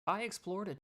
I explored a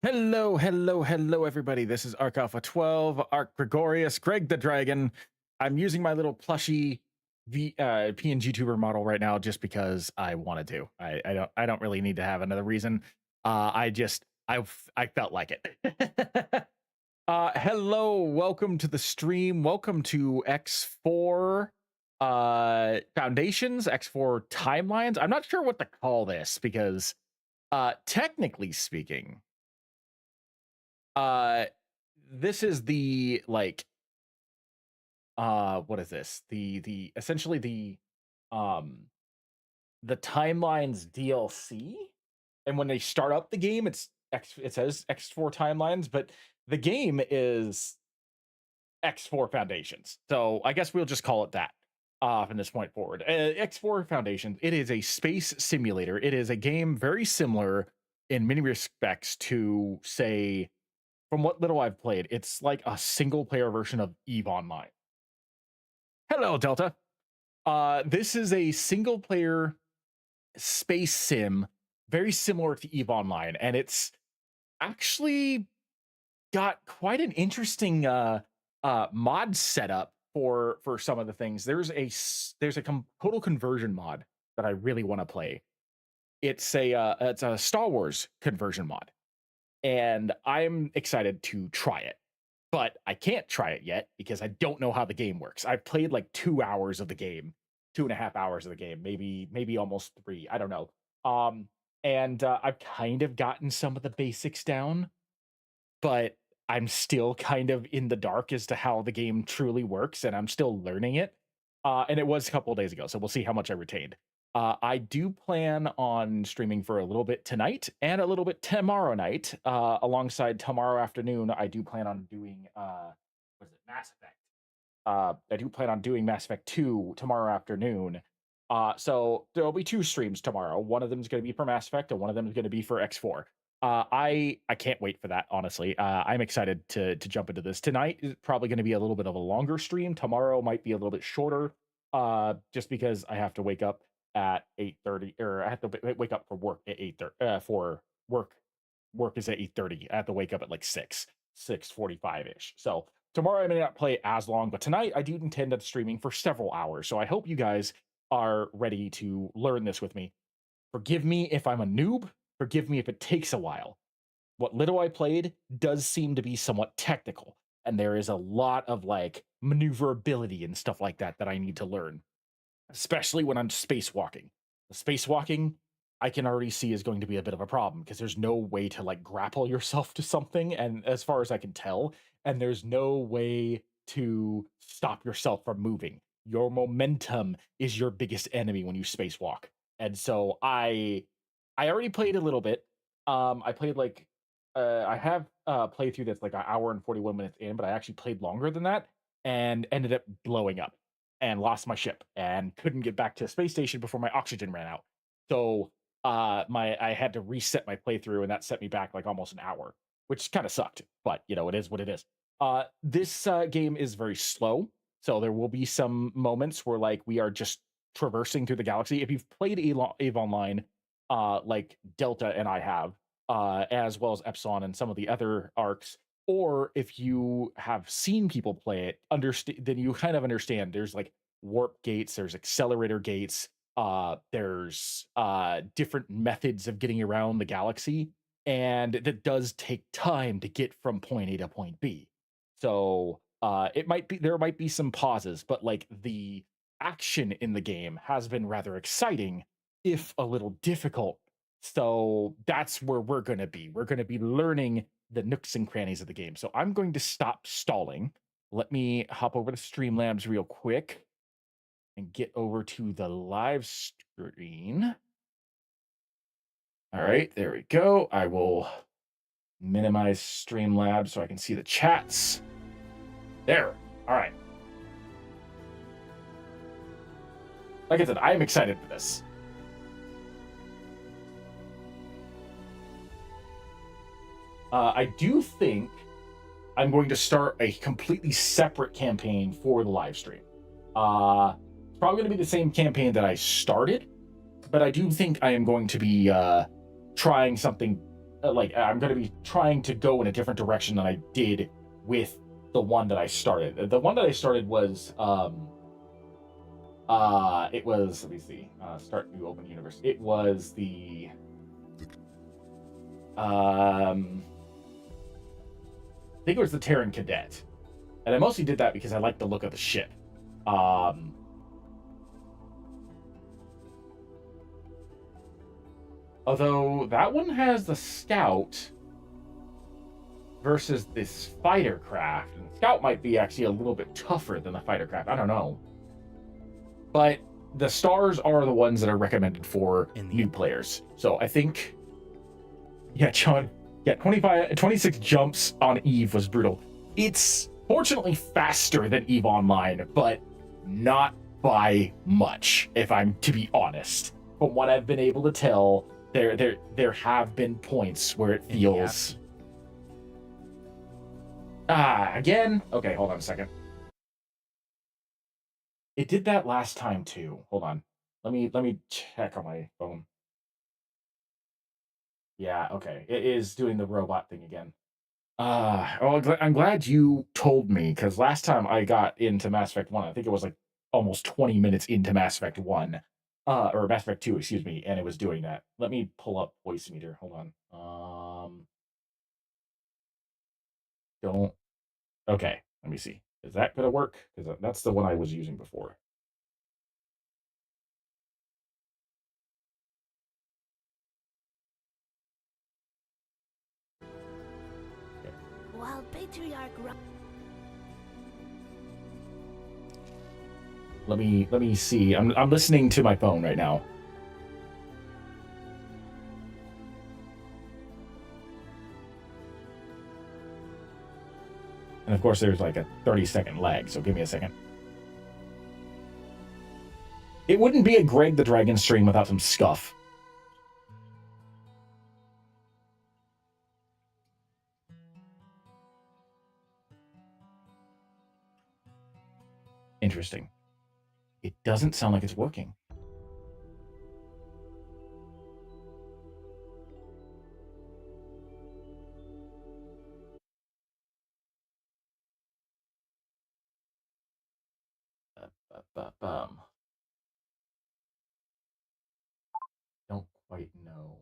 Hello, everybody. This is Arc Alpha 12, Arc Gregorius, Greg the Dragon. I'm using my little plushy PNG tuber model right now just because I wanted to. I don't really need to have another reason. I felt like it. Hello, welcome to the stream. Welcome to X4 Foundations, X4 Timelines. I'm not sure what to call this because technically speaking, uh this is the like what is this? The essentially um the timelines DLC. And when they start up the game, it says X4 Timelines, but the game is X4 Foundations. So I guess we'll just call it that from this point forward. X4 Foundations, it is a space simulator. It is a game very similar in many respects to, say, from what little I've played, it's like a single player version of Eve Online. Hello, Delta. This is a single player space sim, very similar to Eve Online, and it's actually got quite an interesting mod setup for some of the things. There's a total conversion mod that I really want to play. It's a Star Wars conversion mod, and I'm excited to try it. But I can't try it yet because I don't know how the game works. I've played like 2 hours of the game, 2.5 hours of the game, maybe almost three. I don't know. Um, and I've kind of gotten some of the basics down, but I'm still kind of in the dark as to how the game truly works, and I'm still learning it. And it was a couple of days ago, so we'll see how much I retained. I do plan on streaming for a little bit tonight and a little bit tomorrow night. Alongside tomorrow afternoon, I do plan on doing what is it, Mass Effect. I do plan on doing Mass Effect 2 tomorrow afternoon. So there'll be two streams tomorrow. One of them is going to be for Mass Effect, and one of them is going to be for X4. I can't wait for that, honestly. I'm excited to jump into this. Tonight is probably going to be a little bit of a longer stream. Tomorrow might be a little bit shorter, just because I have to wake up at 8:30, or I have to wake up for work at 8:30. For work is at 8:30. I have to wake up at like 6:45 ish. So tomorrow I may not play as long, but tonight I do intend on streaming for several hours. So I hope you guys are ready to learn this with me. Forgive me if I'm a noob. Forgive me if it takes a while. What little I played does seem to be somewhat technical, and there is a lot of like maneuverability and stuff like that that I need to learn, especially when I'm spacewalking. The spacewalking I can already see is going to be a bit of a problem because there's no way to like grapple yourself to something, and as far as I can tell, and there's no way to stop yourself from moving. Your momentum is your biggest enemy when you spacewalk. And so I already played a little bit. I played like I have a playthrough that's like an hour and 41 minutes in, but I actually played longer than that and ended up blowing up and lost my ship and couldn't get back to the space station before my oxygen ran out. So my I had to reset my playthrough, and that set me back like almost an hour, which kind of sucked, but you know, it is what it is. This game is very slow, so there will be some moments where like we are just traversing through the galaxy. If you've played Eve Online, like Delta and I have, as well as Epsilon and some of the other arcs, or if you have seen people play it, understand, then you kind of understand. There's like warp gates, there's accelerator gates, there's different methods of getting around the galaxy, and that does take time to get from point A to point B. So it might be there might be some pauses, but like the action in the game has been rather exciting, if a little difficult. So that's where we're going to be. We're going to be learning the nooks and crannies of the game. So I'm going to stop stalling. Let me hop over to Streamlabs real quick and get over to the live screen. All right, there we go. I will minimize Streamlabs so I can see the chats. There. All right. Like I said, I am excited for this. I do think I'm going to start a completely separate campaign for the live stream. It's probably going to be the same campaign that I started, but I do think I am going to be trying something like I'm going to be trying to go in a different direction than I did with the one that I started. The one that I started was it was, let me see, start new open universe. It was the I think it was the Terran Cadet, and I mostly did that because I liked the look of the ship. Um, Although that one has the Scout versus this fighter craft, and the Scout might be actually a little bit tougher than the fighter craft. I don't know, but the stars are the ones that are recommended for new players. So I think, yeah, John, yeah, 26 jumps on Eve was brutal. It's fortunately faster than Eve Online, but not by much, if I'm to be honest. From what I've been able to tell, there have been points where it feels again. Okay, hold on a second. It did that last time too. Hold on. Let me check on my phone. Yeah, okay. It is doing the robot thing again. Well, I'm glad you told me, because last time I got into Mass Effect 1, I think it was like almost 20 minutes into Mass Effect 1, or Mass Effect 2, excuse me, and it was doing that. Let me pull up voice meter. Hold on. Don't. Okay, let me see. Is that gonna work? Because that's the one I was using before. Okay. While Patriarch Let me see. I'm listening to my phone right now. And of course, there's like a 30-second lag, so give me a second. It wouldn't be a Greg the Dragon stream without some scuff. Interesting. It doesn't sound like it's working. Don't quite know.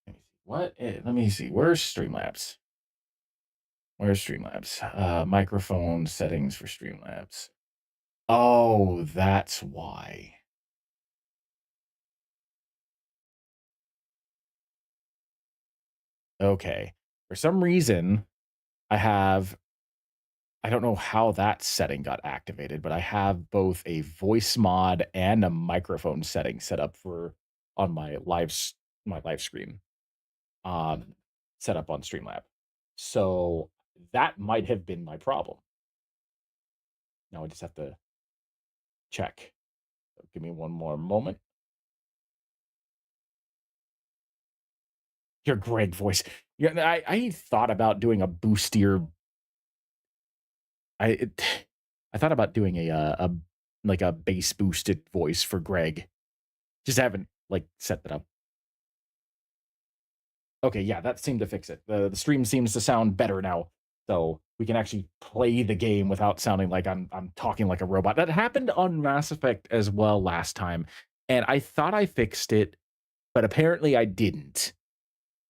Let me see. What? Let me see. Where's Streamlabs? Where's Streamlabs? Microphone settings for Streamlabs. Oh, that's why. Okay. For some reason, I don't know how that setting got activated, but I have both a voice mod and a microphone setting set up for on my live screen. Set up on Streamlab. So that might have been my problem. Now I just have to check. So give me one more moment. Your Greg voice. Yeah, I thought about doing a boostier. I I thought about doing a like a bass boosted voice for Greg. Just haven't like set that up. Okay, yeah, that seemed to fix it. The stream seems to sound better now, so we can actually play the game without sounding like I'm talking like a robot. That happened on Mass Effect as well last time, and I thought I fixed it, but apparently I didn't.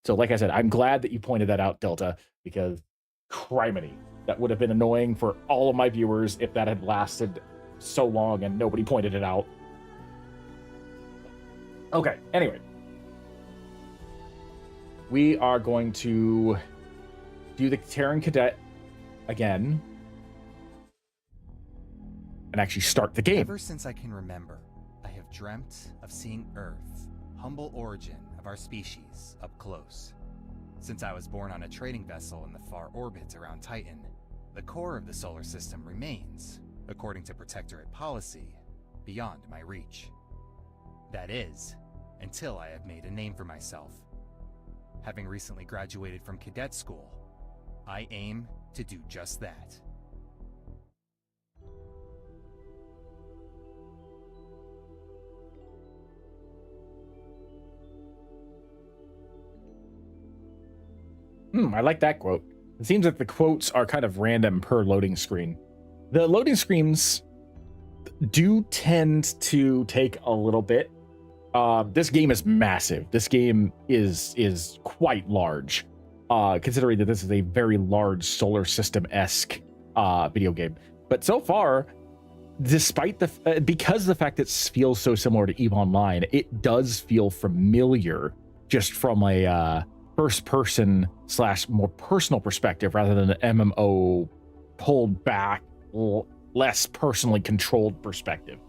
So, like I said, I'm glad that you pointed that out, Delta, because criminy, that would have been annoying for all of my viewers if that had lasted so long and nobody pointed it out. Okay, anyway. We are going to do the Terran Cadet again and actually start the game. Ever since I can remember, I have dreamt of seeing Earth, humble origin of our species, up close. Since I was born on a trading vessel in the far orbits around Titan, the core of the solar system remains, according to Protectorate policy, beyond my reach. That is, until I have made a name for myself. Having recently graduated from cadet school, I aim to do just that. I like that quote. It seems like the quotes are kind of random per loading screen. The loading screens do tend to take a little bit. This game is massive. This game is quite large, considering that this is a very large solar system-esque video game. But so far, despite because the fact that it feels so similar to EVE Online, it does feel familiar just from a first-person / more personal perspective rather than an MMO pulled back, less personally controlled perspective.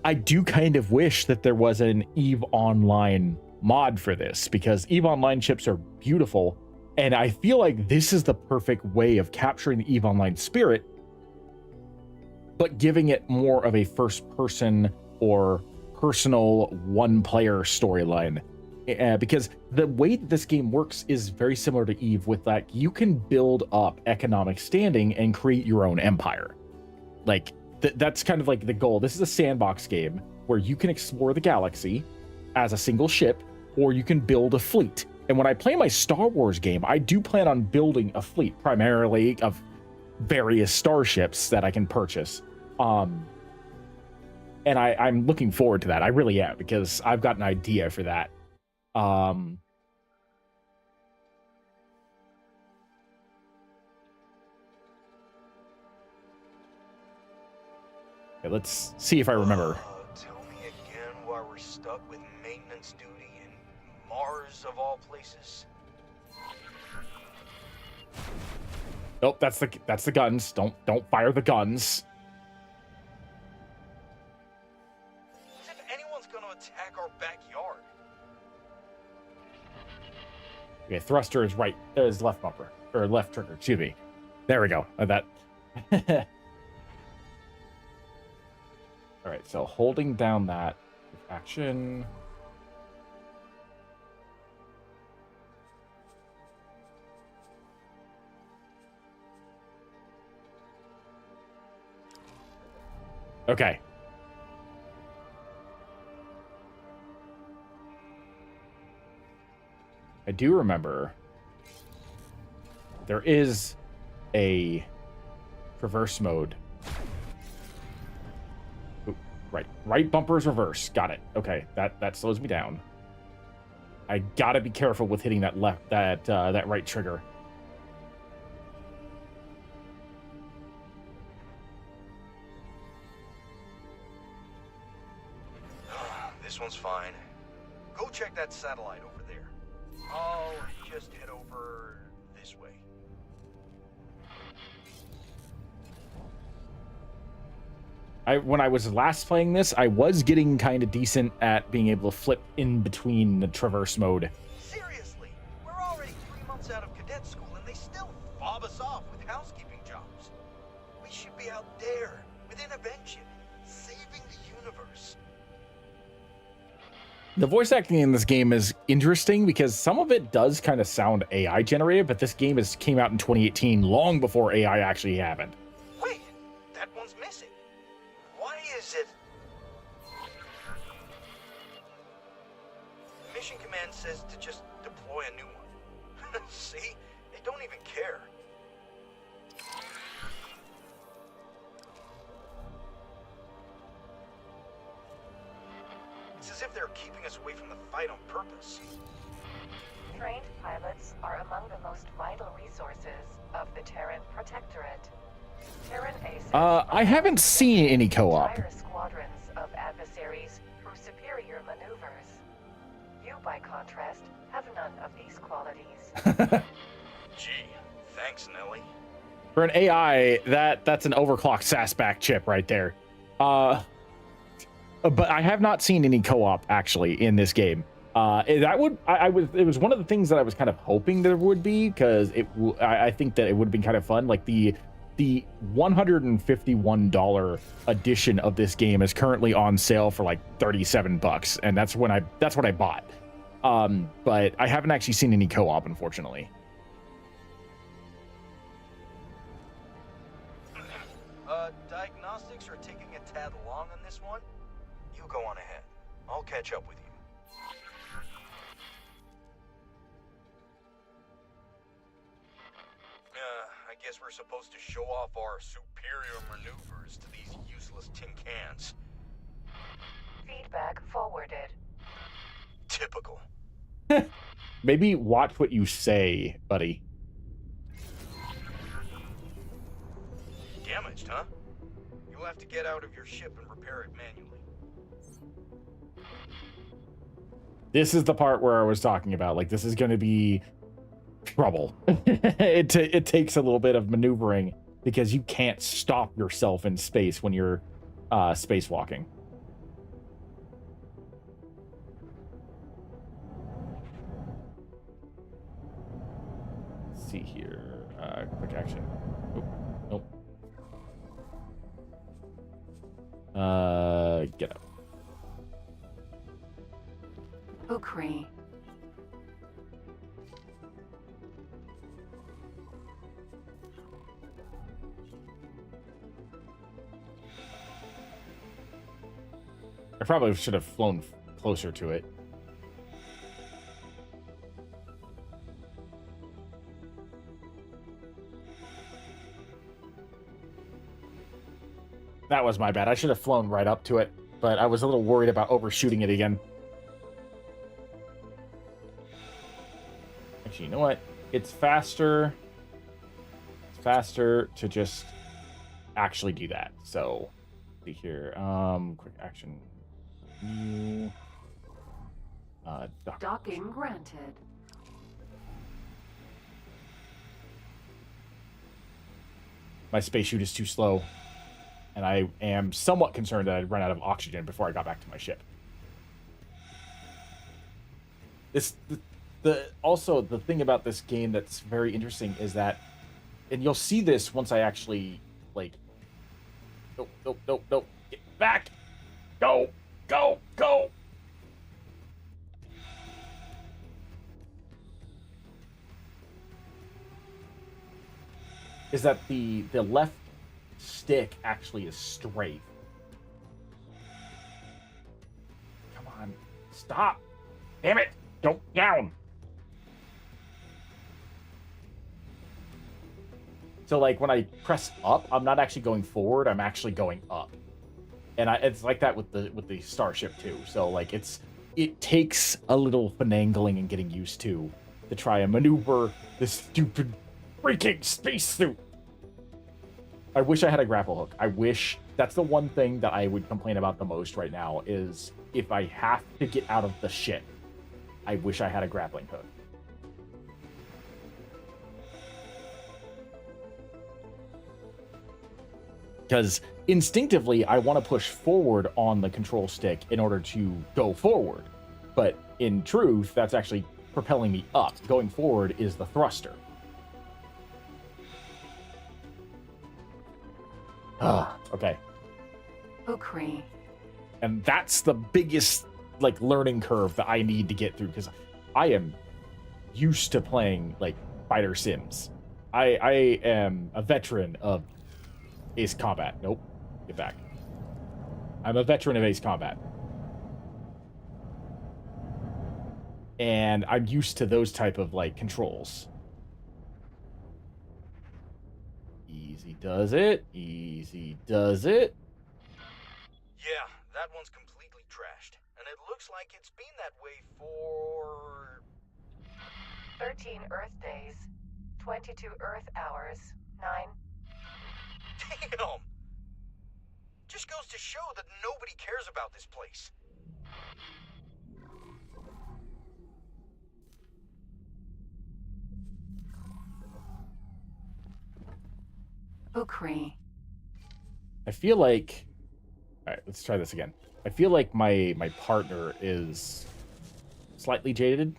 I do kind of wish that there was an EVE Online mod for this, because EVE Online ships are beautiful, and I feel like this is the perfect way of capturing the EVE Online spirit, but giving it more of a first-person or personal one-player storyline. Because the way that this game works is very similar to EVE, with that you can build up economic standing and create your own empire. Like, that's kind of like the goal. This is a sandbox game where you can explore the galaxy as a single ship, or you can build a fleet. And when I play my Star Wars game, I do plan on building a fleet, primarily of various starships that I can purchase. And I'm looking forward to that. I really am, because I've got an idea for that. Okay, let's see if I remember. Tell me again why we're stuck with maintenance duty in Mars of all places. Nope, that's the guns. Don't fire the guns. As if anyone's gonna attack our backyard. Okay, thruster is right, is left bumper, or left trigger, excuse me. There we go. That. All right, so holding down that action. Okay. I do remember there is a traverse mode. Ooh, right bumper is reverse. Got it. Okay, that slows me down. I gotta be careful with hitting that that right trigger. This one's fine. Go check that satellite over there. I'll just head over this way. When I was last playing this, I was getting kind of decent at being able to flip in between the traverse mode. Seriously, we're already 3 months out of cadet school and they still fob us off with housekeeping jobs. We should be out there with intervention, saving the universe. The voice acting in this game is interesting because some of it does kind of sound AI generated, but this game came out in 2018, long before AI actually happened. Wait, that one's missing. Why is it? Mission Command says to just deploy a new one. See? They don't even care. It's as if they're keeping us away from the fight on purpose. Trained pilots are among the most vital resources of the Terran Protectorate. Terran aces I haven't seen any co-op. entire squadrons of adversaries through superior maneuvers. You, by contrast, have none of these qualities. Gee, thanks, Nelly. For an AI, that's an overclocked SASBAC chip right there. But I have not seen any co-op actually in this game. It was one of the things that I was kind of hoping there would be, because I think that it would have been kind of fun. Like the $151 edition of this game is currently on sale for like $37, and that's what I bought. But I haven't actually seen any co-op, unfortunately. Diagnostics are taking a tad long on this one. You go on ahead. I'll catch up with you. guys were supposed to show off our superior maneuvers to these useless tin cans. Feedback forwarded. Typical. Maybe watch what you say, buddy. Damaged, huh? You'll have to get out of your ship and repair it manually. This is the part where I was talking about. Like, this is going to be trouble. It takes a little bit of maneuvering because you can't stop yourself in space when you're spacewalking. Let's see here. Quick action. Nope. Get up. Ukri. I probably should have flown closer to it. That was my bad. I should have flown right up to it, but I was a little worried about overshooting it again. Actually, you know what? It's faster. It's faster to just actually do that. So, see here. Quick action. New. Docking granted. My space chute is too slow, and I am somewhat concerned that I'd run out of oxygen before I got back to my ship. Also, the thing about this game that's very interesting is that, and you'll see this once I actually, like, nope, get back, go, is that the left stick actually is straight. Come on, stop, damn it, don't down. So, like, when I press up, I'm not actually going forward, I'm actually going up. And it's like that with the Starship, too. So, like, it takes a little finagling and getting used to try and maneuver this stupid freaking spacesuit. I wish I had a grapple hook. I wish... That's the one thing that I would complain about the most right now, is if I have to get out of the ship, I wish I had a grappling hook. Because instinctively, I want to push forward on the control stick in order to go forward. But in truth, that's actually propelling me up. Going forward is the thruster. Okay. Ukri. And that's the biggest, like, learning curve that I need to get through, because I am used to playing, like, fighter sims. I am a veteran of Ace Combat. Nope. Get back. I'm a veteran of Ace Combat. And I'm used to those type of, like, controls. Easy does it. Easy does it. Yeah, that one's completely trashed. And it looks like it's been that way for... 13 Earth days. 22 Earth hours. 9. Damn! Just goes to show that nobody cares about this place. Ukri. I feel like... Alright, let's try this again. I feel like my partner is slightly jaded.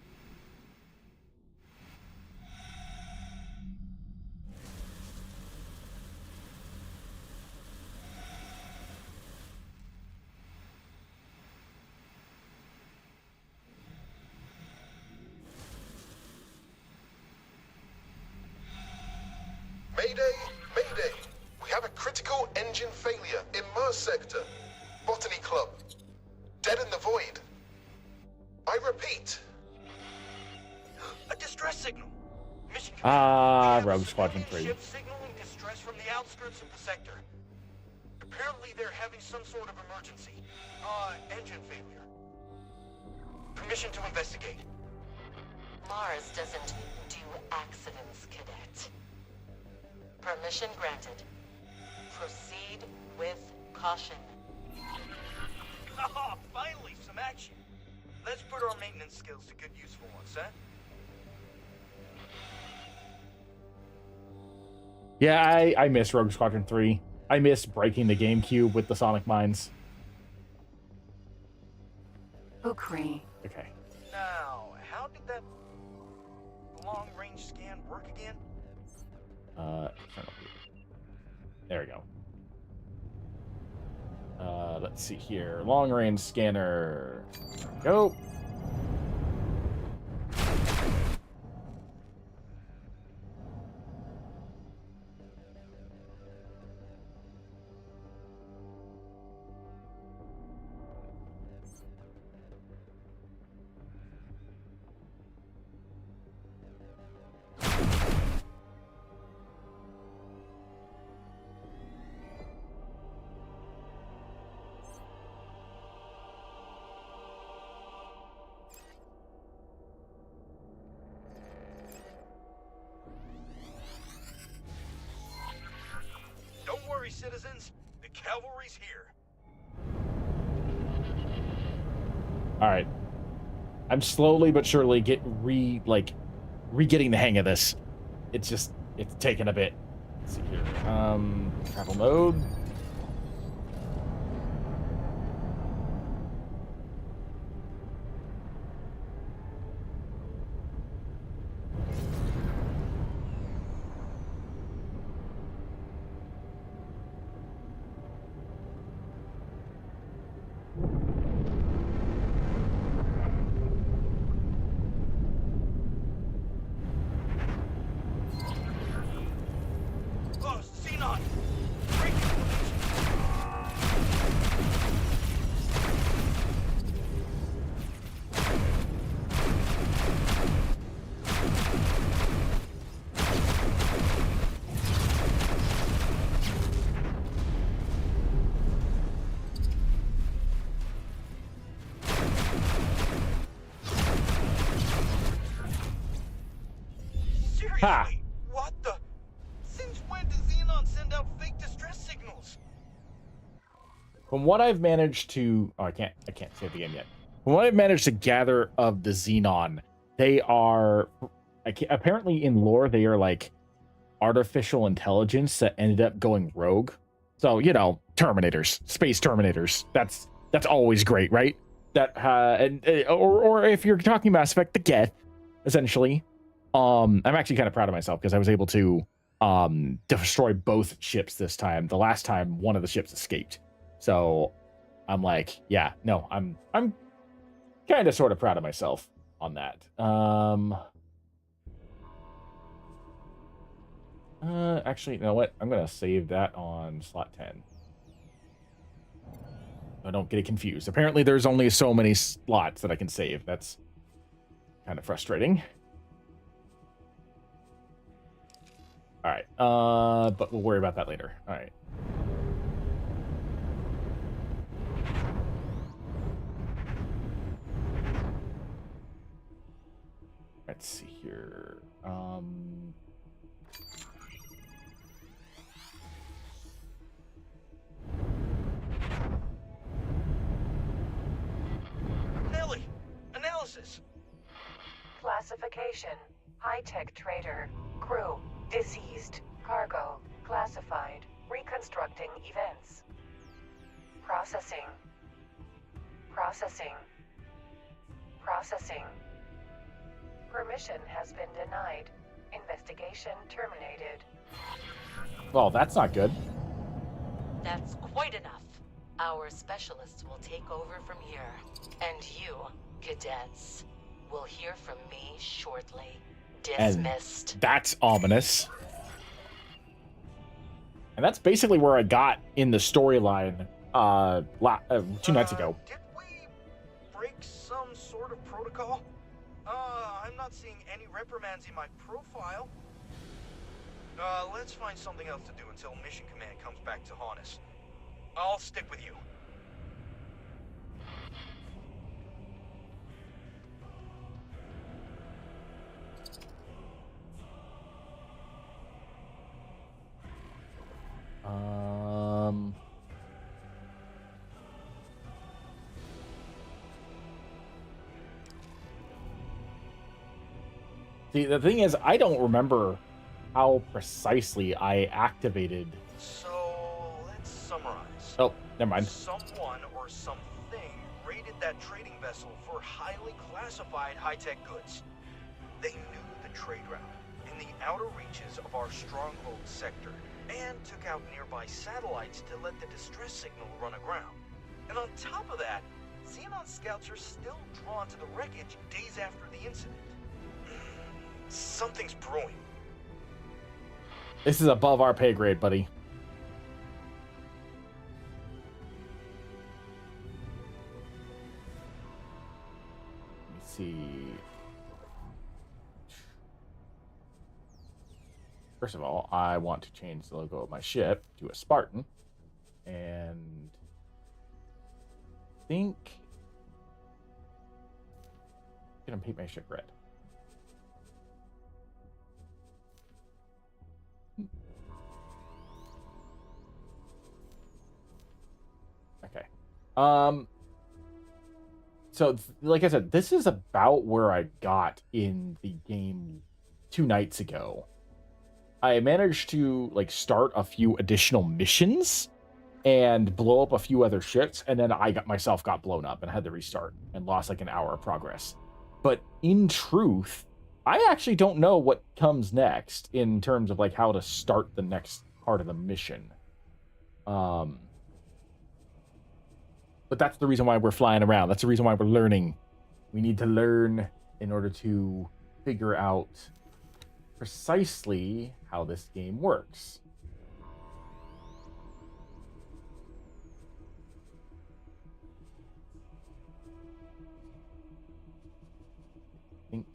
Mayday, Mayday. We have a critical engine failure in Mars Sector. Botany Club. Dead in the void. I repeat. A distress signal. Mission Ah, Command, we have a Rogue Squadron civilian 3. ship signaling distress from the outskirts of the sector. Apparently they're having some sort of emergency. Engine failure. Permission to investigate. Mars doesn't do accidents, Cadet. Permission granted. Proceed with caution. Ah, finally some action. Let's put our maintenance skills to good use for once, huh? Yeah, I miss Rogue Squadron 3. I miss breaking the GameCube with the sonic mines. Ukri. Okay. Now, how did that long-range scan work again? There we go. Let's see here. Long range scanner. Go. Don't worry, citizens. The cavalry's here. All right. I'm slowly but surely re-getting the hang of this. It's taking a bit. Let's see here. Travel mode. Oh, Xenon! Breaking formation. Seriously? Ha! What the? Since when does Xenon send out fake distress signals? From what I've managed to, I can't say the game yet. From what I've managed to gather of the Xenon, they are apparently in lore they are like artificial intelligence that ended up going rogue. So Terminators, space Terminators. That's always great, right? That or if you're talking Mass Effect, the Geth, essentially. I'm actually kind of proud of myself because I was able to destroy both ships this time. The last time one of the ships escaped. So I'm like, yeah, no, I'm kind of sort of proud of myself on that. Actually, you know what? I'm gonna save that on slot 10. I don't get it confused. Apparently there's only so many slots that I can save. That's kind of frustrating. All right, but we'll worry about that later. All right. Let's see here. Nelly, analysis. Classification. High-tech trader. Crew. Deceased. Cargo. Classified. Reconstructing events. Processing. Processing. Processing. Permission has been denied. Investigation terminated. Well, that's not good. That's quite enough. Our specialists will take over from here. And you, cadets, will hear from me shortly. Dismissed. And that's ominous. And that's basically where I got in the storyline 2 nights ago. Did we break some sort of protocol? I'm not seeing any reprimands in my profile. Let's find something else to do until Mission Command comes back to haunt us. I'll stick with you. See, the thing is, I don't remember how precisely I activated. So, let's summarize. Oh, never mind. Someone or something raided that trading vessel for highly classified high-tech goods. They knew the trade route in the outer reaches of our stronghold sector and took out nearby satellites to let the distress signal run aground. And on top of that, Xenon scouts are still drawn to the wreckage days after the incident. Something's brewing. This is above our pay grade, buddy. Let me see. First of all, I want to change the logo of my ship to a Spartan. And I think I'm gonna paint my ship red. Okay. So like I said, this is about where I got in the game 2 nights ago. I managed to like start a few additional missions and blow up a few other ships, and then I got blown up and had to restart and lost like an hour of progress. But in truth, I actually don't know what comes next in terms of like how to start the next part of the mission. But that's the reason why we're flying around. That's the reason why we're learning. We need to learn in order to figure out precisely how this game works. I think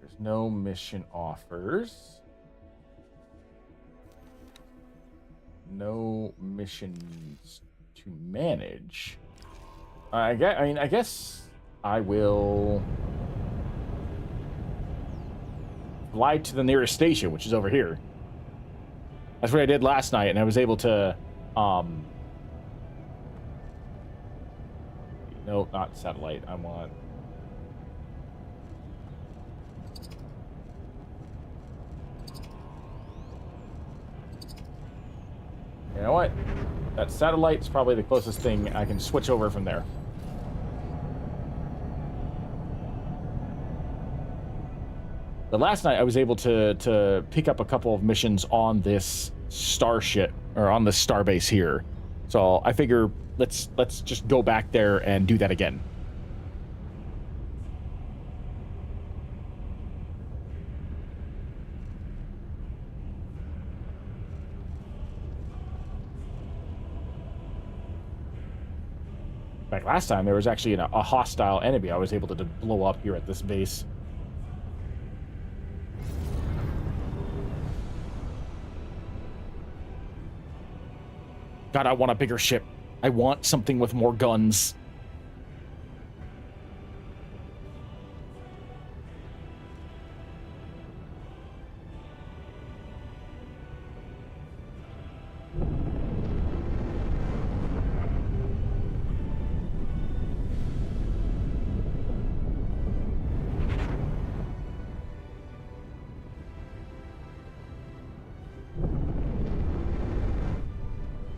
there's no mission offers. No missions to manage. I guess I will fly to the nearest station, which is over here. That's what I did last night, and I was able to no, not satellite. I want you know what? That satellite's probably the closest thing I can switch over from there. But last night I was able to pick up a couple of missions on this starship, or on this starbase here. So I figure let's just go back there and do that again. Like last time, there was actually a hostile enemy I was able to blow up here at this base. God, I want a bigger ship. I want something with more guns.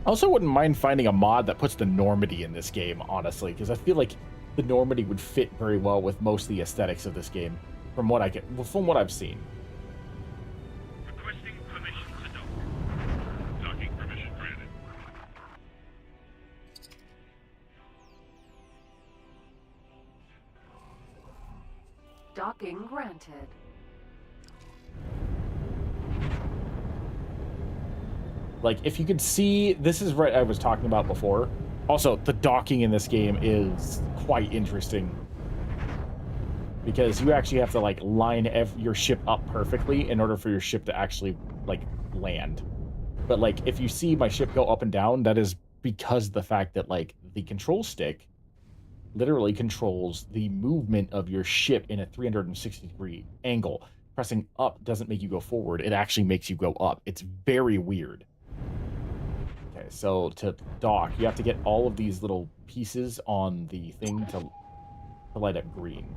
I also wouldn't mind finding a mod that puts the Normandy in this game, honestly, because I feel like the Normandy would fit very well with most of the aesthetics of this game, from what I've seen. Requesting permission to dock. Docking permission granted. Docking granted. Like, if you could see, this is what I was talking about before. Also, the docking in this game is quite interesting. because you actually have to like line your ship up perfectly in order for your ship to actually like land. But like if you see my ship go up and down, that is because of the fact that like the control stick literally controls the movement of your ship in a 360-degree angle. Pressing up doesn't make you go forward, it actually makes you go up. It's very weird. Okay, so to dock, you have to get all of these little pieces on the thing to light up green.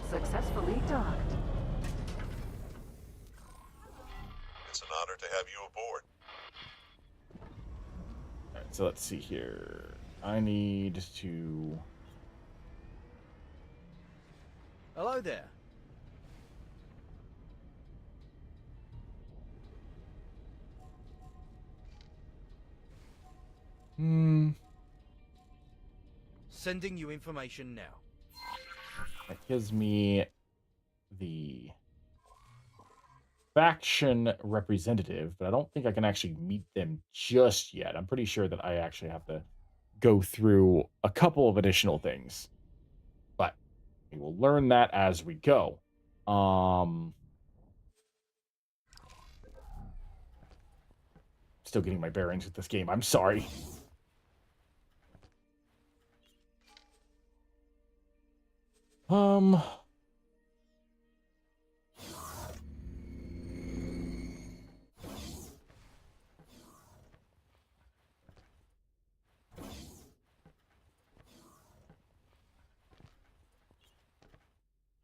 Successfully docked. It's an honor to have you aboard. All right, so let's see here. I need to... Hello there. Sending you information now. That gives me the faction representative, but I don't think I can actually meet them just yet. I'm pretty sure that I actually have to go through a couple of additional things, but we will learn that as we go. Still getting my bearings with this game. I'm sorry.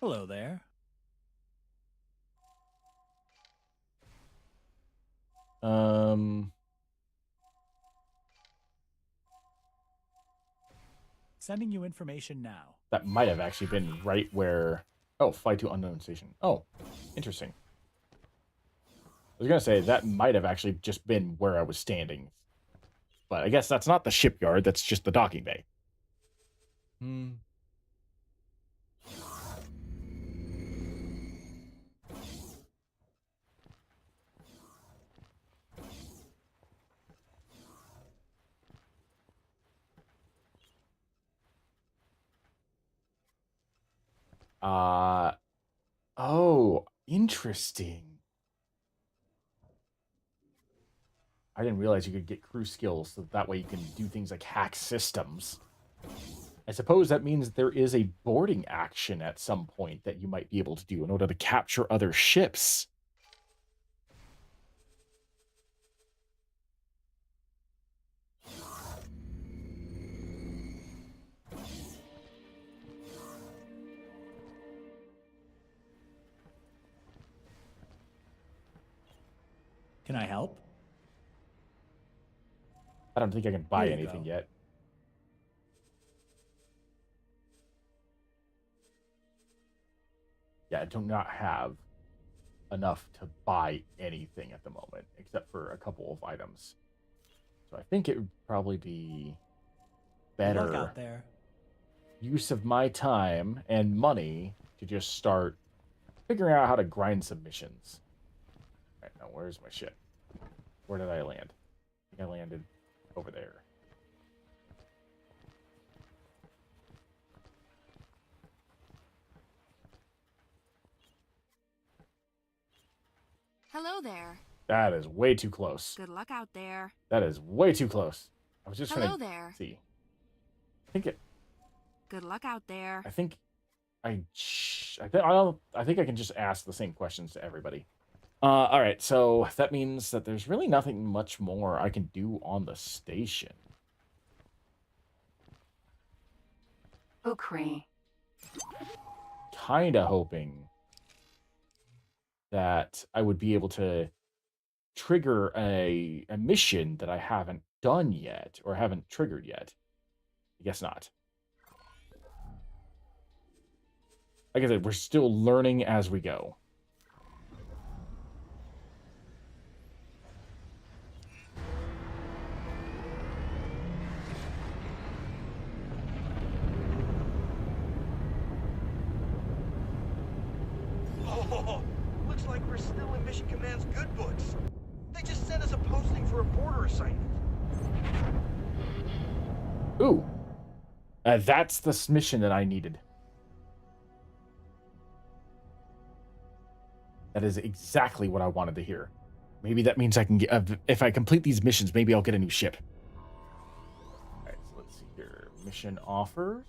Hello there. Sending you information now. That might have actually been right where... Oh, fly to unknown station. Oh, interesting. I was going to say, that might have actually just been where I was standing. But I guess that's not the shipyard, that's just the docking bay. Oh, interesting. I didn't realize you could get crew skills, so that way you can do things like hack systems. I suppose that means there is a boarding action at some point that you might be able to do in order to capture other ships. Can I help? I don't think I can buy Here you anything go. yet. Yeah, I do not have enough to buy anything at the moment, except for a couple of items. So I think it would probably be Good luck better out there. use of my time and money to just start figuring out how to grind some missions. All right, now where's my ship? Where did I land? I think I landed over there. Hello there. That is way too close. Good luck out there. That is way too close. I was just Hello trying to there. see. I think it. Good luck out there. I think I think I can just ask the same questions to everybody. All right, so that means that there's really nothing much more I can do on the station. Ukri. Kinda hoping that I would be able to trigger a mission that I haven't done yet, or haven't triggered yet. I guess not. Like I said, we're still learning as we go. Oh, looks like we're still in Mission Command's good books. They just sent us a posting for a border assignment. Ooh. That's the mission that I needed. That is exactly what I wanted to hear. Maybe that means I can get... if I complete these missions, maybe I'll get a new ship. Alright, so let's see here. Mission offers.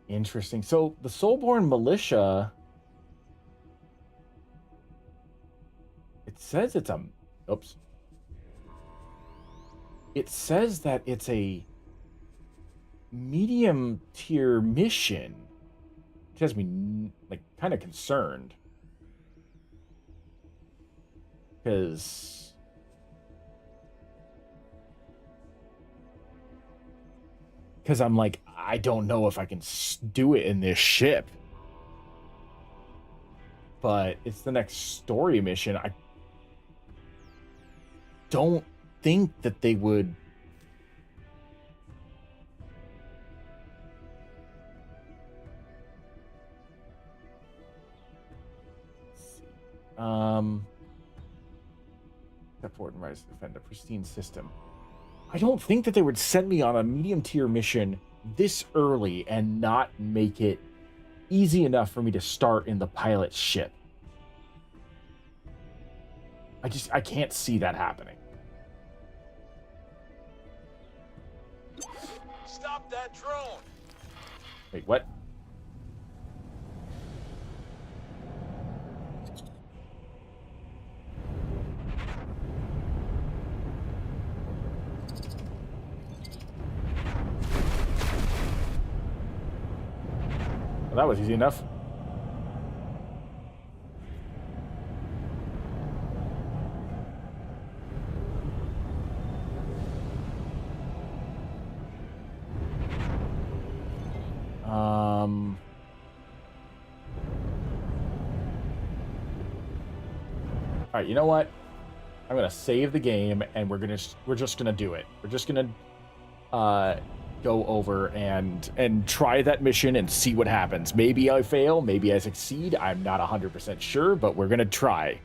Interesting. So the Soulborn Militia, it says it's a... Oops. It says that it's a medium tier mission. It has me like kind of concerned. Because I'm like, I don't know if I can do it in this ship. But it's the next story mission. I don't think that they would... Step forward and rise to defend a pristine system. I don't think that they would send me on a medium tier mission this early and not make it easy enough for me to start in the pilot ship. I can't see that happening. Stop that drone! Wait, what? Well, that was easy enough. All right, you know what? I'm gonna save the game, and we're just gonna do it. We're just gonna go over and try that mission and see what happens. Maybe I fail, maybe I succeed. I'm not 100% sure, but we're gonna try.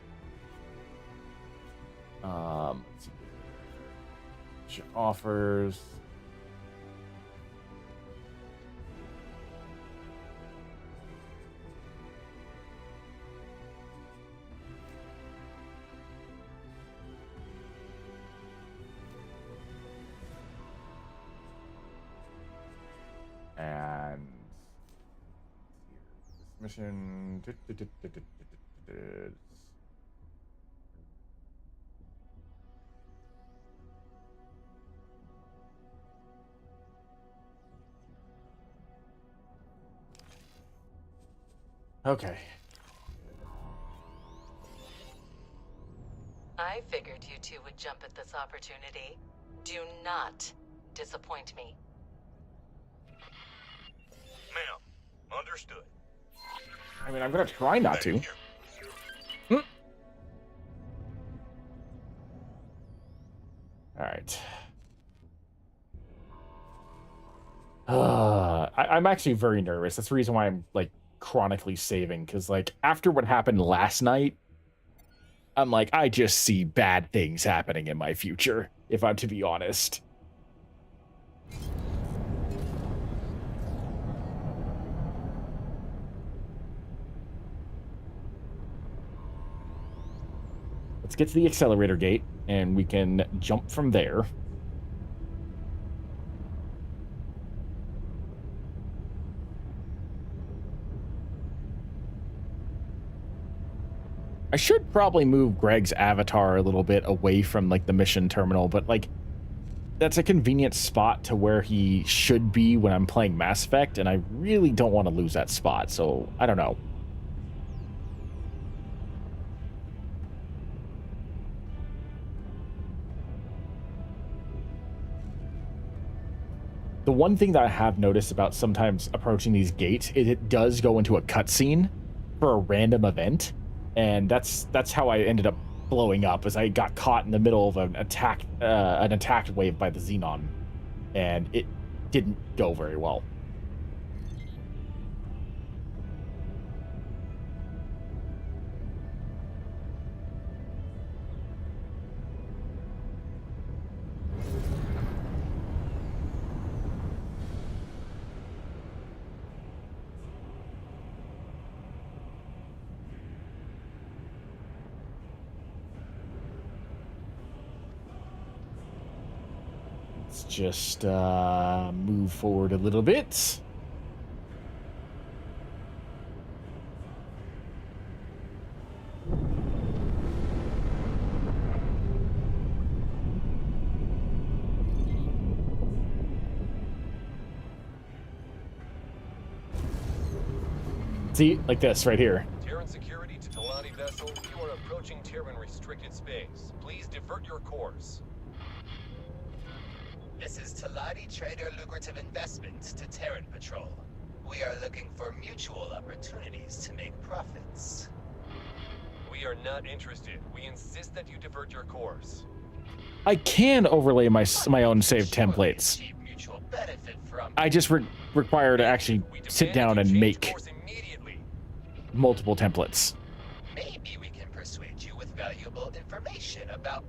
Let's see. Mission offers. And this mission. Okay. I figured you two would jump at this opportunity. Do not disappoint me. Ma'am, understood. I mean, I'm gonna try not to. All right. I'm actually very nervous. That's the reason why I'm like chronically saving, because like after what happened last night, I'm like, I just see bad things happening in my future, if I'm to be honest. Let's get to the accelerator gate, and we can jump from there. I should probably move Greg's avatar a little bit away from like the mission terminal, but like that's a convenient spot to where he should be when I'm playing Mass Effect, and I really don't want to lose that spot, so I don't know. The one thing that I have noticed about sometimes approaching these gates is it does go into a cutscene for a random event, and that's how I ended up blowing up, as I got caught in the middle of an attacked wave by the Xenon, and it didn't go very well. Let's just move forward a little bit. See, like this right here. Terran security to Talani vessel. You are approaching Terran restricted space. Please divert your course. This is Talani Trader Lucrative Investments to Terran Patrol. We are looking for mutual opportunities to make profits. We are not interested. We insist that you divert your course. I can overlay my own save templates. Mutual benefit from I just require to actually sit down and make multiple templates. Maybe we can persuade you with valuable information about...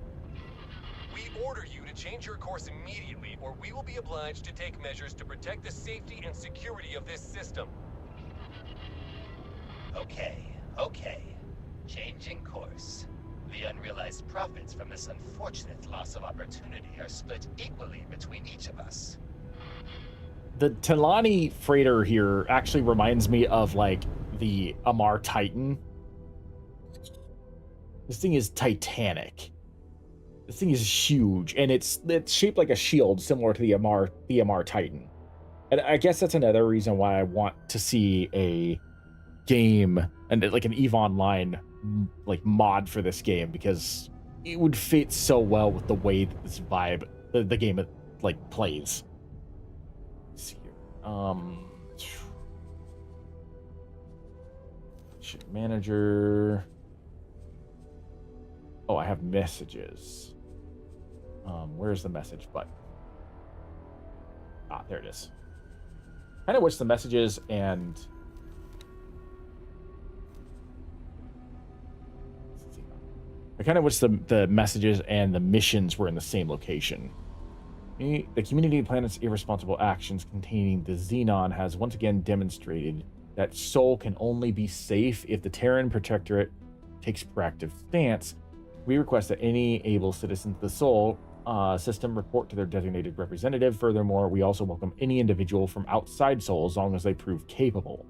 We order you to change your course immediately, or we will be obliged to take measures to protect the safety and security of this system. Okay. Changing course. The unrealized profits from this unfortunate loss of opportunity are split equally between each of us. The Talani freighter here actually reminds me of like the Amar Titan. This thing is titanic. This thing is huge, and it's shaped like a shield, similar to the Amar Titan. And I guess that's another reason why I want to see a game and like an EVE Online like mod for this game, because it would fit so well with the way that this vibe the game like plays. Let's see here. Ship manager. Oh, I have messages. Where's the message button? Ah, there it is. Kind of wish the messages and I kind of wish the messages and the missions were in the same location. The community planet's irresponsible actions containing the Xenon has once again demonstrated that Sol can only be safe if the Terran Protectorate takes proactive stance. We request that any able citizens of the Sol system report to their designated representative. Furthermore, we also welcome any individual from outside Sol as long as they prove capable.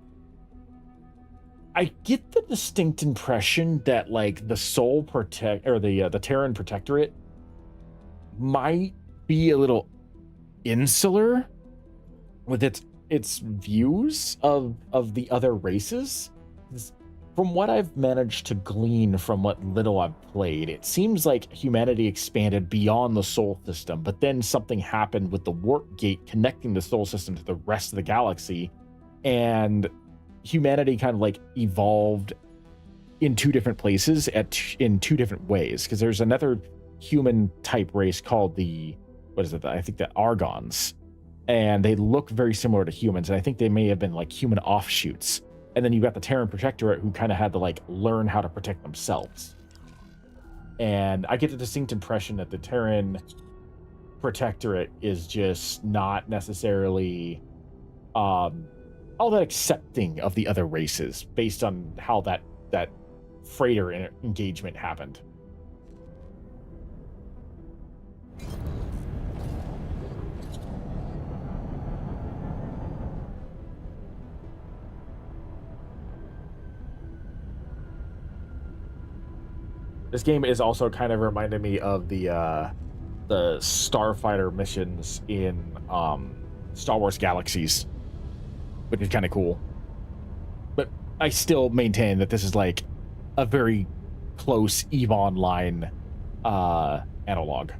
I get the distinct impression that like the Sol the Terran Protectorate might be a little insular with its views of the other races. From what I've managed to glean from what little I've played, it seems like humanity expanded beyond the Sol system, but then something happened with the warp gate connecting the Sol system to the rest of the galaxy, and humanity kind of like evolved in two different places in two different ways, because there's another human type race called the I think the Argons, and they look very similar to humans, and I think they may have been like human offshoots. And then you got the Terran Protectorate, who kind of had to like learn how to protect themselves. And I get the distinct impression that the Terran Protectorate is just not necessarily all that accepting of the other races based on how that freighter engagement happened. This game is also kind of reminding me of the starfighter missions in Star Wars Galaxies, which is kind of cool. But I still maintain that this is like a very close EVE Online analog.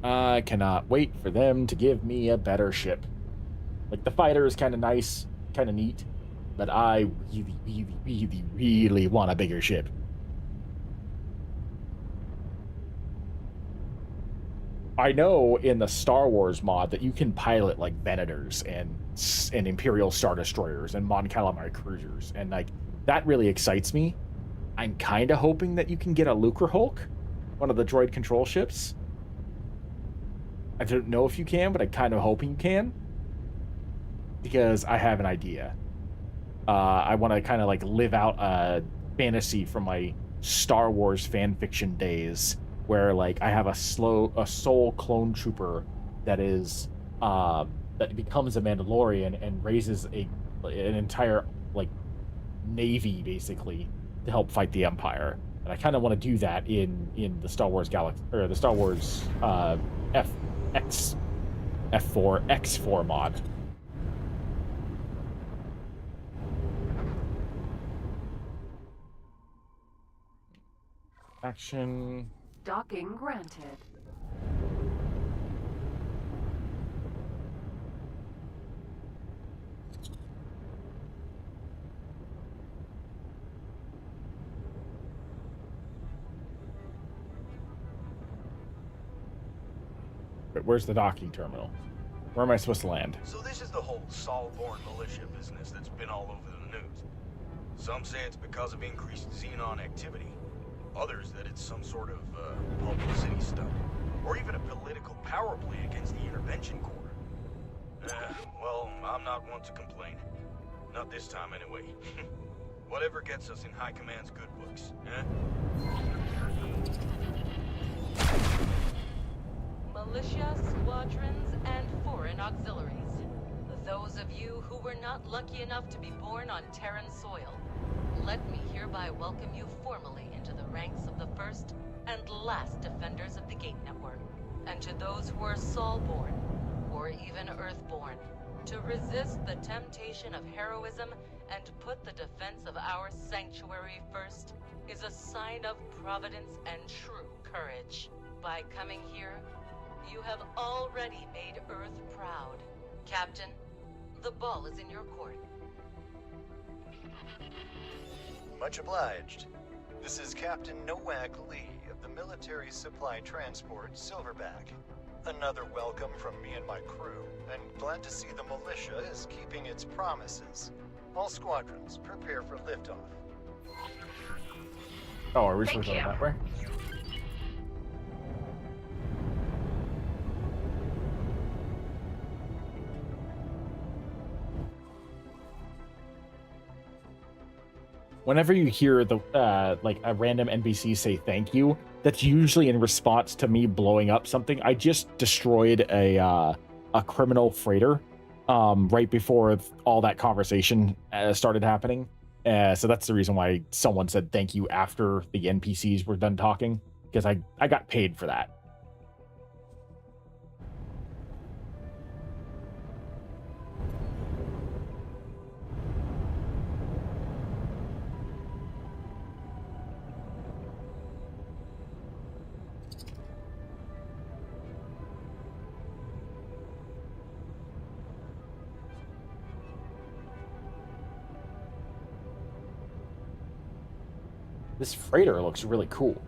I cannot wait for them to give me a better ship. Like, the fighter is kind of nice, kind of neat, but I really, really, really, really want a bigger ship. I know in the Star Wars mod that you can pilot, like, Venators and Imperial Star Destroyers and Mon Calamari cruisers, and, like, that really excites me. I'm kind of hoping that you can get a Lucrehulk, one of the droid control ships. I don't know if you can, but I'm kind of hoping you can. Because I have an idea. I want to kind of like live out a fantasy from my Star Wars fan fiction days, where like I have a soul clone trooper that is that becomes a Mandalorian and raises an entire like navy basically to help fight the Empire. And I kind of want to do that in the Star Wars Galaxy, or the Star Wars X4 mod. Action. Docking granted. But where's the docking terminal? Where am I supposed to land? So this is the whole Saul-born militia business that's been all over the news. Some say it's because of increased Xenon activity. Others that it's some sort of publicity stunt. Or even a political power play against the Intervention Corps. Well, I'm not one to complain. Not this time, anyway. Whatever gets us in High Command's good books, Militia, squadrons, and foreign auxiliaries. Those of you who were not lucky enough to be born on Terran soil, let me hereby welcome you formally into the ranks of the first and last defenders of the Gate Network. And to those who are Saul-born, or even Earth-born, to resist the temptation of heroism and put the defense of our sanctuary first is a sign of providence and true courage. By coming here, you have already made Earth proud. Captain, the ball is in your court. Much obliged. This is Captain Nowak Lee of the Military Supply Transport Silverback. Another welcome from me and my crew, and glad to see the militia is keeping its promises. All squadrons, prepare for liftoff. Oh, are we supposed to go that way? Whenever you hear the like a random NPC say thank you, that's usually in response to me blowing up something. I just destroyed a criminal freighter right before all that conversation started happening. So that's the reason why someone said thank you after the NPCs were done talking, because I got paid for that. This freighter looks really cool.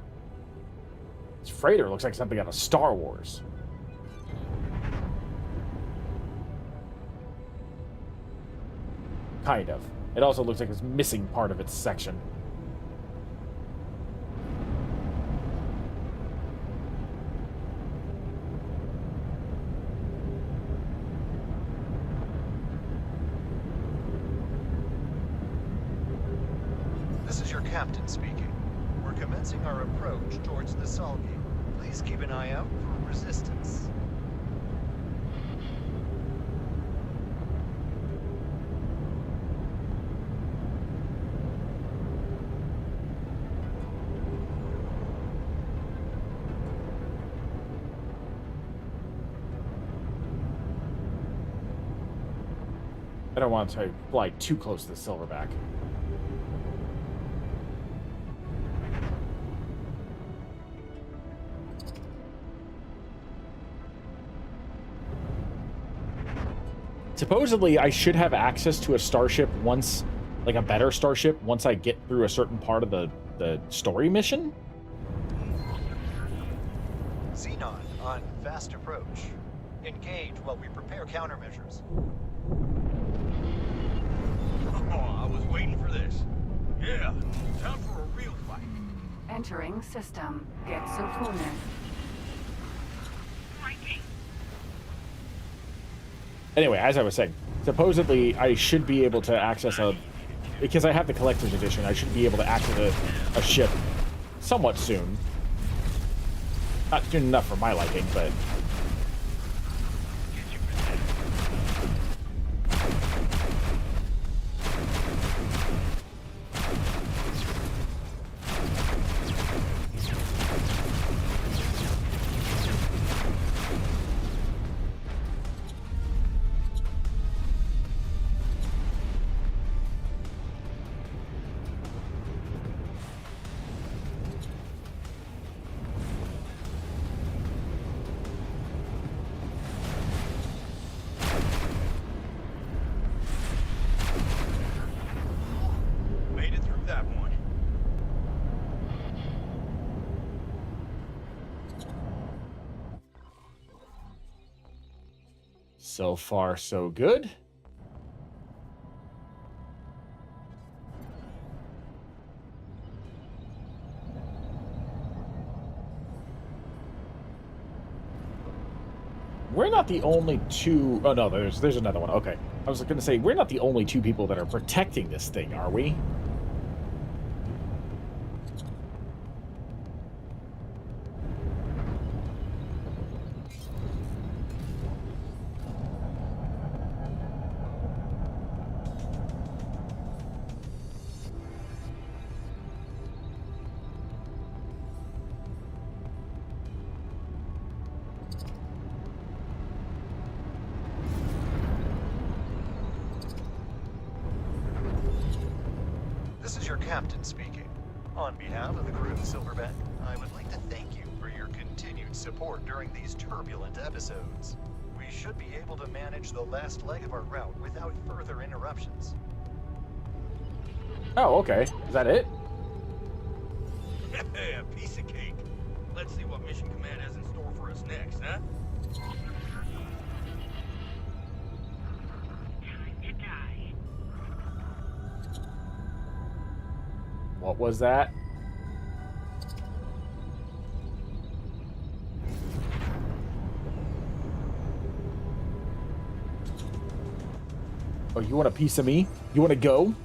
This freighter looks like something out of Star Wars. Kind of. It also looks like it's missing part of its section. This is your captain speaking. We're commencing our approach towards the Saul Gate. Please keep an eye out for resistance. I don't want to fly too close to the silverback. Supposedly, I should have access to a starship once, like a better starship, once I get through a certain part of the story mission. Xenon on fast approach. Engage while we prepare countermeasures. Oh, I was waiting for this. Yeah, time for a real fight. Entering system. Get Sofunes. Anyway, as I was saying, supposedly I should be able to access because I have the collector's edition, I should be able to access a ship somewhat soon. Not soon enough for my liking, but... Made it through that one. So far, so good. We're not the only two... Oh, no, there's another one. Okay. I was going to say, we're not the only two people that are protecting this thing, are we? This is your captain speaking. On behalf of the crew of the Silverback, I would like to thank you for your continued support during these turbulent episodes. We should be able to manage the last leg of our route without further interruptions. Oh, okay. Is that it? Yeah, piece of cake. Let's see what Mission Command has in store for us next, huh? What was that? Oh, you want a piece of me? You want to go?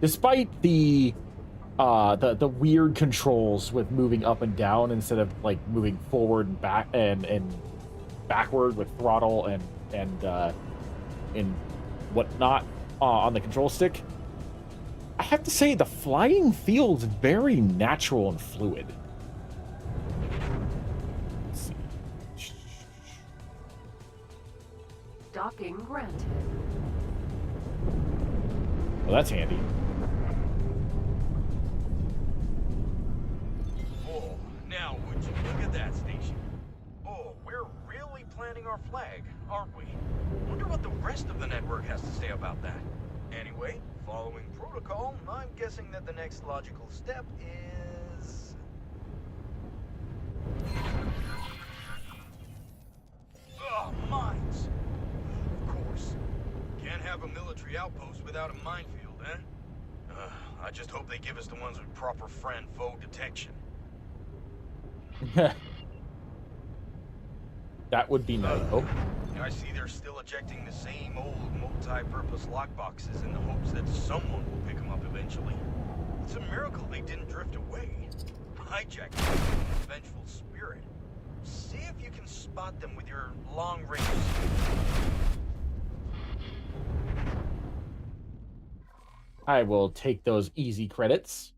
Despite the weird controls with moving up and down instead of like moving forward and back and backward with throttle and whatnot on the control stick, I have to say the flying feels very natural and fluid. Let's see. Docking granted. Well, that's handy. Oh, now would you look at that station? Oh, we're really planting our flag, aren't we? Wonder what the rest of the network has to say about that. Anyway, following protocol, I'm guessing that the next logical step is... mines! Of course. Can't have a military outpost without a minefield, eh? I just hope they give us the ones with proper friend-foe detection. That would be nice. Oh, I see they're still ejecting the same old multi-purpose lockboxes in the hopes that someone will pick them up eventually. It's a miracle they didn't drift away. Hijacked by a vengeful spirit. See if you can spot them with your long-range. I will take those easy credits.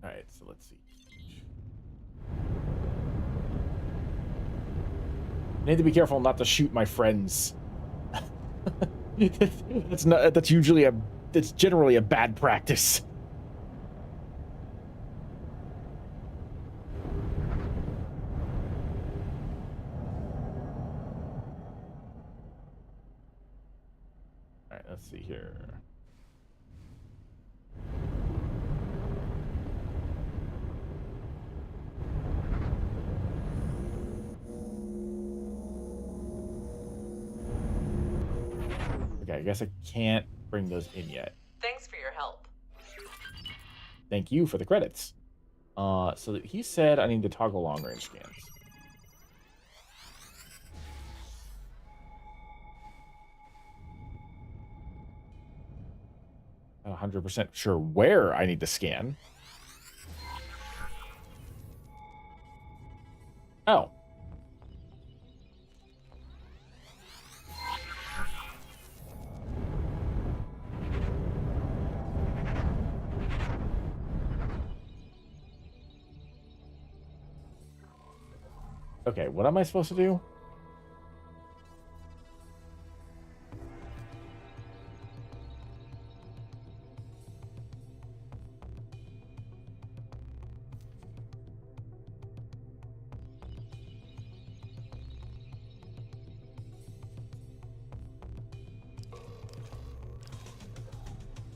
All right, so let's see. I need to be careful not to shoot my friends. That's generally a bad practice. All right, let's see here. Okay, I guess I can't bring those in yet. Thanks for your help. Thank you for the credits. So he said I need to toggle long range scans. Not 100% sure where I need to scan. Oh. Okay, what am I supposed to do?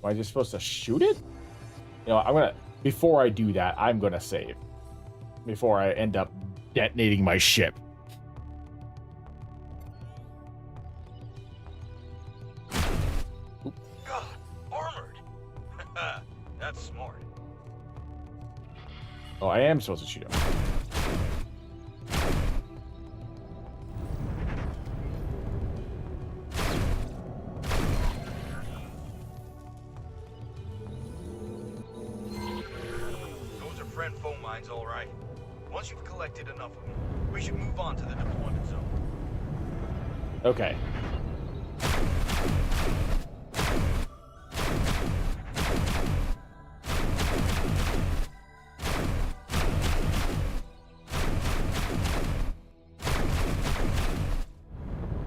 Am I just supposed to shoot it? You know, before I do that, I'm gonna save. Before I end up detonating my ship. God, armored. That's smart. Oh, I am supposed to shoot him. Those are friend foe mines, all right. Once you've collected enough of them, we should move on to the deployment zone. Okay.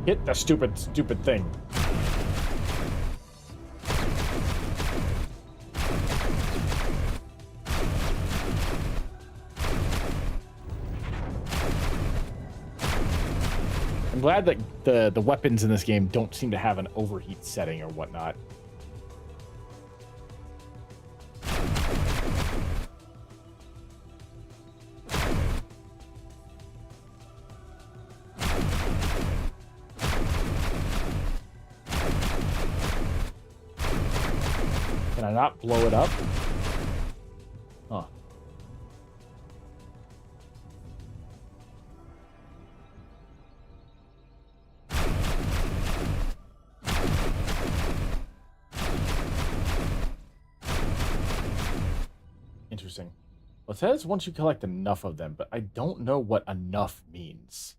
Hit the stupid thing. I'm glad that the weapons in this game don't seem to have an overheat setting or whatnot. Can I not blow it up? Huh. Interesting. Well, it says once you collect enough of them, but I don't know what enough means.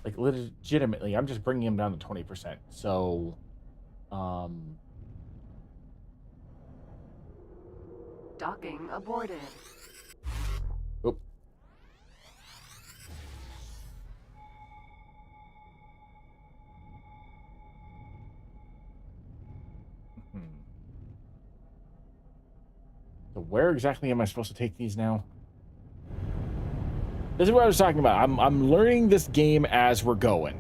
Like, legitimately, I'm just bringing him down to 20%. So, Docking aborted. Oop. So where exactly am I supposed to take these now? This is what I was talking about. I'm learning this game as we're going.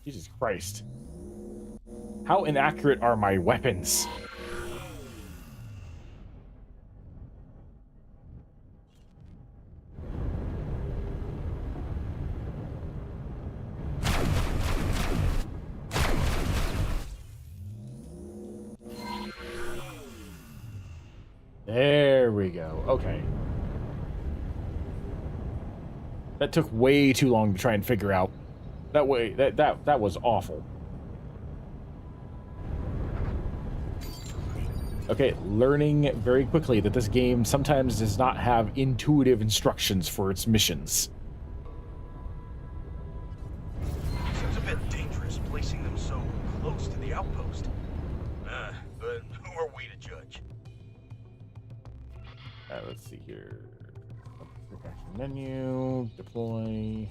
Jesus Christ. How inaccurate are my weapons? There we go. Okay. That took way too long to try and figure out. That was awful. Okay, learning very quickly that this game sometimes does not have intuitive instructions for its missions. Seems a bit dangerous placing them so close to the outpost. But who are we to judge? Alright, let's see here. Action menu, deploy.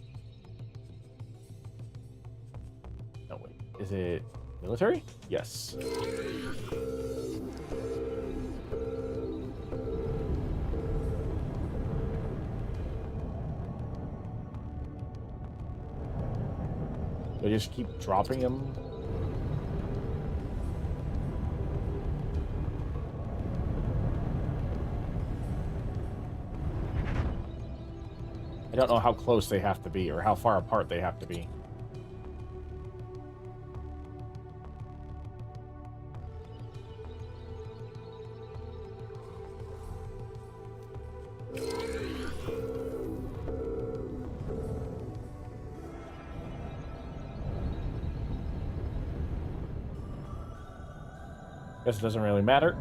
No, wait. Is it military? Yes. Do I just keep dropping them? I don't know how close they have to be or how far apart they have to be. Guess it doesn't really matter.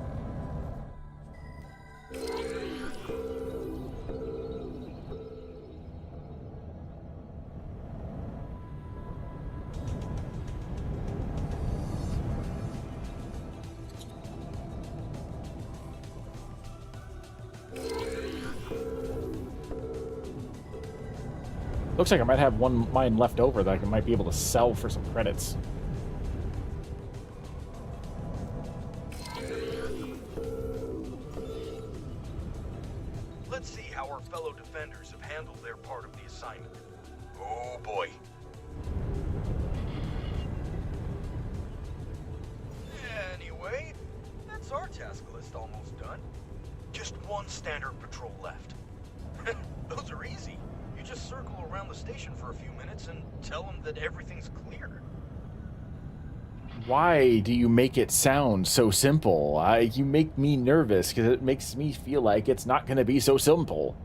Looks like I might have one mine left over that I might be able to sell for some credits. Let's see how our fellow defenders have handled their part of the assignment. Oh boy. Anyway, that's our task list almost done. Just one standard patrol left. Those are easy. You just circle around the station for a few minutes and tell them that everything's clear. Why do you make it sound so simple? You make me nervous because it makes me feel like it's not going to be so simple.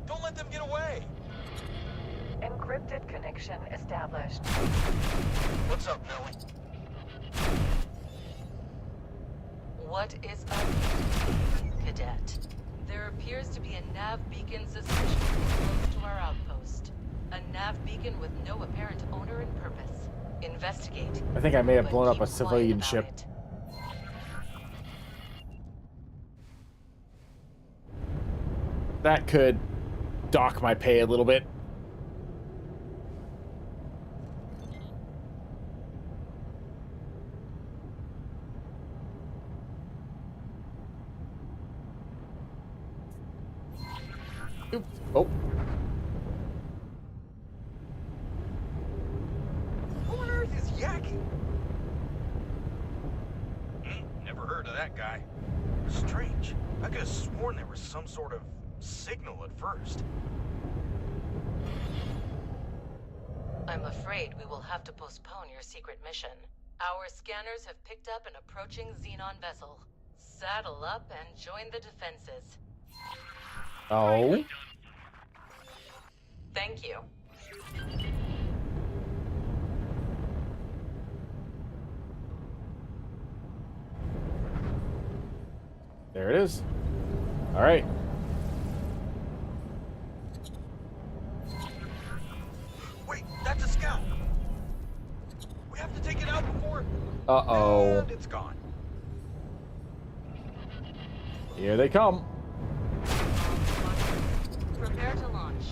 Don't let them get away! Encrypted connection established. What's up, Nelly? What is up, Cadet? There appears to be a nav beacon suspiciously close to our outpost. A nav beacon with no apparent owner and purpose. Investigate. I think I may have but blown up keep a civilian quiet ship. about it. That could dock my pay a little bit. Oops. Oh. Who on earth is yakking? Never heard of that guy. Strange. I could have sworn there was some sort of signal at first. I'm afraid we will have to postpone your secret mission. Our scanners have picked up an approaching Xenon vessel. Saddle up and join the defenses. Oh. Thank you. There it is. All right. Wait, that's a scout. We have to take it out before. Uh-oh. And it's gone. Here they come. Prepare to launch.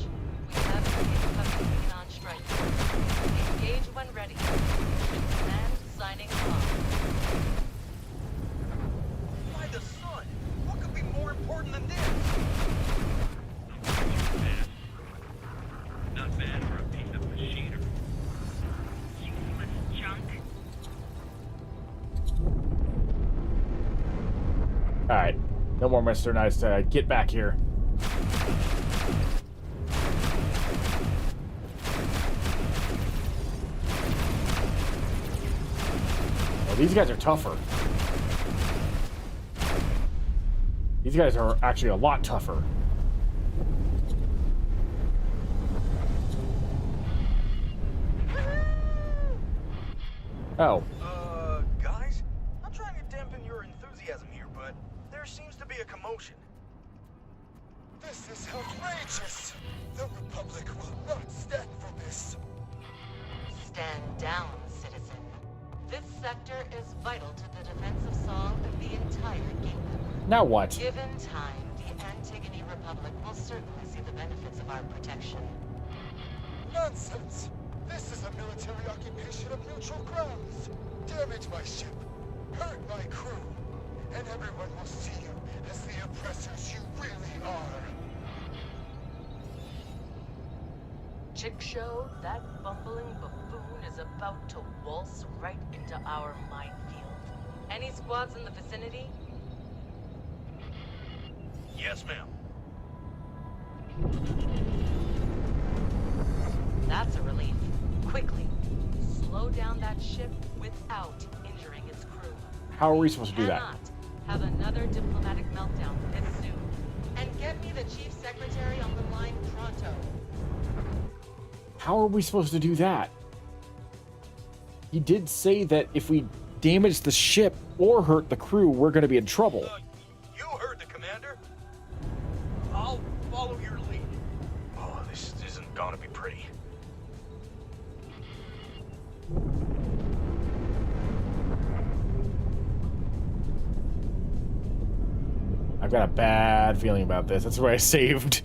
We have a on strike. Engage when ready. Ship command signing off. By the sun! What could be more important than this? Not bad for a piece of machinery. Useless junk. Alright. No more Mr. Nice to get back here. Well, these guys are tougher. These guys are actually a lot tougher. Oh. Guys? I'm trying to dampen your enthusiasm here, but there seems to be a commotion. This is outrageous! The Republic will not stand for this. Stand down, citizen. This sector is vital to the defensive song of the entire kingdom. Now what? Given time, the Antigone Republic will certainly see the benefits of our protection. Nonsense! This is a military occupation of neutral grounds. Damage my ship, hurt my crew, and everyone will see you as the oppressors you really are. Chick Show, that bumbling buffoon is about to waltz right into our minefield. Any squads in the vicinity? Yes, ma'am. That's a relief. Quickly, slow down that ship without injuring its crew. How are we supposed to do that? Cannot have another diplomatic meltdown this soon. And get me the Chief Secretary on the line pronto. How are we supposed to do that? He did say that if we damage the ship or hurt the crew, we're going to be in trouble. You heard the commander. I'll follow your lead. Oh, this isn't gonna be pretty. I've got a bad feeling about this. That's where I saved.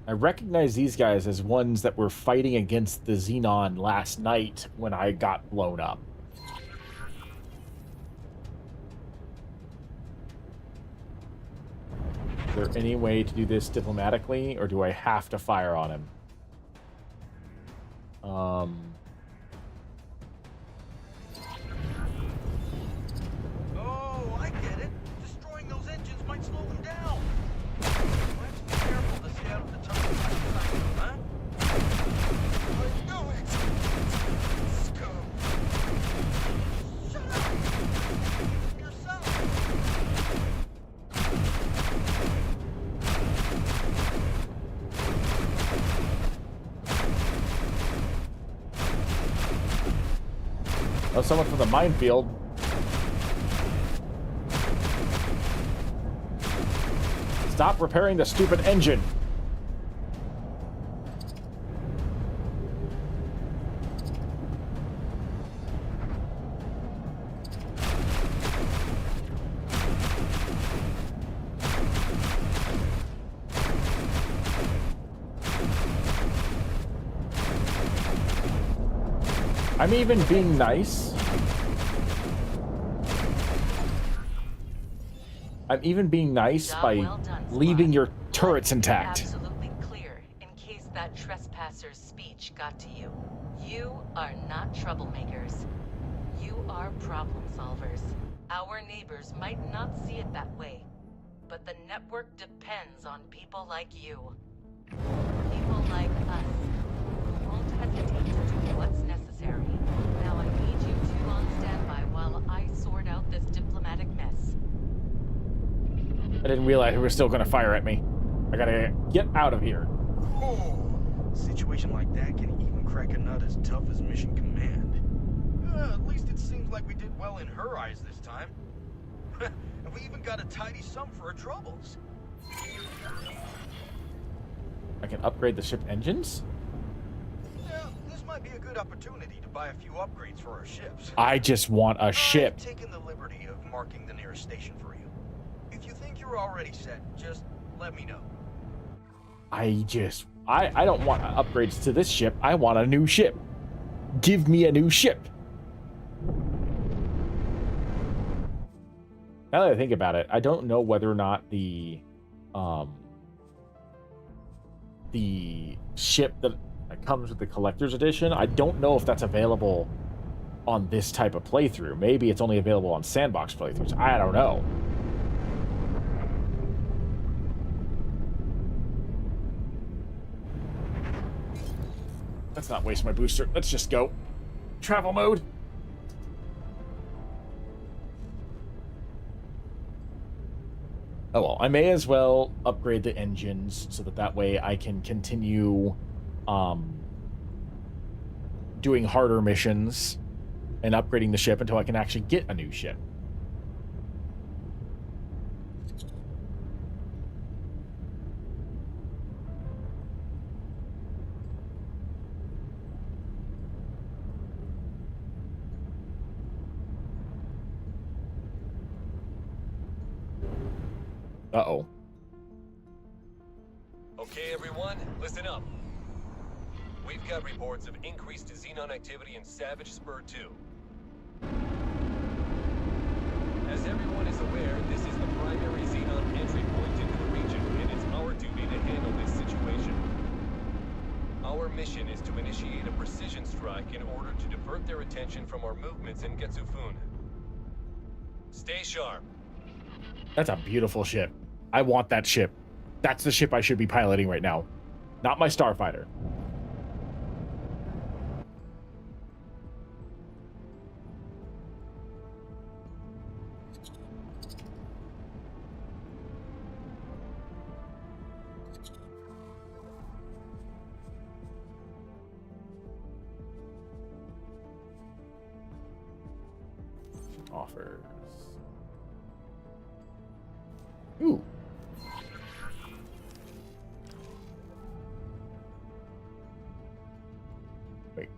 I recognize these guys as ones that were fighting against the Xenon last night when I got blown up. Is there any way to do this diplomatically, or do I have to fire on him? Oh, I get it. Destroying those engines might slow them down. Let's be careful to stay out of the tunnel, huh? I know it! Let's go! Shut up! Yourself! Oh, someone from the minefield. Stop repairing the stupid engine. I'm even being nice. I'm even being nice by leaving your turrets intact. Absolutely clear in case that trespasser's speech got to you. You are not troublemakers. You are problem solvers. Our neighbors might not see it that way, but the network depends on people like you. People like us who won't hesitate to do what's necessary. Now I need you two on standby while I sort out this diplomatic mess. I didn't realize they were still going to fire at me. I gotta get out of here. Oh, a situation like that can even crack a nut as tough as Mission Command. At least it seems like we did well in her eyes this time. And we even got a tidy sum for our troubles. can upgrade the ship engines? Yeah, this might be a good opportunity to buy a few upgrades for our ships. I just want a ship. I've taken the liberty of marking the nearest station for you. If you think you're already set, just let me know. I don't want upgrades to this ship. I want a new ship. Give me a new ship. Now that I think about it, I don't know whether or not the ship that comes with the collector's edition, I don't know if that's available on this type of playthrough. Maybe it's only available on sandbox playthroughs. I don't know. Let's not waste my booster. Let's just go. Travel mode. Oh well, I may as well upgrade the engines so that way I can continue doing harder missions and upgrading the ship until I can actually get a new ship. Uh-oh. Okay, everyone, listen up. We've got reports of increased Xenon activity in Savage Spur 2. As everyone is aware, this is the primary Xenon entry point into the region, and it's our duty to handle this situation. Our mission is to initiate a precision strike in order to divert their attention from our movements in Getsufun. Stay sharp. That's a beautiful ship. I want that ship. That's the ship I should be piloting right now. Not my starfighter. Offers. Ooh. Wait.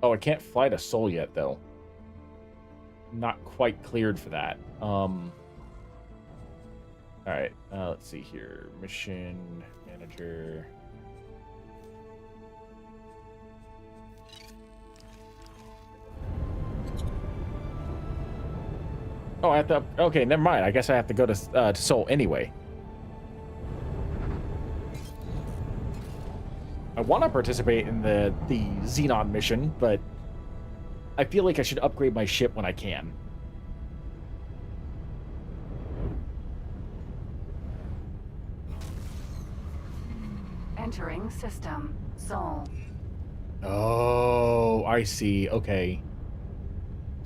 Oh, I can't fly to Seoul yet, though. Not quite cleared for that. All right. Let's see here. Mission manager. Oh, I have to. Okay, never mind. I guess I have to go to Seoul anyway. I want to participate in the Xenon mission, but I feel like I should upgrade my ship when I can. Entering system. Seoul. Oh, I see. Okay.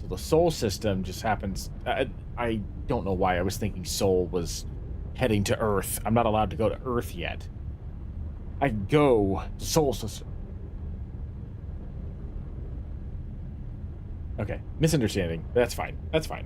So the Seoul system just happens. I don't know why I was thinking Seoul was heading to Earth. I'm not allowed to go to Earth yet. I can go to Seoul system. Okay, misunderstanding. That's fine. That's fine.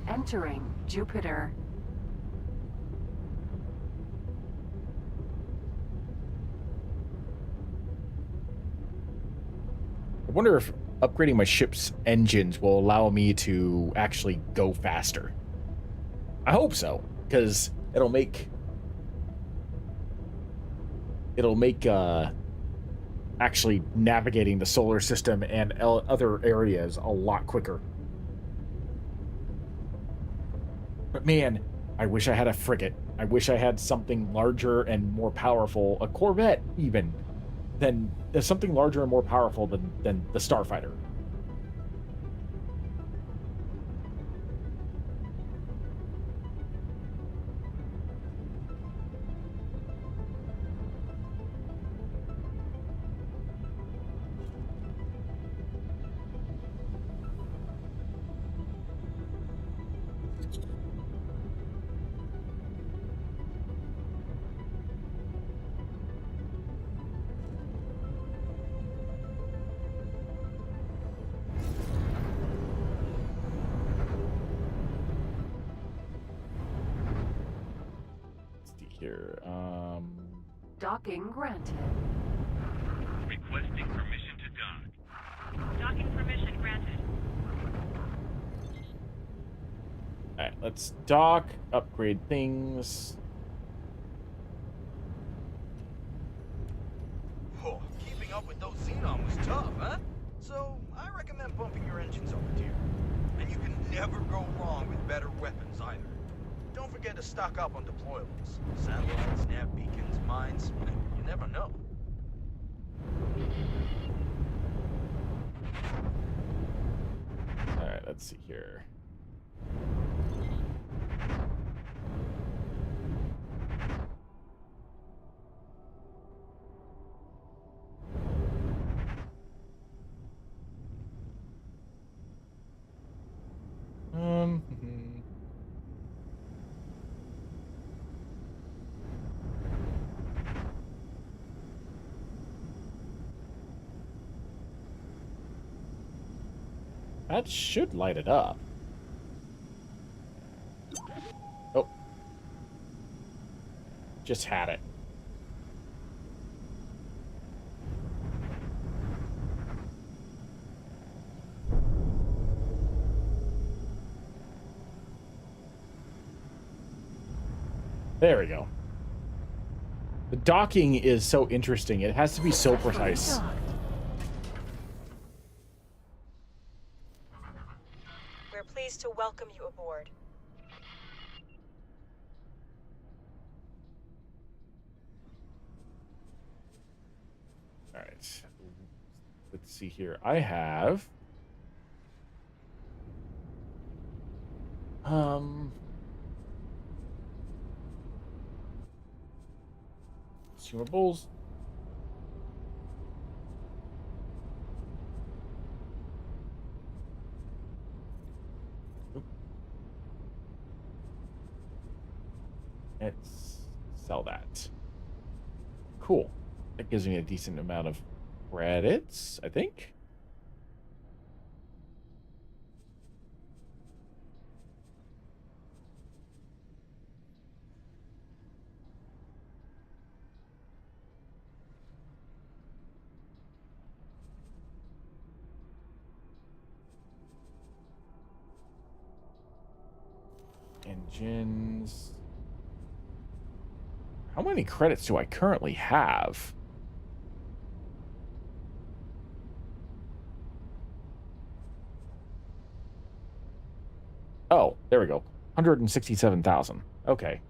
Entering Jupiter. I wonder if upgrading my ship's engines will allow me to actually go faster. I hope so, because it'll make actually navigating the solar system and other areas a lot quicker. But man, I wish I had a frigate. I wish I had something larger and more powerful, a Corvette even, than something larger and more powerful than the Starfighter. Docking granted. Requesting permission to dock. Docking permission granted. All right, let's dock, upgrade things. Oh, keeping up with those Xenon was tough, huh? So, I recommend bumping your engines over, dear. And you can never go wrong with better weapons either. Don't forget to stock up on deployables. Satellites, nav beacons, mines. You never know. All right, let's see here. That should light it up. Oh. Just had it. There we go. The docking is so interesting. It has to be so precise. We're pleased to welcome you aboard. All right. Let's see here. I have consumables. Oop. Let's sell that. Cool. That gives me a decent amount of credits, I think. Engines. How many credits do I currently have? Oh, there we go. 167,000. Okay.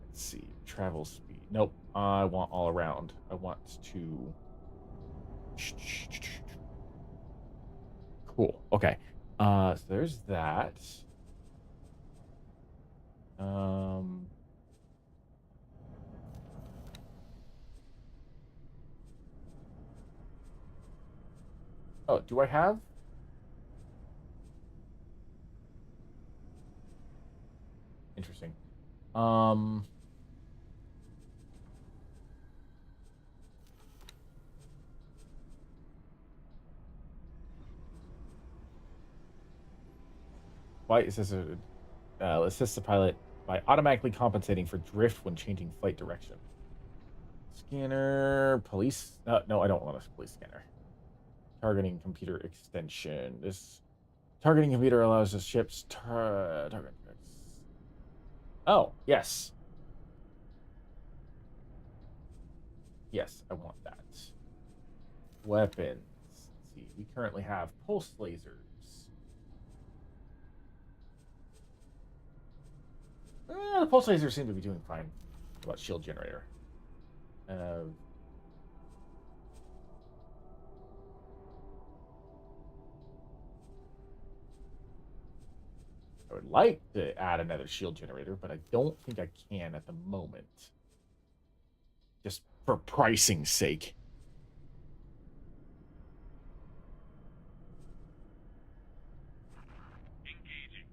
Let's see. Travel speed. Nope. I want all around. I want to. Cool. Okay. So there's that. Oh, do I have? Interesting. Why is this assists the pilot by automatically compensating for drift when changing flight direction. Scanner, police. No, I don't want a police scanner. Targeting computer extension. This targeting computer allows the ship's target. Oh, yes. Yes, I want that. Weapons. Let's see. We currently have pulse lasers. The pulse lasers seem to be doing fine. What about shield generator? I would like to add another shield generator, but I don't think I can at the moment. Just for pricing's sake. Engaging.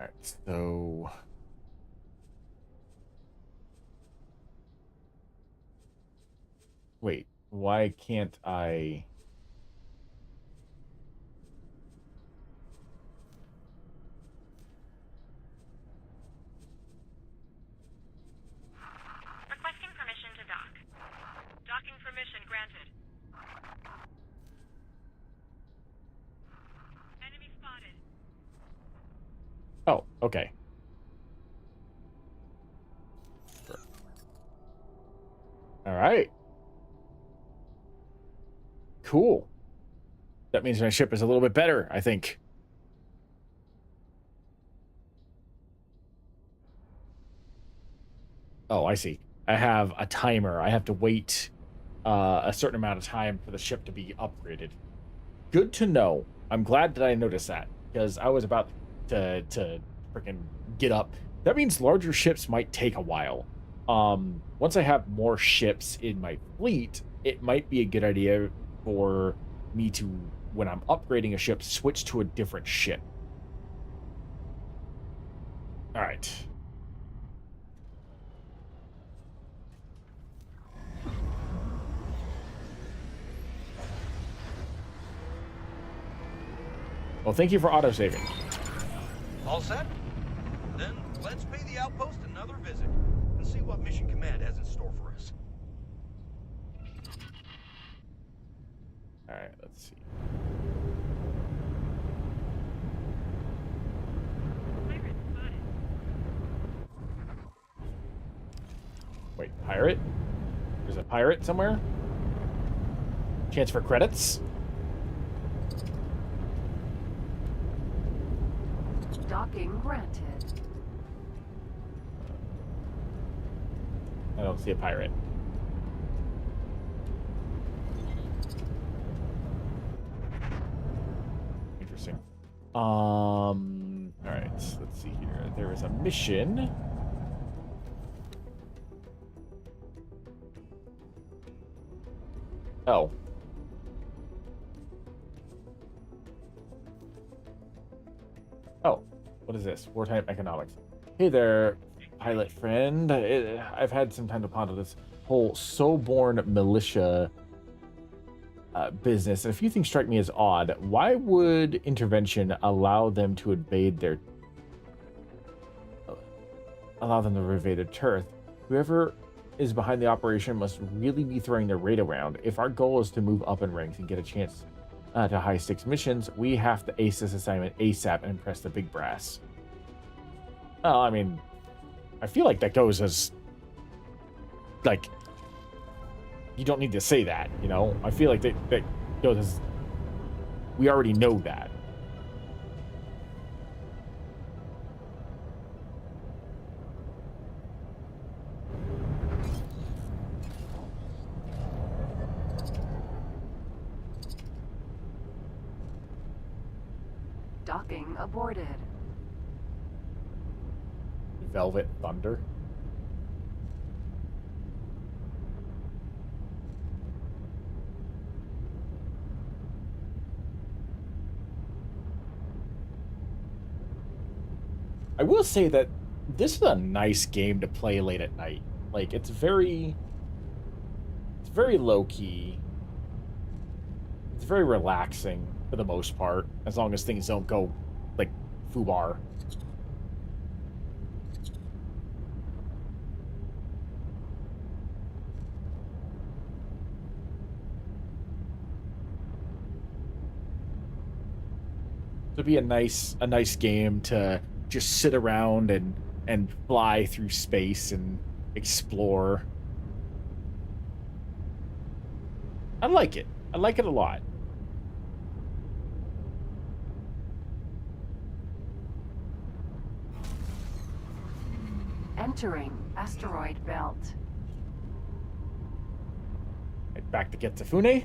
All right, so wait, why can't I? Requesting permission to dock. Docking permission granted. Enemy spotted. Oh, okay. All right. Cool. That means my ship is a little bit better, I think. Oh, I see. I have a timer. I have to wait a certain amount of time for the ship to be upgraded. Good to know. I'm glad that I noticed that because I was about to freaking get up. That means larger ships might take a while. Once I have more ships in my fleet, it might be a good idea for me to, when I'm upgrading a ship, switch to a different ship. All right. Well, thank you for autosaving. All set? Then let's pay the outpost another visit and see what Mission Command has in store for us. All right, let's see. Wait, pirate? There's a pirate somewhere? Chance for credits? Docking granted. I don't see a pirate. Interesting. All right, let's see here. There is a mission. Oh. Oh, what is this? Wartime economics. Hey there, pilot friend. I've had some time to ponder this whole so-born militia business, and a few things strike me as odd. Why would intervention allow them to invade their turf? Whoever is behind the operation must really be throwing their weight around. If our goal is to move up in ranks and get a chance to high-stakes missions, we have to ace this assignment ASAP and impress the big brass. Well, I mean, I feel like that goes as, like, you don't need to say that, you know? I feel like that goes as, we already know that. Docking aborted. Velvet Thunder. I will say that this is a nice game to play late at night. Like, it's very low key. It's very relaxing for the most part, as long as things don't go like foobar. It'd be a nice game to just sit around and fly through space and explore. I like it. I like it a lot. Entering asteroid belt. Right back to Getsufune.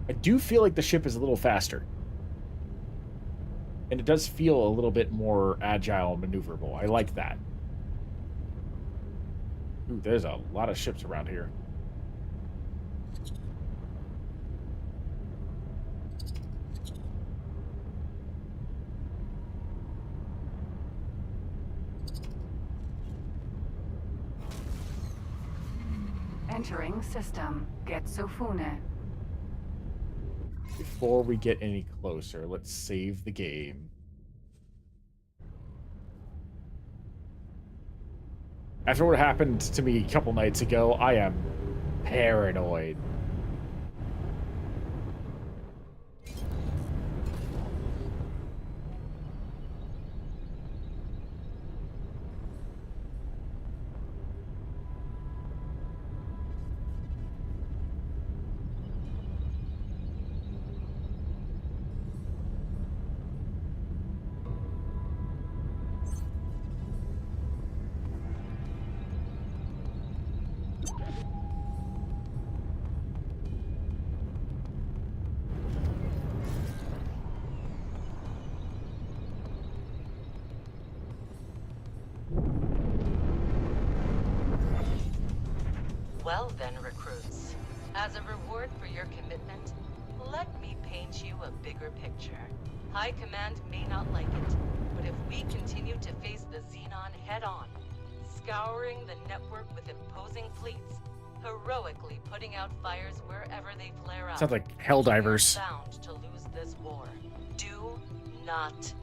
I do feel like the ship is a little faster. And it does feel a little bit more agile and maneuverable. I like that. Ooh, there's a lot of ships around here. Entering system. Getsufune. Before we get any closer, let's save the game. After what happened to me a couple nights ago, I am paranoid. Well then, recruits. As a reward for your commitment, let me paint you a bigger picture. High Command may not like it, but if we continue to face the Xenon head-on, scouring the network with imposing fleets, heroically putting out fires wherever they flare up... Sounds like Helldivers. We're bound to lose this war. Do not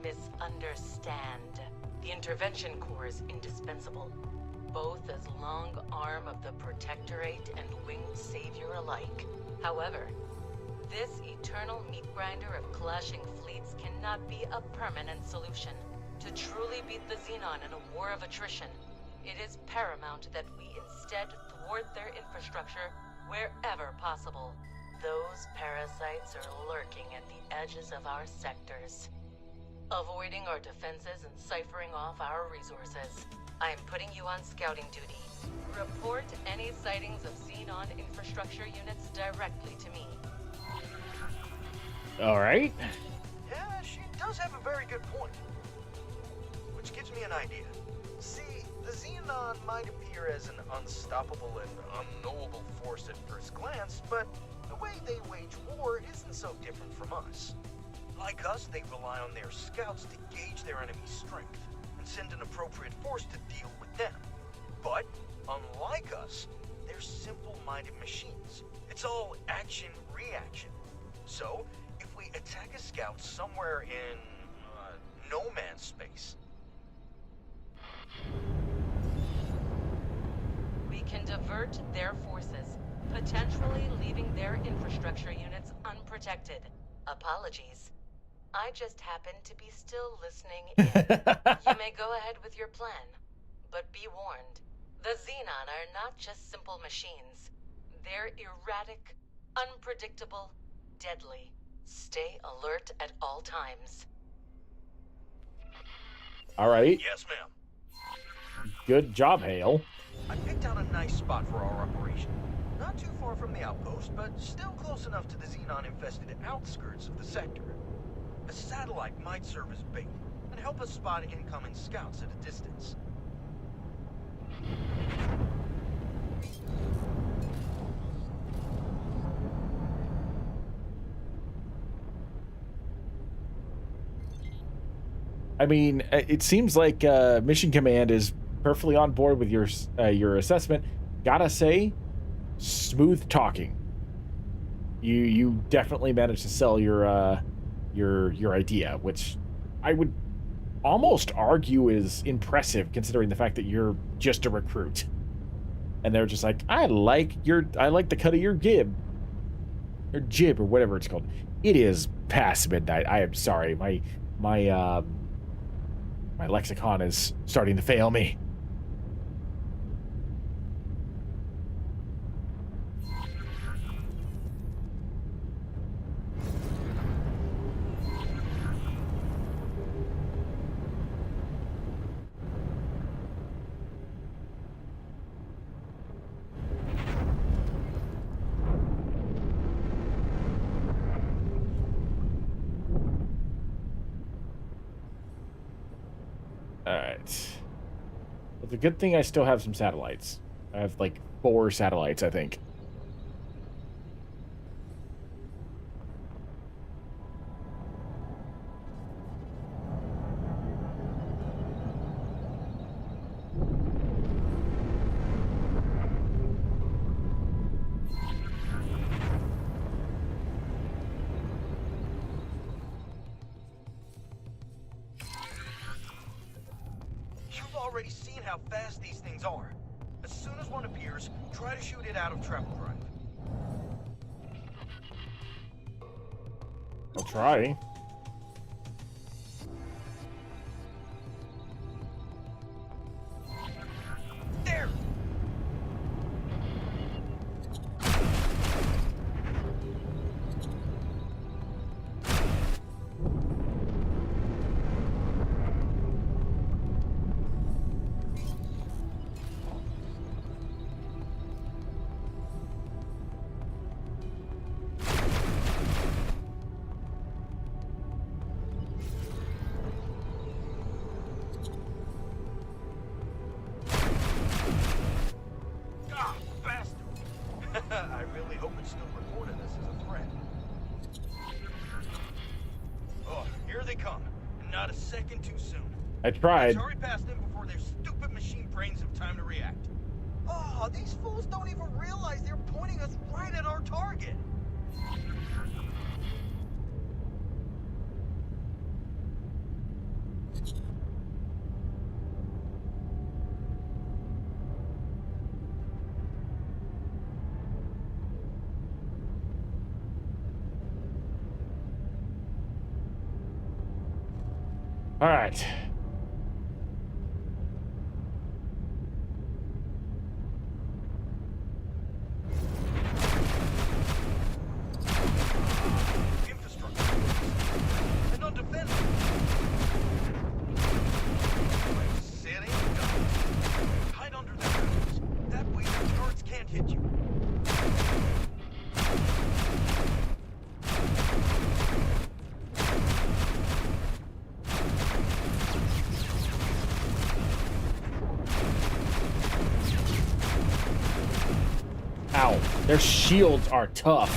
misunderstand. The Intervention Corps is indispensable, both as long arm of the Protectorate and winged savior alike. However, this eternal meat grinder of clashing fleets cannot be a permanent solution. To truly beat the Xenon in a war of attrition, it is paramount that we instead thwart their infrastructure wherever possible. Those parasites are lurking at the edges of our sectors, avoiding our defenses and ciphering off our resources. I am putting you on scouting duty. Report any sightings of Xenon infrastructure units directly to me. All right. Yeah, she does have a very good point. Which gives me an idea. See, the Xenon might appear as an unstoppable and unknowable force at first glance, but the way they wage war isn't so different from us. Like us, they rely on their scouts to gauge their enemy's strength and send an appropriate force to deal with them. But, unlike us, they're simple-minded machines. It's all action-reaction. So, if we attack a scout somewhere in no man's space... We can divert their forces, potentially leaving their infrastructure units unprotected. Apologies. I just happen to be still listening in. You may go ahead with your plan, but be warned. The Xenon are not just simple machines. They're erratic, unpredictable, deadly. Stay alert at all times. All right. Yes, ma'am. Good job, Hale. I picked out a nice spot for our operation. Not too far from the outpost, but still close enough to the Xenon-infested outskirts of the sector. A satellite might serve as bait and help us spot incoming scouts at a distance. I mean, it seems like Mission Command is perfectly on board with your assessment. Gotta say, smooth talking. You definitely managed to sell your idea, which I would almost argue is impressive considering the fact that you're just a recruit. And they're just like, I like the cut of your jib or whatever it's called. It is past midnight. I am sorry. My lexicon is starting to fail me. Alright. It's a good thing I still have some satellites. I have like 4 satellites, I think. already seen how fast these things are. As soon as one appears, try to shoot it out of travel drive. I'll try. There! I really hope it's still reported us as a threat. Oh, here they come. Not a second too soon. I tried. Let's hurry past them before their stupid machine brains have time to react. Oh, these fools don't even realize they're pointing us right at our target. All right. Infrastructure and undefended. Like sitting ducks. Hide under the mountains. That way the turrets can't hit you. Ow. Their shields are tough.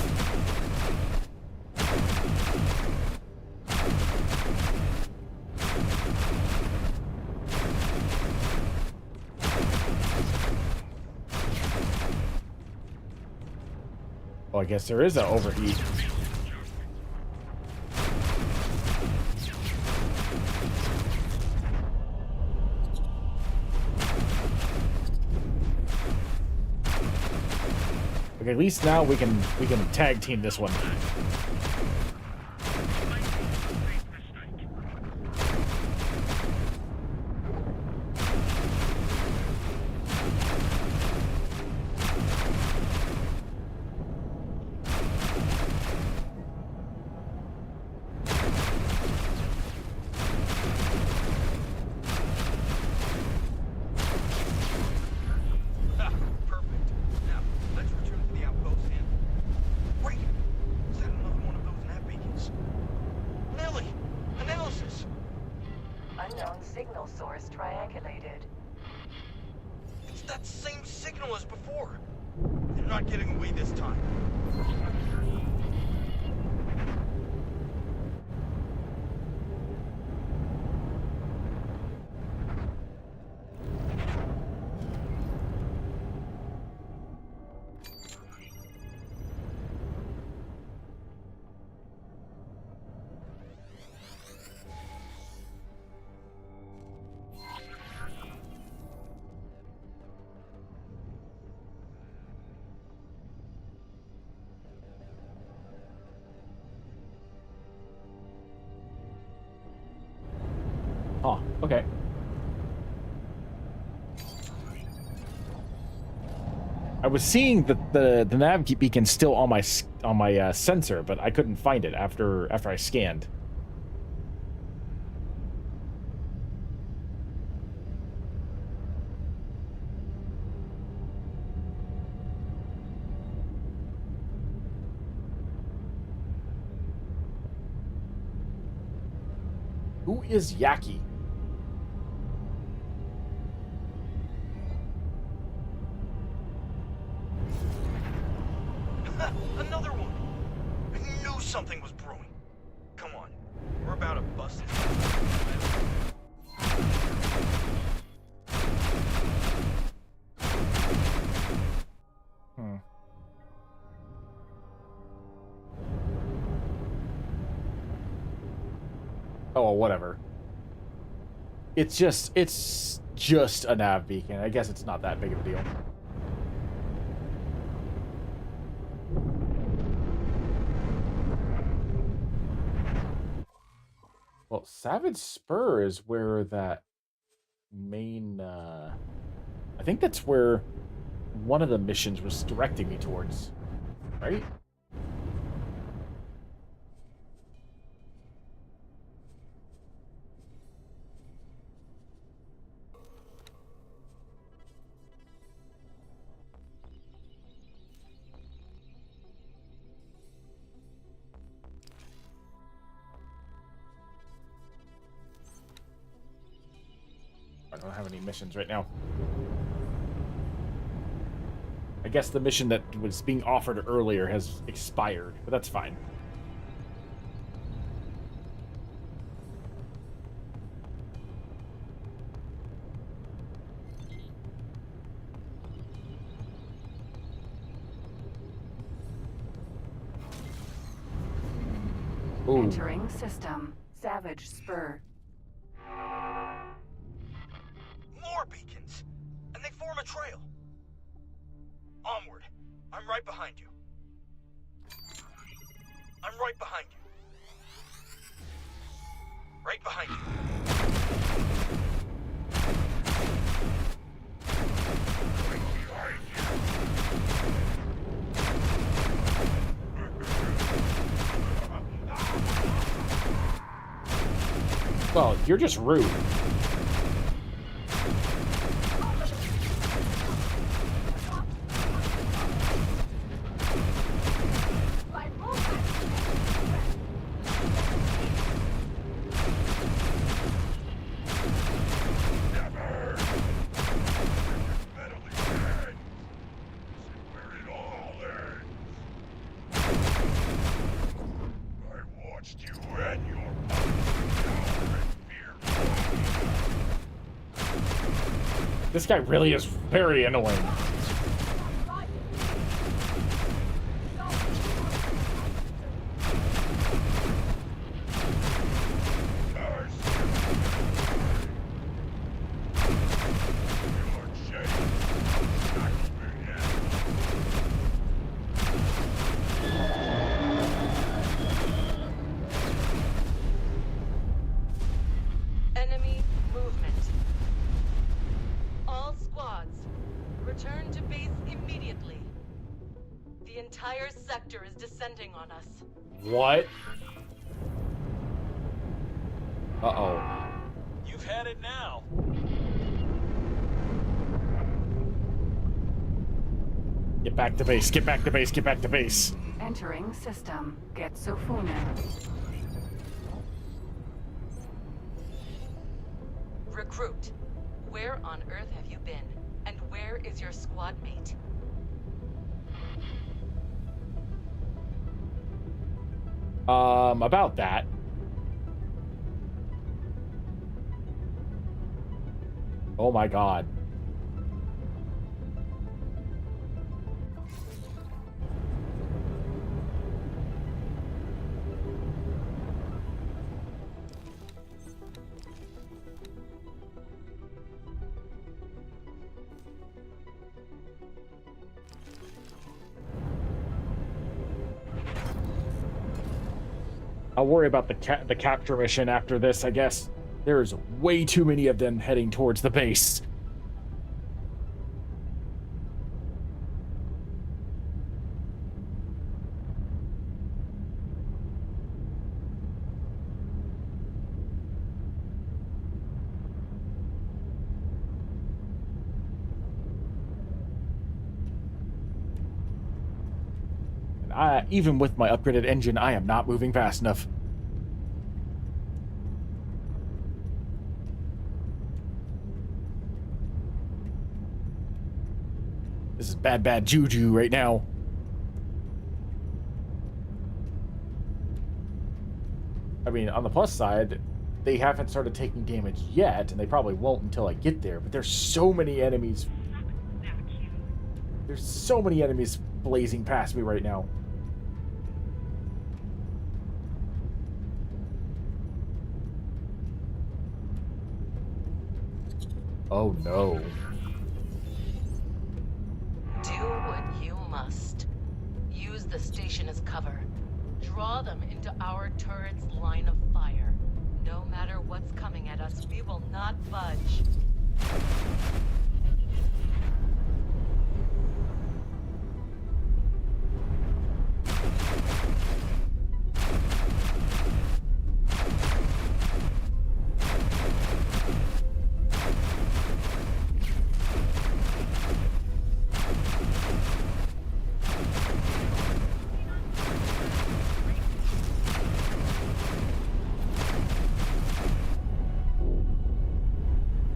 Oh, I guess there is an overheat. Okay, at least now we can tag team this one. Unknown signal source triangulated. It's that same signal as before. They're not getting away this time. Oh, okay. I was seeing the nav beacon still on my sensor, but I couldn't find it after I scanned. Who is Yaki? Another one! I knew something was brewing. Come on, we're about to bust it. Oh, well, whatever. It's just a nav beacon. I guess it's not that big of a deal. Well, Savage Spur is where that main, I think that's where one of the missions was directing me towards, right? I don't have any missions right now. I guess the mission that was being offered earlier has expired, but that's fine. Ooh. Entering system. Savage Spur. More beacons! And they form a trail! Onward. I'm right behind you. I'm right behind you. Right behind you. Well, you're just rude. This guy really is very annoying. Enemy movement. All squads, return to base immediately. The entire sector is descending on us. What? Uh-oh. You've had it now. Get back to base, get back to base, get back to base. Entering system. Get Sofunen. Recruit, where on earth have you been? And where is your squad mate? About that. Oh my god. I'll worry about the capture mission after this, I guess. There's way too many of them heading towards the base. Even with my upgraded engine, I am not moving fast enough. This is bad juju right now. I mean, on the plus side, they haven't started taking damage yet, and they probably won't until I get there, but there's so many enemies. There's so many enemies blazing past me right now. Oh no. Do what you must. Use the station as cover. Draw them into our turret's line of fire. No matter what's coming at us, we will not budge.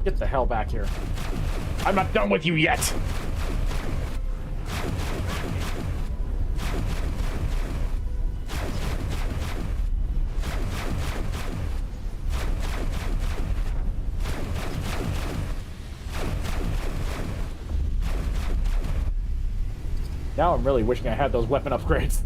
Get the hell back here. I'm not done with you yet. Now I'm really wishing I had those weapon upgrades.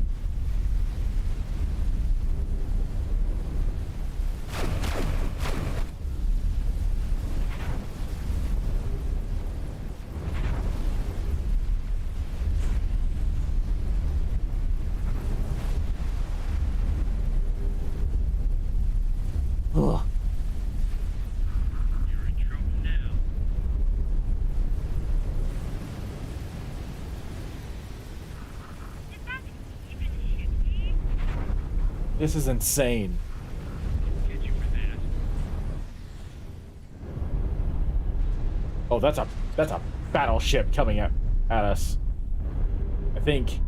Ugh. You're in trouble now. Is that even shifty? This is insane. Get you for that. Oh, that's a battleship coming at us. I think.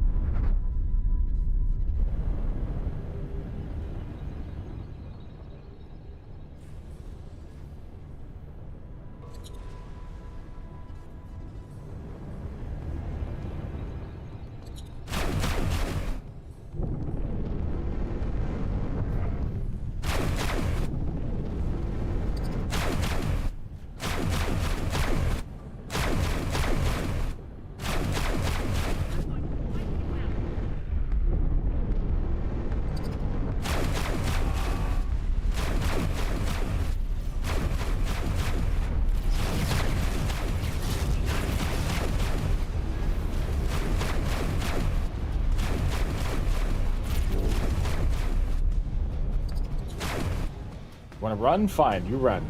Want to run? Fine, you run.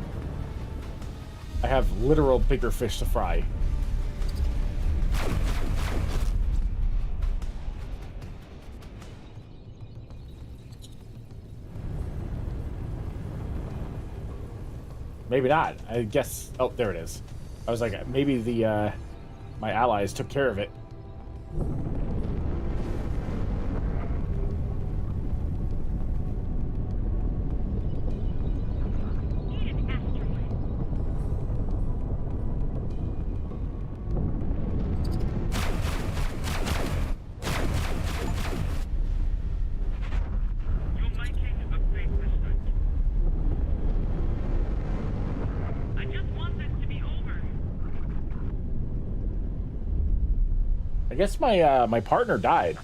I have literal bigger fish to fry. Maybe not. I guess. Oh, there it is. I was like, maybe the my allies took care of it. Need an asteroid. You're making a big mistake. I just want this to be over. I guess my my partner died.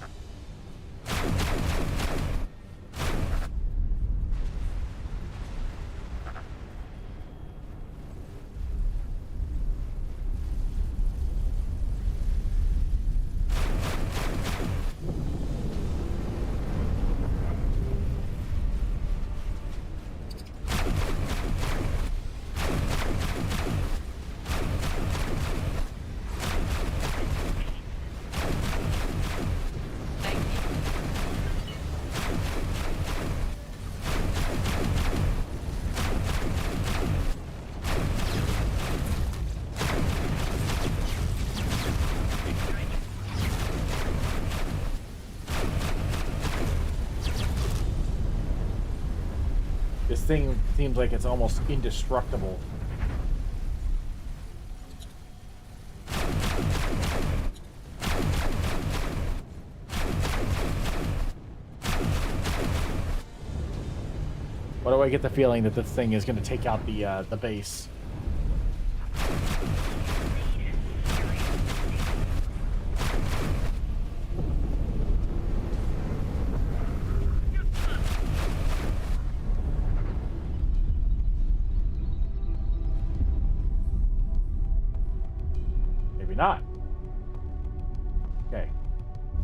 Thank you. This thing seems like it's almost indestructible. Why do I get the feeling that this thing is going to take out the base? not. Okay.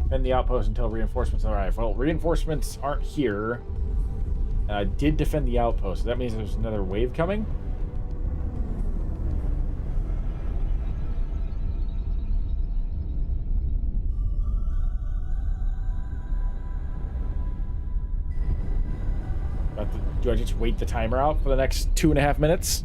Defend the outpost until reinforcements arrive. Well, reinforcements aren't here. And I did defend the outpost. So that means there's another wave coming? Do I just wait the timer out for the next 2.5 minutes?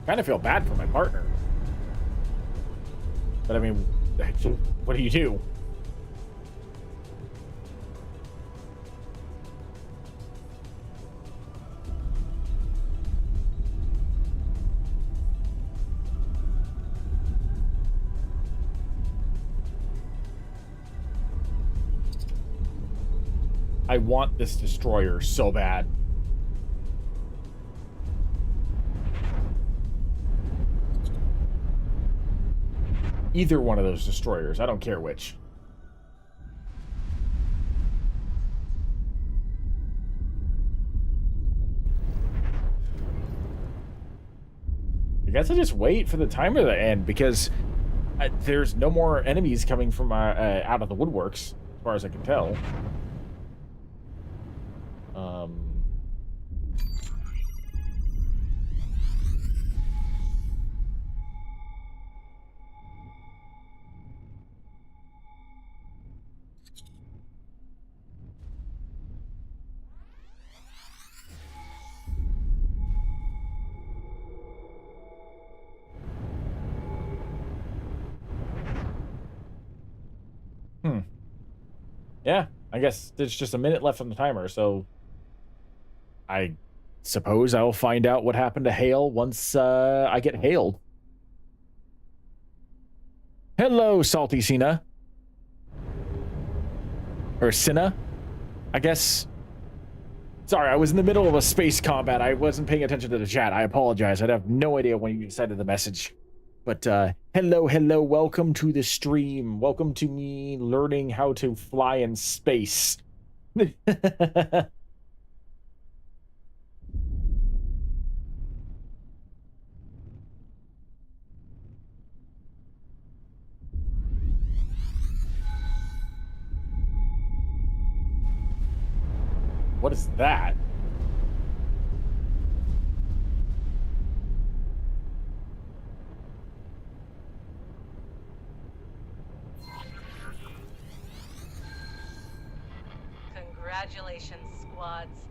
Kind of feel bad for my partner. But I mean, what do you do? I want this destroyer so bad. Either one of those destroyers. I don't care which. I guess I just wait for the timer to end because there's no more enemies coming from out of the woodworks, as far as I can tell. Yeah, I guess there's just a minute left on the timer, so I suppose I'll find out what happened to Hale once I get hailed. Hello, Salty Cena. Or Cinna, I guess. Sorry, I was in the middle of a space combat. I wasn't paying attention to the chat. I apologize. I have no idea when you decided the message. But hello, welcome to the stream. Welcome to me learning how to fly in space. What is that? Congratulations, squads.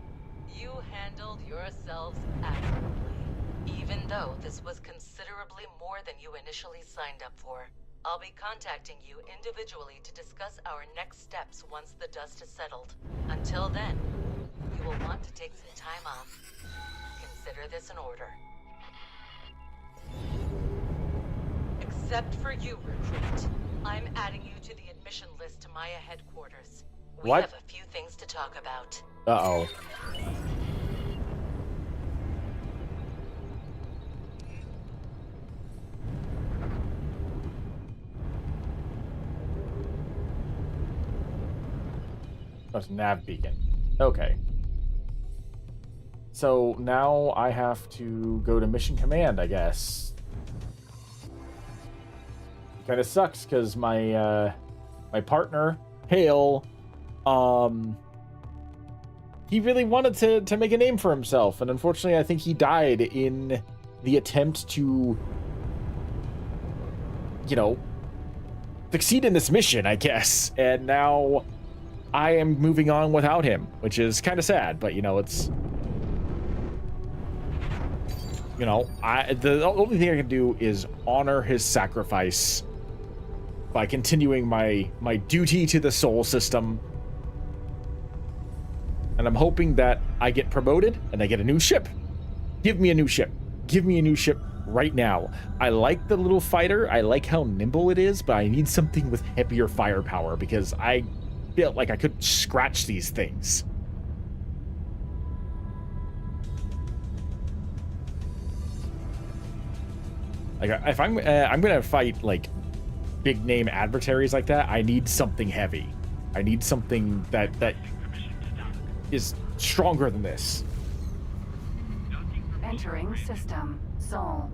You handled yourselves admirably. Even though this was considerably more than you initially signed up for. I'll be contacting you individually to discuss our next steps once the dust has settled. Until then, you will want to take some time off. Consider this an order. Except for you, recruit. I'm adding you to the admission list to Maya headquarters. We What? have a few things to talk about. Uh-oh. That's nav beacon. Okay. So now I have to go to mission command, I guess. Kind of sucks because my my partner Hale, he really wanted to make a name for himself, and unfortunately, I think he died in the attempt to, you know, succeed in this mission, I guess. And now I am moving on without him, which is kind of sad, but you know, it's, you know, the only thing I can do is honor his sacrifice by continuing my duty to the Sol system. And I'm hoping that I get promoted and I get a new ship. Give me a new ship. Give me a new ship right now. I like the little fighter. I like how nimble it is, but I need something with heavier firepower because I felt like I could scratch these things. Like if I'm gonna fight like big name adversaries like that, I need something heavy. I need something that is stronger than this. Entering system. Sol.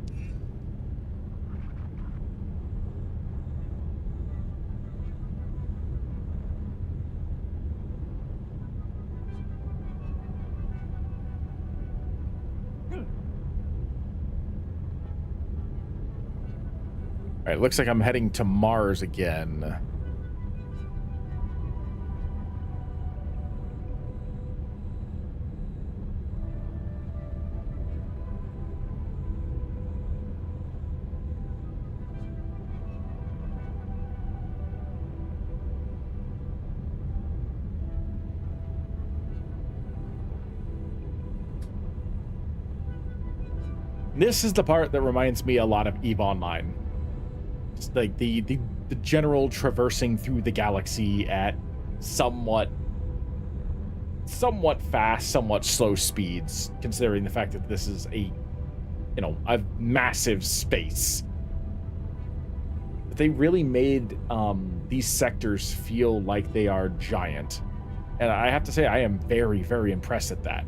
All right, looks like I'm heading to Mars again. This is the part that reminds me a lot of EVE Online. It's like the general traversing through the galaxy at somewhat fast, somewhat slow speeds, considering the fact that this is a massive space. But they really made these sectors feel like they are giant. And I have to say, I am very, very impressed at that.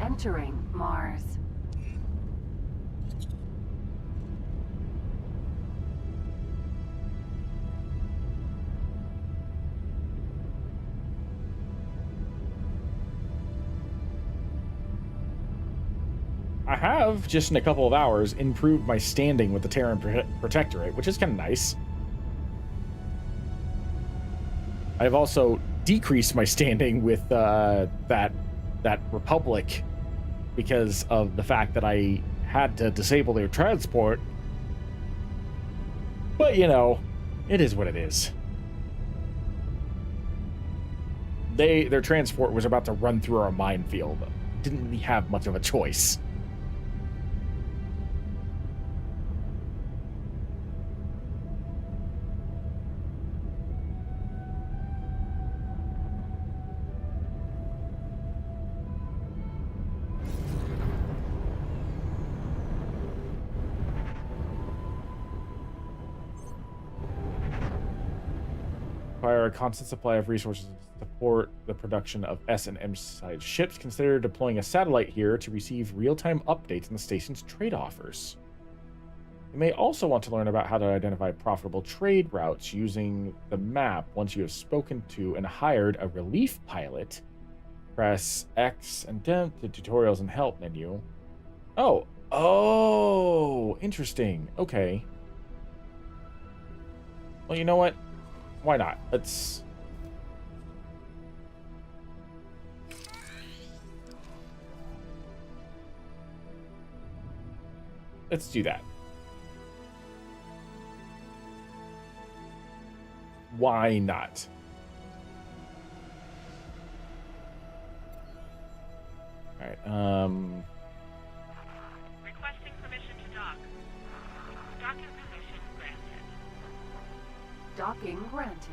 Entering Mars. I have, just in a couple of hours, improved my standing with the Terran Protectorate, which is kind of nice. I've also decreased my standing with that Republic because of the fact that I had to disable their transport. But, it is what it is. Their transport was about to run through our minefield. Didn't really have much of a choice. Require a constant supply of resources to support the production of S and M-sized ships. Consider deploying a satellite here to receive real-time updates on the station's trade offers. You may also want to learn about how to identify profitable trade routes using the map. Once you have spoken to and hired a relief pilot, press X and down to tutorials and help menu. Oh, interesting. Okay. Well, you know what? Why not? Let's do that. Why not? All right. Requesting permission to dock. Docking permission granted. Docking granted.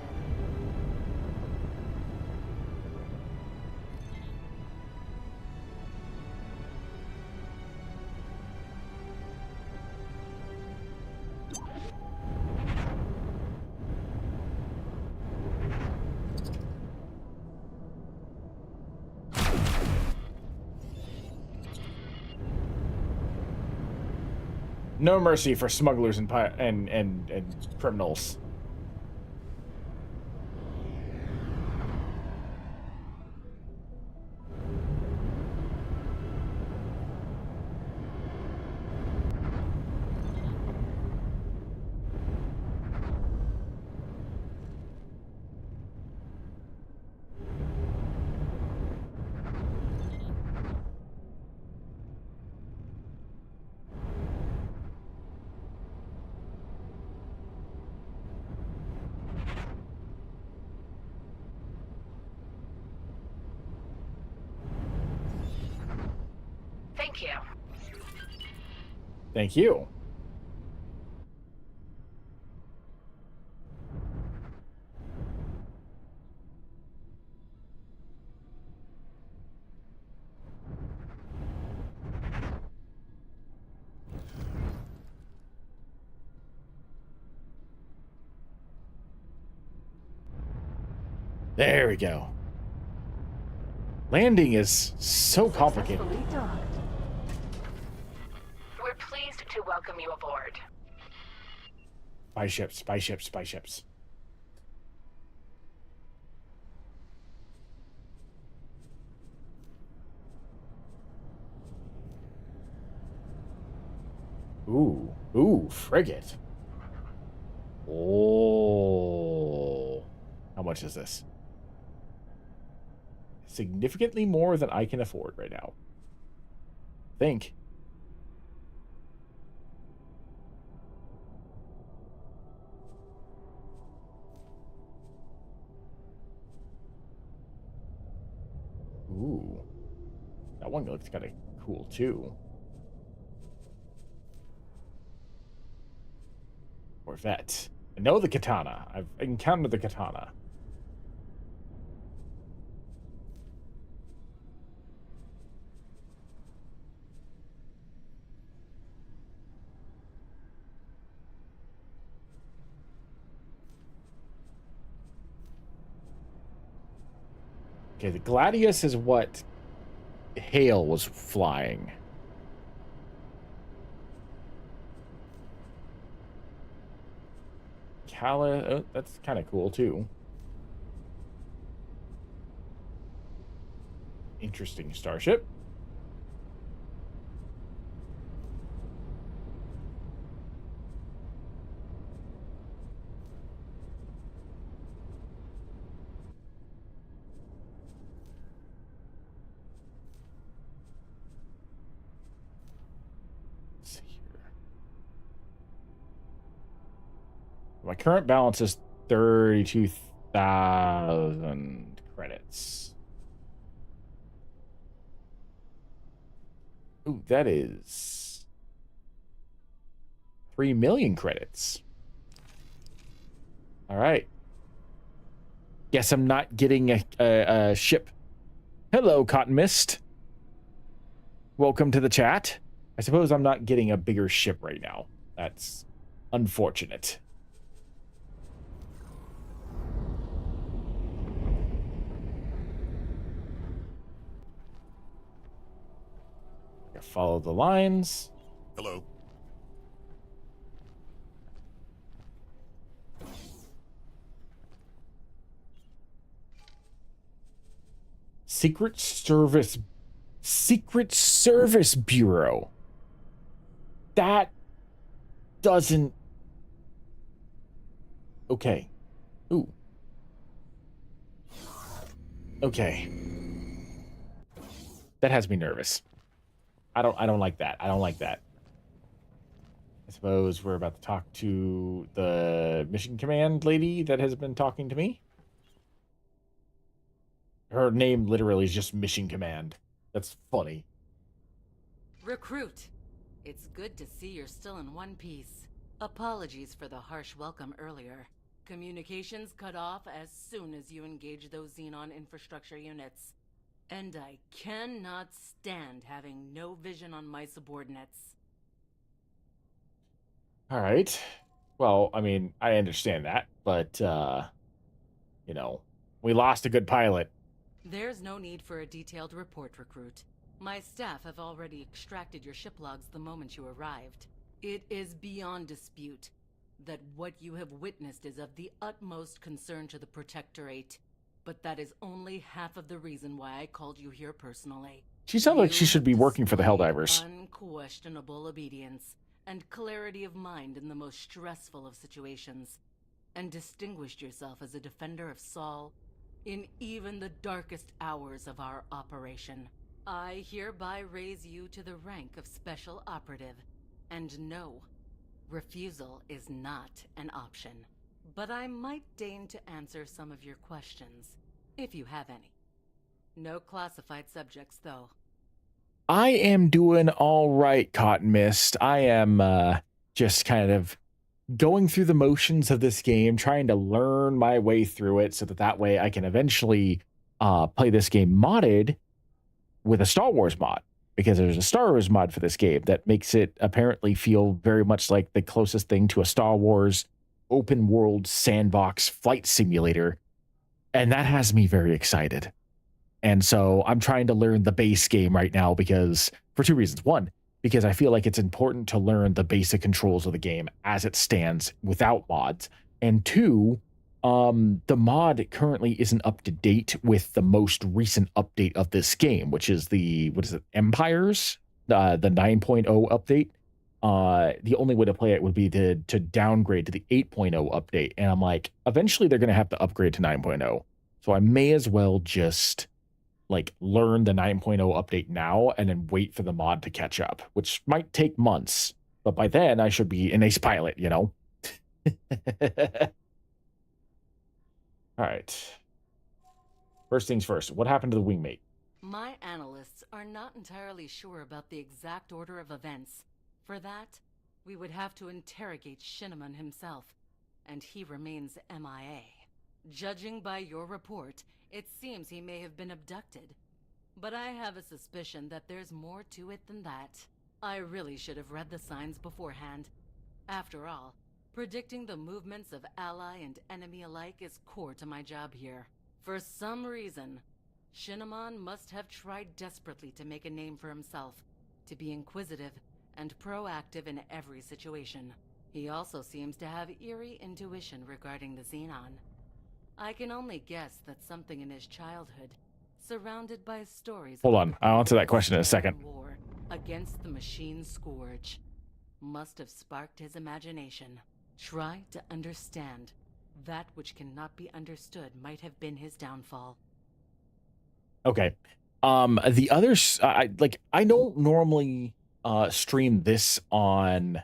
No mercy for smugglers and criminals. Thank you. Thank you. There we go. Landing is so complicated. We're pleased to welcome you aboard. Spy ships, spy ships, spy ships. Ooh, frigate. Oh. How much is this? Significantly more than I can afford right now. I think. Ooh. That one looks kind of cool too. Corvette. I know the katana. I've encountered the katana. Okay, the Gladius is what Hale was flying. Oh, that's kind of cool too. Interesting starship. Let's see here. My current balance is 32,000 credits. Ooh, that is 3 million credits. All right. Guess I'm not getting a ship. Hello, Cotton Mist. Welcome to the chat. I suppose I'm not getting a bigger ship right now. That's unfortunate. Follow the lines. Hello. Secret Service Bureau. That doesn't. Okay. Ooh. Okay. That has me nervous. I don't like that. I don't like that. I suppose we're about to talk to the mission command lady that has been talking to me. Her name literally is just Mission Command. That's funny. Recruit, it's good to see you're still in one piece. Apologies for the harsh welcome earlier. Communications cut off as soon as you engage those Xenon infrastructure units. And I cannot stand having no vision on my subordinates. All right. Well, I mean, I understand that, but, you know, we lost a good pilot. There's no need for a detailed report, Recruit. My staff have already extracted your ship logs the moment you arrived. It is beyond dispute that what you have witnessed is of the utmost concern to the Protectorate. But that is only half of the reason why I called you here personally. She sounds like she should be working for the Helldivers. Unquestionable obedience and clarity of mind in the most stressful of situations, and distinguished yourself as a defender of Saul in even the darkest hours of our operation. I hereby raise you to the rank of Special Operative, and no, refusal is not an option. But I might deign to answer some of your questions, if you have any. No classified subjects, though. I am doing all right, Cotton Mist. I am just kind of going through the motions of this game, trying to learn my way through it so that that way I can eventually play this game modded with a Star Wars mod, because there's a Star Wars mod for this game that makes it apparently feel very much like the closest thing to a Star Wars open world sandbox flight simulator. And that has me very excited. And so I'm trying to learn the base game right now because for two reasons. One, because I feel like it's important to learn the basic controls of the game as it stands without mods. And two, the mod currently isn't up to date with the most recent update of this game, which is Empires, the 9.0 update. The only way to play it would be to downgrade to the 8.0 update. And I'm like, eventually they're going to have to upgrade to 9.0. So I may as well just like learn the 9.0 update now and then wait for the mod to catch up, which might take months. But by then I should be an ace pilot, you know? All right. First things first, what happened to the wingmate? My analysts are not entirely sure about the exact order of events. For that, we would have to interrogate Shinneman himself, and he remains MIA. Judging by your report, it seems he may have been abducted. But I have a suspicion that there's more to it than that. I really should have read the signs beforehand. After all, predicting the movements of ally and enemy alike is core to my job here. For some reason, Shinneman must have tried desperately to make a name for himself, to be inquisitive and proactive in every situation. He also seems to have eerie intuition regarding the Xenon. I can only guess that something in his childhood, surrounded by stories. Hold on, I'll answer that question in a second. War against the machine scourge must have sparked his imagination. Try to understand. That which cannot be understood might have been his downfall. Okay. The others, I don't normally stream this on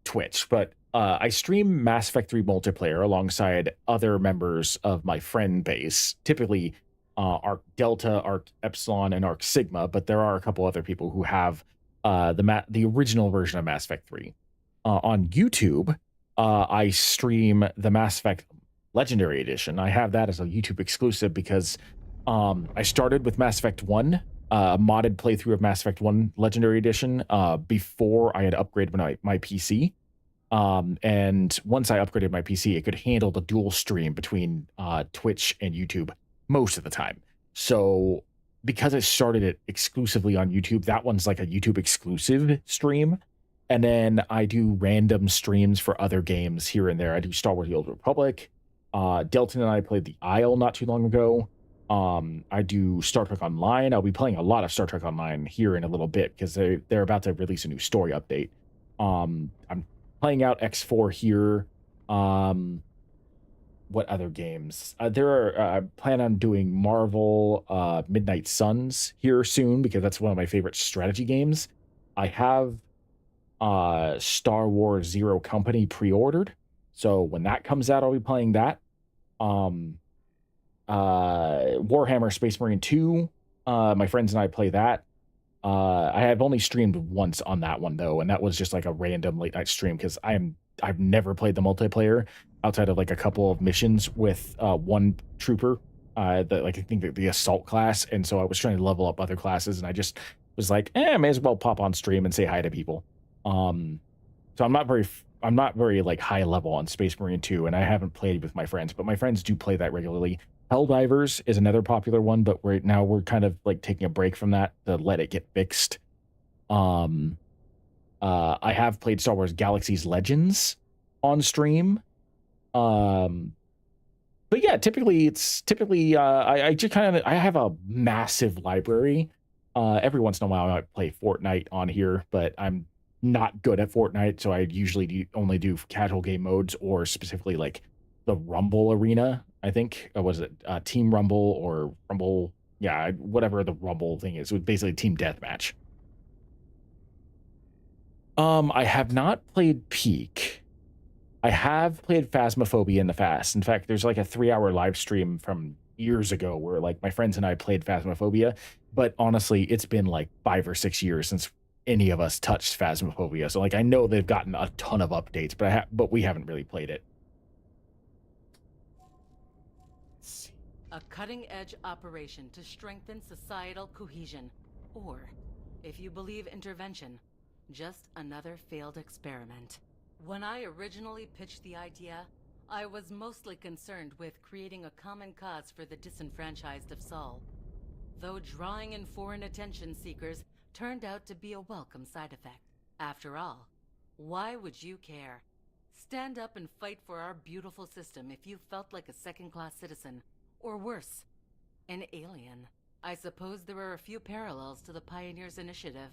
Twitch, but I stream Mass Effect 3 multiplayer alongside other members of my friend base, typically Arc Delta, Arc Epsilon, and Arc Sigma, but there are a couple other people who have the original version of Mass Effect 3. On YouTube, I stream the Mass Effect Legendary Edition. I have that as a YouTube exclusive because I started with Mass Effect 1, modded playthrough of Mass Effect 1 Legendary Edition before I had upgraded my PC. And once I upgraded my PC, it could handle the dual stream between Twitch and YouTube most of the time. So because I started it exclusively on YouTube, that one's like a YouTube exclusive stream. And then I do random streams for other games here and there. I do Star Wars The Old Republic. Delton and I played The Isle not too long ago. I do Star Trek Online. I'll be playing a lot of Star Trek Online here in a little bit because they're about to release a new story update. I'm playing out X4 here. What other games? I plan on doing Marvel Midnight Suns here soon because that's one of my favorite strategy games. I have Star Wars Zero Company pre-ordered, so when that comes out, I'll be playing that. Warhammer Space Marine 2. My friends and I play that. I have only streamed once on that one though, and that was just like a random late night stream because I've never played the multiplayer outside of like a couple of missions with one trooper, I think the assault class, and so I was trying to level up other classes, and I just was like, I may as well pop on stream and say hi to people. So I'm not very like high level on Space Marine 2, and I haven't played with my friends, but my friends do play that regularly. Helldivers is another popular one, but right now we're kind of like taking a break from that to let it get fixed. I have played Star Wars Galaxy's Legends on stream. But yeah, typically I just I have a massive library. Every once in a while I might play Fortnite on here, but I'm not good at Fortnite, so I usually only do casual game modes or specifically like the Rumble arena. I think was it Team Rumble or Rumble? Yeah, whatever the Rumble thing is. It was basically team deathmatch. I have not played Peak. I have played Phasmophobia in the past. In fact, there's like a 3-hour live stream from years ago where like my friends and I played Phasmophobia, but honestly, it's been like 5 or 6 years since any of us touched Phasmophobia. So like I know they've gotten a ton of updates, but we haven't really played it. A cutting-edge operation to strengthen societal cohesion. Or, if you believe intervention, just another failed experiment. When I originally pitched the idea, I was mostly concerned with creating a common cause for the disenfranchised of Sol. Though drawing in foreign attention seekers turned out to be a welcome side effect. After all, why would you care? Stand up and fight for our beautiful system if you felt like a second-class citizen. Or worse, an alien. I suppose there are a few parallels to the Pioneers Initiative.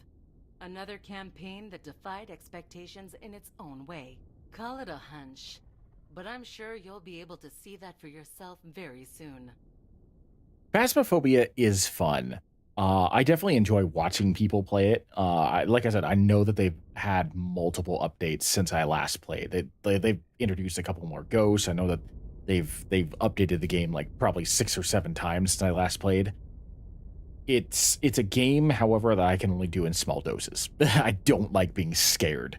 Another campaign that defied expectations in its own way. Call it a hunch, but I'm sure you'll be able to see that for yourself very soon. Phasmophobia is fun. I definitely enjoy watching people play it. Like I said, I know that they've had multiple updates since I last played. They've introduced a couple more ghosts. I know that they've updated the game like probably 6 or 7 times since I last played. It's a game, however, that I can only do in small doses. I don't like being scared.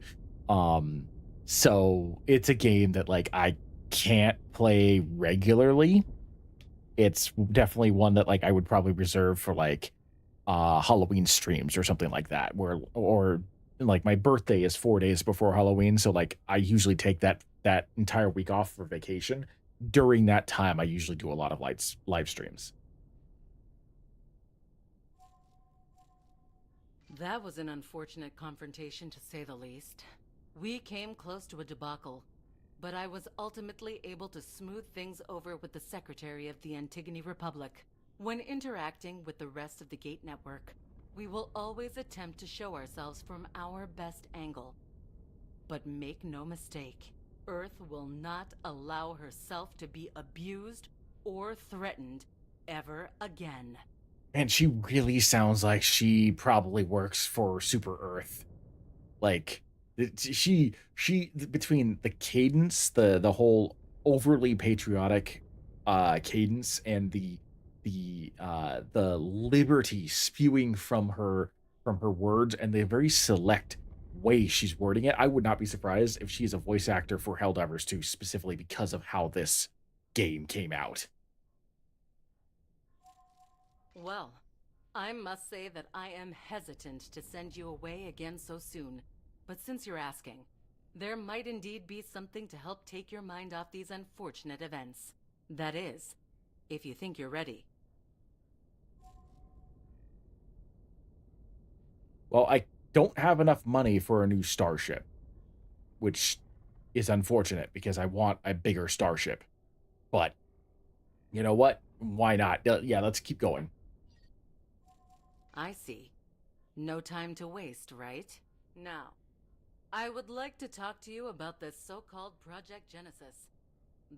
So it's a game that like I can't play regularly. It's definitely one that like I would probably reserve for like Halloween streams or something like that, where or like my birthday is 4 days before Halloween, so like I usually take that entire week off for vacation. During that time, I usually do a lot of live streams. That was an unfortunate confrontation, to say the least. We came close to a debacle, but I was ultimately able to smooth things over with the Secretary of the Antigone Republic. When interacting with the rest of the Gate Network, we will always attempt to show ourselves from our best angle. But make no mistake, Earth will not allow herself to be abused or threatened ever again. And she really sounds like she probably works for Super Earth. Like she between the cadence, the whole overly patriotic cadence, and the liberty spewing from her words, and the very select way she's wording it, I would not be surprised if she's a voice actor for Helldivers 2 specifically because of how this game came out. Well, I must say that I am hesitant to send you away again so soon. But since you're asking, there might indeed be something to help take your mind off these unfortunate events. That is, if you think you're ready. Well, I don't have enough money for a new starship, which is unfortunate because I want a bigger starship. But you know what? Why not? Yeah, let's keep going. I see. No time to waste, right? Now, I would like to talk to you about this so-called Project Genesis.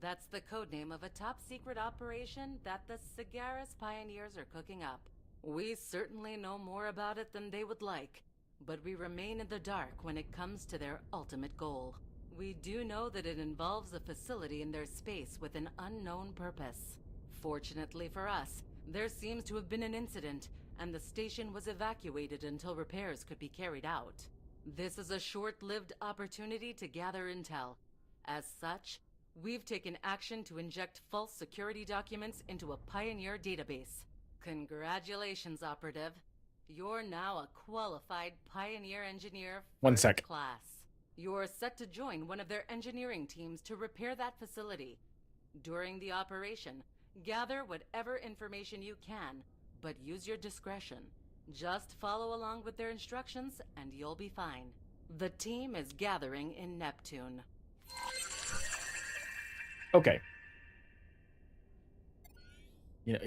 That's the codename of a top-secret operation that the Sagaris Pioneers are cooking up. We certainly know more about it than they would like, but we remain in the dark when it comes to their ultimate goal. We do know that it involves a facility in their space with an unknown purpose. Fortunately for us, there seems to have been an incident, and the station was evacuated until repairs could be carried out. This is a short-lived opportunity to gather intel. As such, we've taken action to inject false security documents into a Pioneer database. Congratulations, Operative. You're now a qualified Pioneer engineer One first sec. class. You're set to join one of their engineering teams to repair that facility. During the operation, gather whatever information you can, but use your discretion. Just follow along with their instructions and you'll be fine. The team is gathering in Neptune. Okay. You know,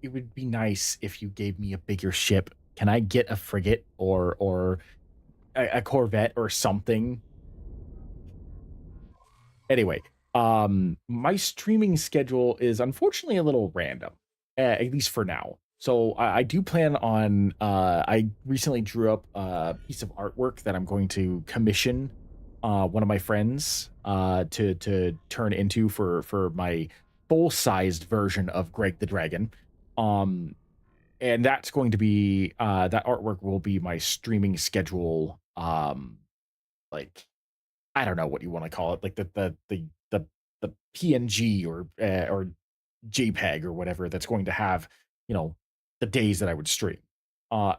it would be nice if you gave me a bigger ship. Can I get a frigate or a Corvette or something? Anyway, my streaming schedule is unfortunately a little random, at least for now. So I do plan on. I recently drew up a piece of artwork that I'm going to commission one of my friends to turn into for my full-sized version of Greg the Dragon. Um, and that's going to be that artwork will be my streaming schedule. Like I don't know what you want to call it, like the PNG or JPEG or whatever that's going to have, you know, the days that I would stream.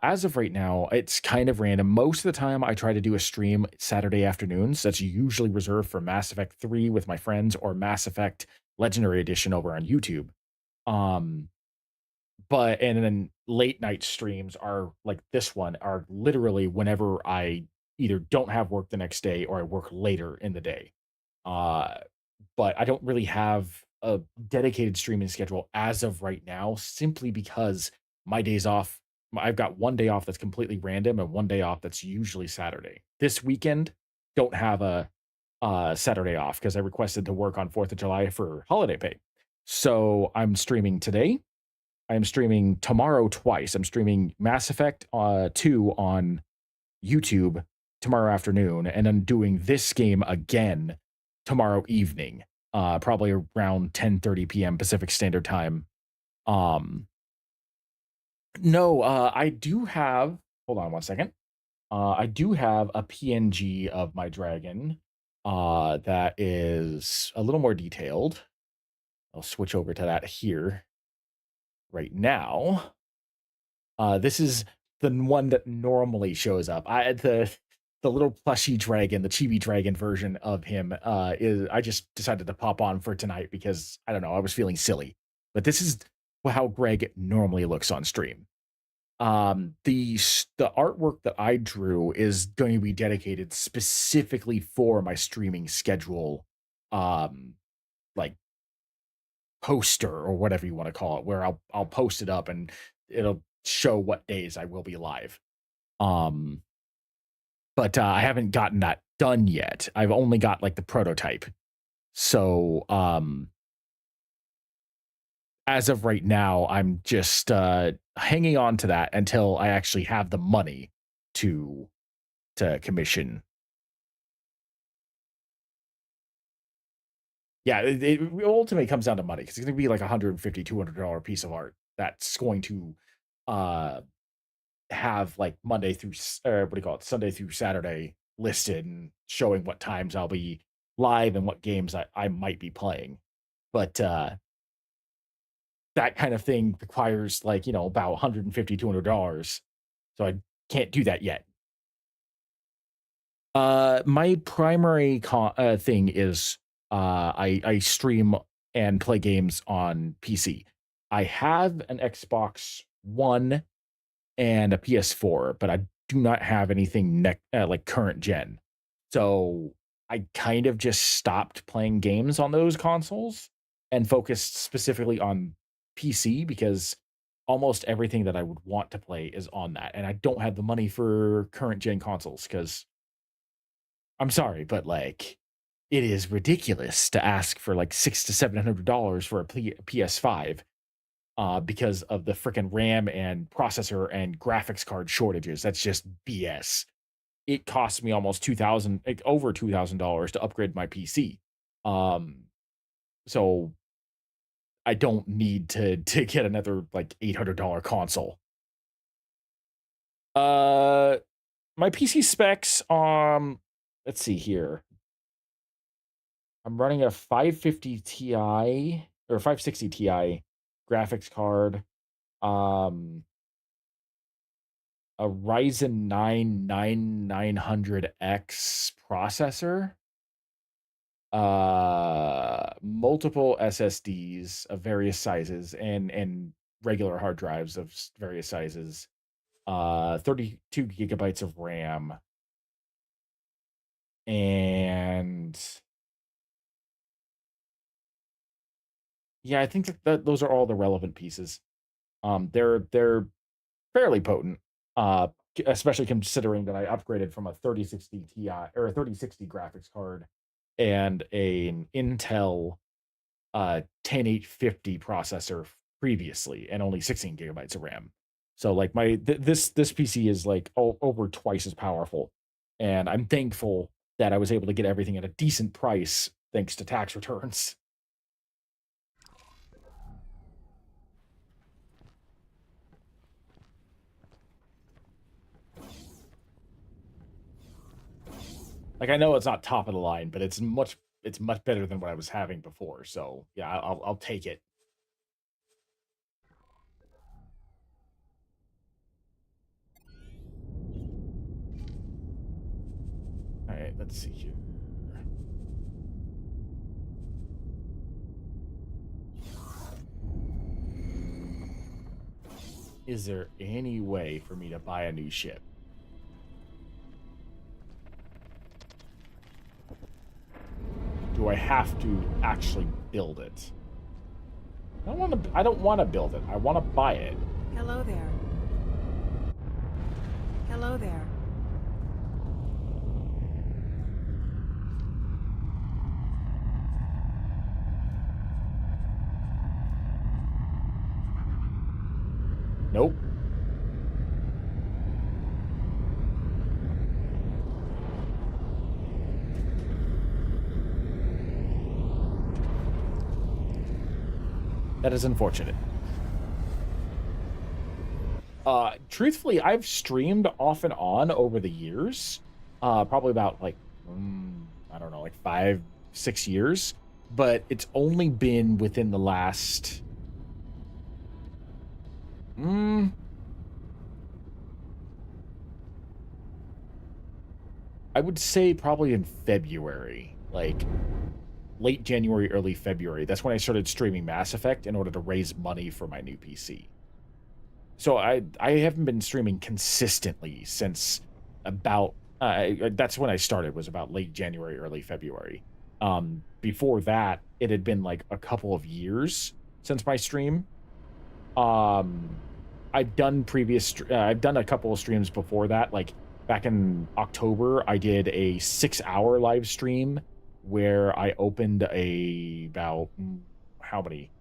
As of right now, it's kind of random. Most of the time, I try to do a stream Saturday afternoons. That's usually reserved for Mass Effect 3 with my friends or Mass Effect Legendary Edition over on YouTube. Um, but and then late night streams are like this one are literally whenever I either don't have work the next day or I work later in the day. Uh, but I don't really have a dedicated streaming schedule as of right now, simply because my days off, I've got one day off that's completely random and one day off that's usually Saturday. This weekend, don't have a Saturday off because I requested to work on 4th of July for holiday pay. So I'm streaming today. I'm streaming tomorrow twice. I'm streaming Mass Effect 2 on YouTube tomorrow afternoon, and then doing this game again tomorrow evening, probably around 10:30 p.m. Pacific Standard Time. Um, no, I do have. Hold on one second. I do have a PNG of my dragon that is a little more detailed. I'll switch over to that here right now. This is the one that normally shows up. The little plushy dragon, the chibi dragon version of him, is I just decided to pop on for tonight because I don't know, I was feeling silly. But this is how Greg normally looks on stream. The artwork that I drew is going to be dedicated specifically for my streaming schedule, um, like poster or whatever you want to call it, where I'll post it up and it'll show what days I will be live. Um, but I haven't gotten that done yet. I've only got like the prototype. So as of right now, I'm just hanging on to that until I actually have the money to commission. Yeah, it ultimately comes down to money because it's going to be like $150, $200 piece of art that's going to uh have like Monday through what do you call it, Sunday through Saturday listed and showing what times I'll be live and what games I might be playing. But that kind of thing requires like, about $150, $200. So I can't do that yet. My primary thing is I stream and play games on PC. I have an Xbox One and a PS4, but I do not have anything like current gen. So I kind of just stopped playing games on those consoles and focused specifically on PC because almost everything that I would want to play is on that. And I don't have the money for current gen consoles because I'm sorry, but like it is ridiculous to ask for like $600 to $700 for a PS5 because of the freaking RAM and processor and graphics card shortages. That's just BS. It cost me almost over $2,000 to upgrade my PC. So I don't need to get another like $800 console. My PC specs. Let's see here. I'm running a 550 Ti or 560 Ti graphics card. A Ryzen 9 9900X processor, multiple SSDs of various sizes and regular hard drives of various sizes, 32 gigabytes of RAM, and yeah, I think that those are all the relevant pieces. They're fairly potent, uh, especially considering that I upgraded from a 3060 Ti or a 3060 graphics card and an Intel 10850 processor previously, and only 16 gigabytes of RAM. So like this PC is like over twice as powerful, and I'm thankful that I was able to get everything at a decent price thanks to tax returns. Like, I know it's not top of the line, but it's much better than what I was having before. So yeah, I'll take it. All right, let's see here. Is there any way for me to buy a new ship? Do I have to actually build it? I don't want to build it. I want to buy it. Hello there. Hello there. Nope. That is unfortunate. Truthfully, I've streamed off and on over the years. Probably about like, I don't know, like 5, 6 years. But it's only been within the last, I would say probably in February, like late January, early February. That's when I started streaming Mass Effect in order to raise money for my new PC. So I haven't been streaming consistently since about that's when I started, was about late January, early February. Before that, it had been like a couple of years since my stream. I've done I've done a couple of streams before that. Like back in October, I did a 6-hour live stream where I opened about how many?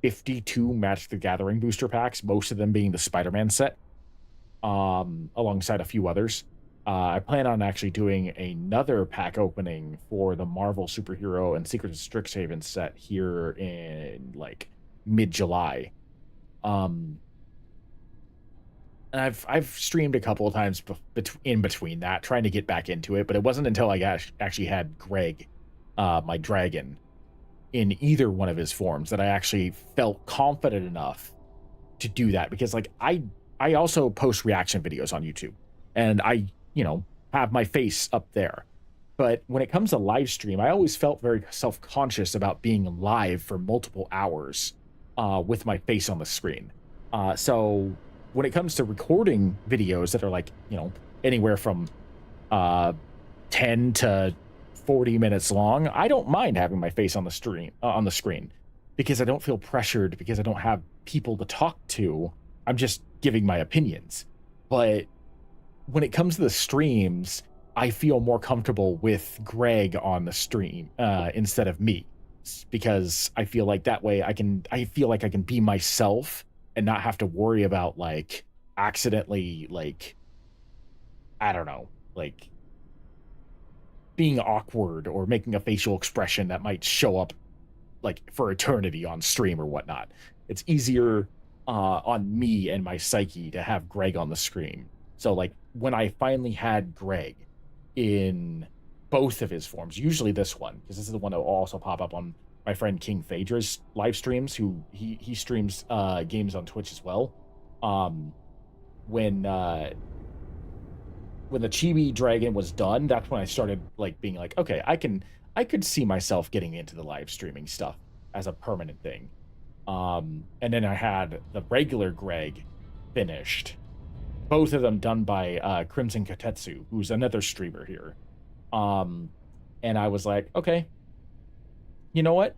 52 Magic the Gathering booster packs, most of them being the Spider-Man set, alongside a few others. I plan on actually doing another pack opening for the Marvel superhero and Secret of Strixhaven set here in like mid-July. And I've streamed a couple of times in between that, trying to get back into it, but it wasn't until I actually had Greg, my dragon, in either one of his forms that I actually felt confident enough to do that. Because like I also post reaction videos on YouTube, and I, have my face up there. But when it comes to live stream, I always felt very self-conscious about being live for multiple hours with my face on the screen. So when it comes to recording videos that are like, anywhere from 10 to 40 minutes long, I don't mind having my face on the screen, because I don't feel pressured, because I don't have people to talk to. I'm just giving my opinions. But when it comes to the streams, I feel more comfortable with Greg on the stream instead of me, because I feel like that way I feel like I can be myself and not have to worry about like accidentally, like, I don't know, like being awkward or making a facial expression that might show up like for eternity on stream or whatnot. It's easier on me and my psyche to have Greg on the screen. So like when I finally had Greg in both of his forms, usually this one, because this is the one that will also pop up on my friend King Phaedra's live streams, who he streams games on Twitch as well. When the Chibi Dragon was done, that's when I started like being like, okay, I could see myself getting into the live streaming stuff as a permanent thing. And then I had the regular Greg finished, both of them done by Crimson Katetsu, who's another streamer here. And I was like, okay, you know what?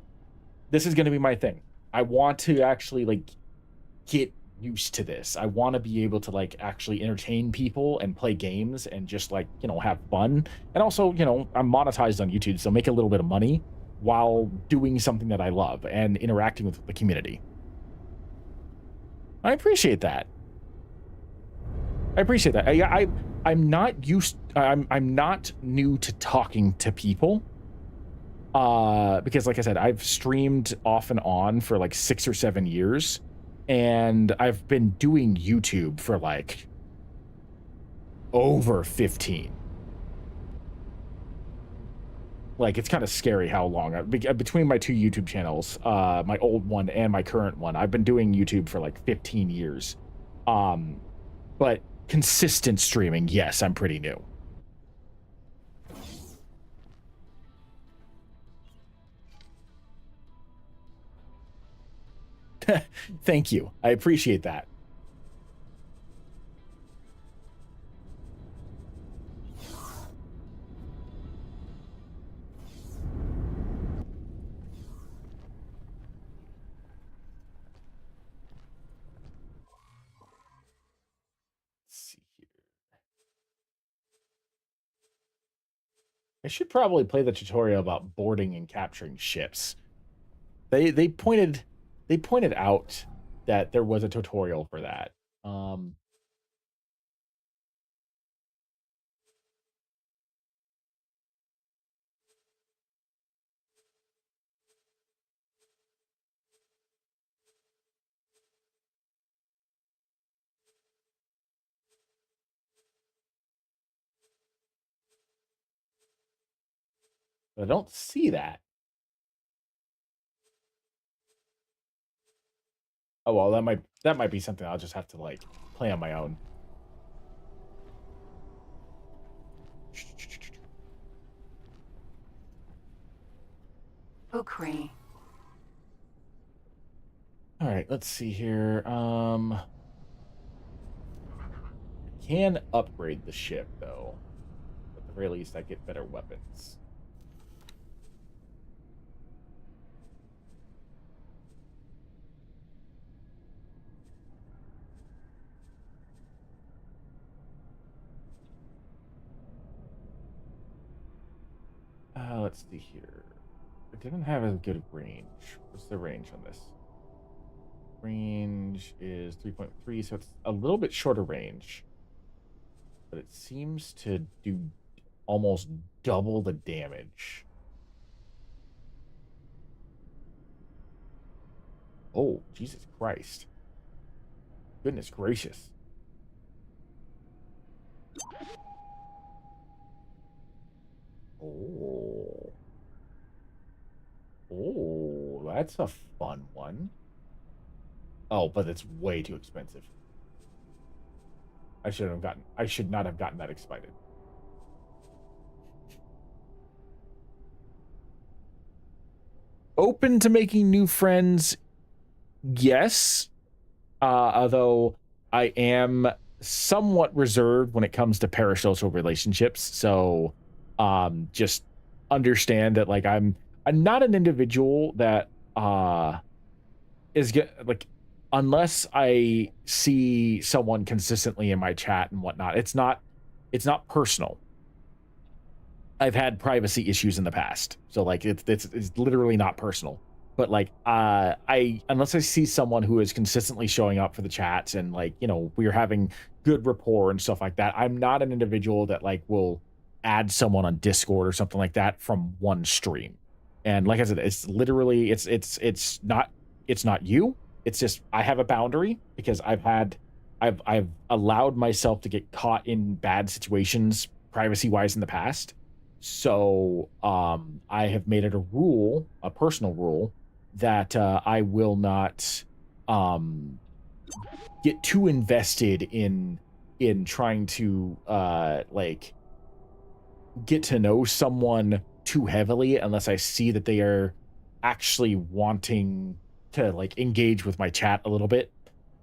This is going to be my thing. I want to actually like get used to this. I want to be able to like actually entertain people and play games and just like, have fun. And also, I'm monetized on YouTube, so make a little bit of money while doing something that I love and interacting with the community. I appreciate that. I'm not new to talking to people. Because like I said, I've streamed off and on for like 6 or 7 years, and I've been doing YouTube for like over 15. Like, it's kind of scary how long between my two YouTube channels, my old one and my current one, I've been doing YouTube for like 15 years. But consistent streaming, yes, I'm pretty new. Thank you. I appreciate that. I should probably play the tutorial about boarding and capturing ships. They pointed out that there was a tutorial for that. But I don't see that. Oh well, that might be something I'll just have to like play on my own. Ukri. All right, let's see here. Can upgrade the ship though. At the very least, I get better weapons. Let's see here. It didn't have a good range. What's the range on this? Range is 3.3, so it's a little bit shorter range. But it seems to do almost double the damage. Oh, Jesus Christ. Goodness gracious. Oh. Oh, that's a fun one. Oh, but it's way too expensive. I should not have gotten that excited. Open to making new friends, yes. Although I am somewhat reserved when it comes to parasocial relationships. So just understand that like I'm not an individual that is like, unless I see someone consistently in my chat and whatnot, it's not personal. I've had privacy issues in the past, so like it's literally not personal. But like unless I see someone who is consistently showing up for the chats and like, you know, we're having good rapport and stuff like that, I'm not an individual that like will add someone on Discord or something like that from one stream. And like I said, it's literally it's not you. It's just I have a boundary because I've allowed myself to get caught in bad situations privacy wise in the past. So I have made it a rule, a personal rule, that I will not get too invested in trying to like get to know someone too heavily unless I see that they are actually wanting to like engage with my chat a little bit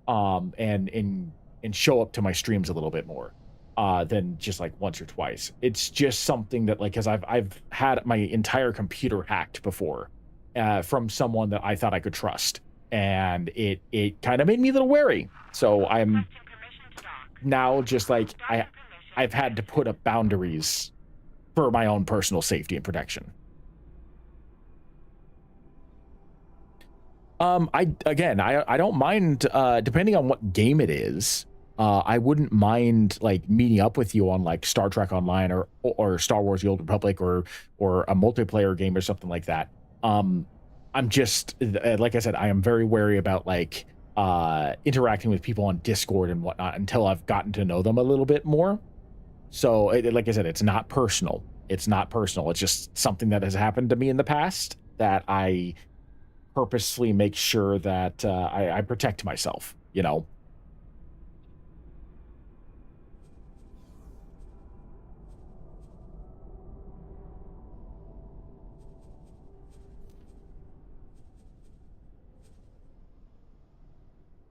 and show up to my streams a little bit more than just like once or twice. It's just something that like, because I've had my entire computer hacked before from someone that I thought I could trust, and it kind of made me a little wary. So I'm now just like I've had to put up boundaries for my own personal safety and protection. I don't mind depending on what game it is. I wouldn't mind like meeting up with you on like Star Trek Online or Star Wars: The Old Republic or a multiplayer game or something like that. I'm just like I said, I am very wary about like interacting with people on Discord and whatnot until I've gotten to know them a little bit more. So like I said, it's not personal. It's not personal. It's just something that has happened to me in the past that I purposely make sure that I protect myself, you know?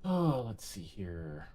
Oh, let's see here.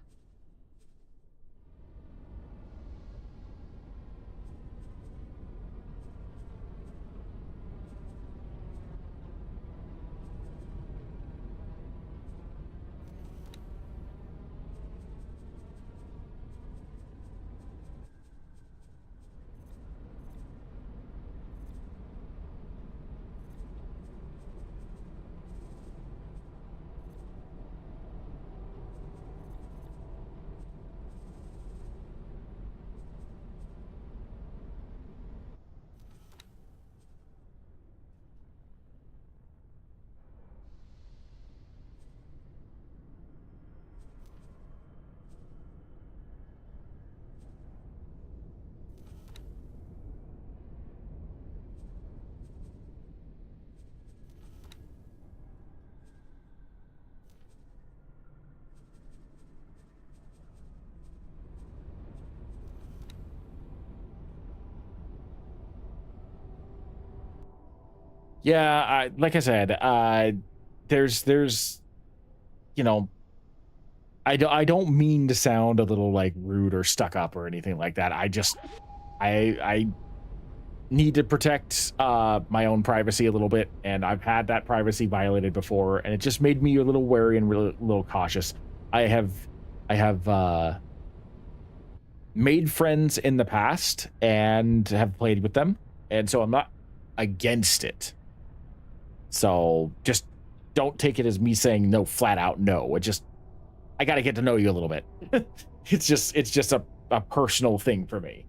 Yeah, like I said, there's, you know, I don't mean to sound a little like rude or stuck up or anything like that. I need to protect my own privacy a little bit, and I've had that privacy violated before, and it just made me a little wary and really a little cautious. I have made friends in the past and have played with them, and so I'm not against it. So just don't take it as me saying no, flat out no. It just, I got to get to know you a little bit. It's just a personal thing for me.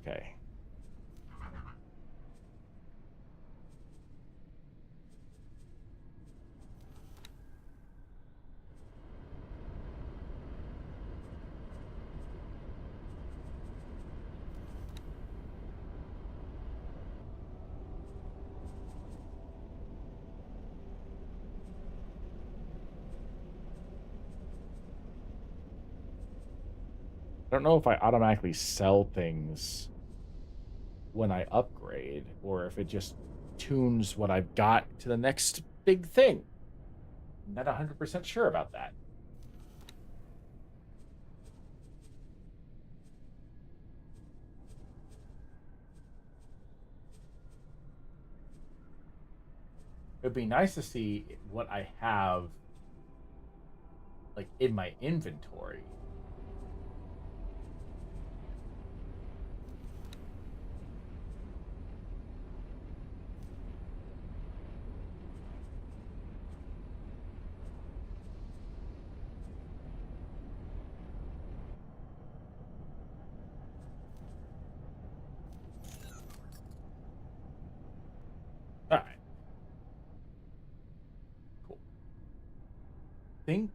Okay. I don't know if I automatically sell things when I upgrade, or if it just tunes what I've got to the next big thing. I'm not 100% sure about that. It'd be nice to see what I have, like, in my inventory. All right. Cool. Think.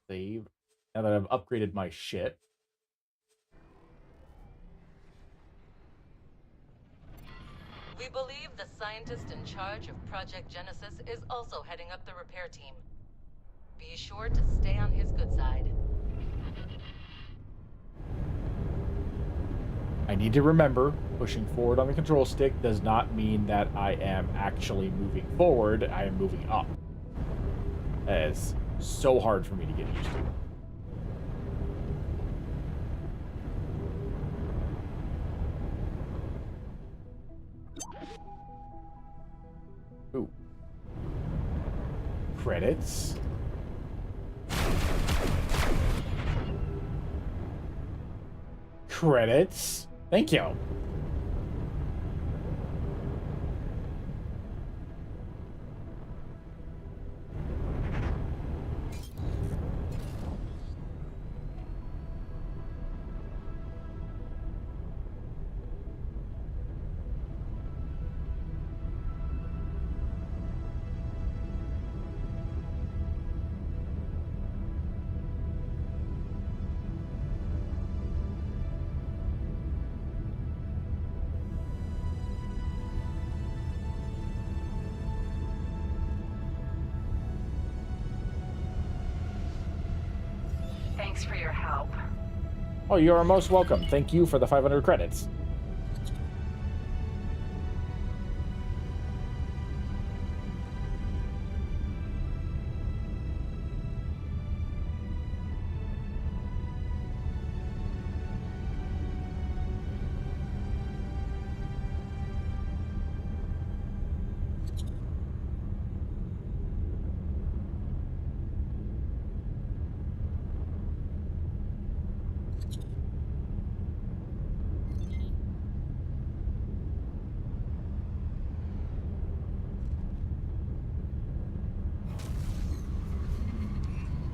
Save. Now that I've upgraded my shit. We believe the scientist in charge of Project Genesis is also heading up the repair team. Be sure to stay on his good side. I need to remember, pushing forward on the control stick does not mean that I am actually moving forward. I am moving up. That is so hard for me to get used to. Ooh. Credits. Credits. Thank you. Thanks for your help. Oh, you are most welcome. Thank you for the 500 credits.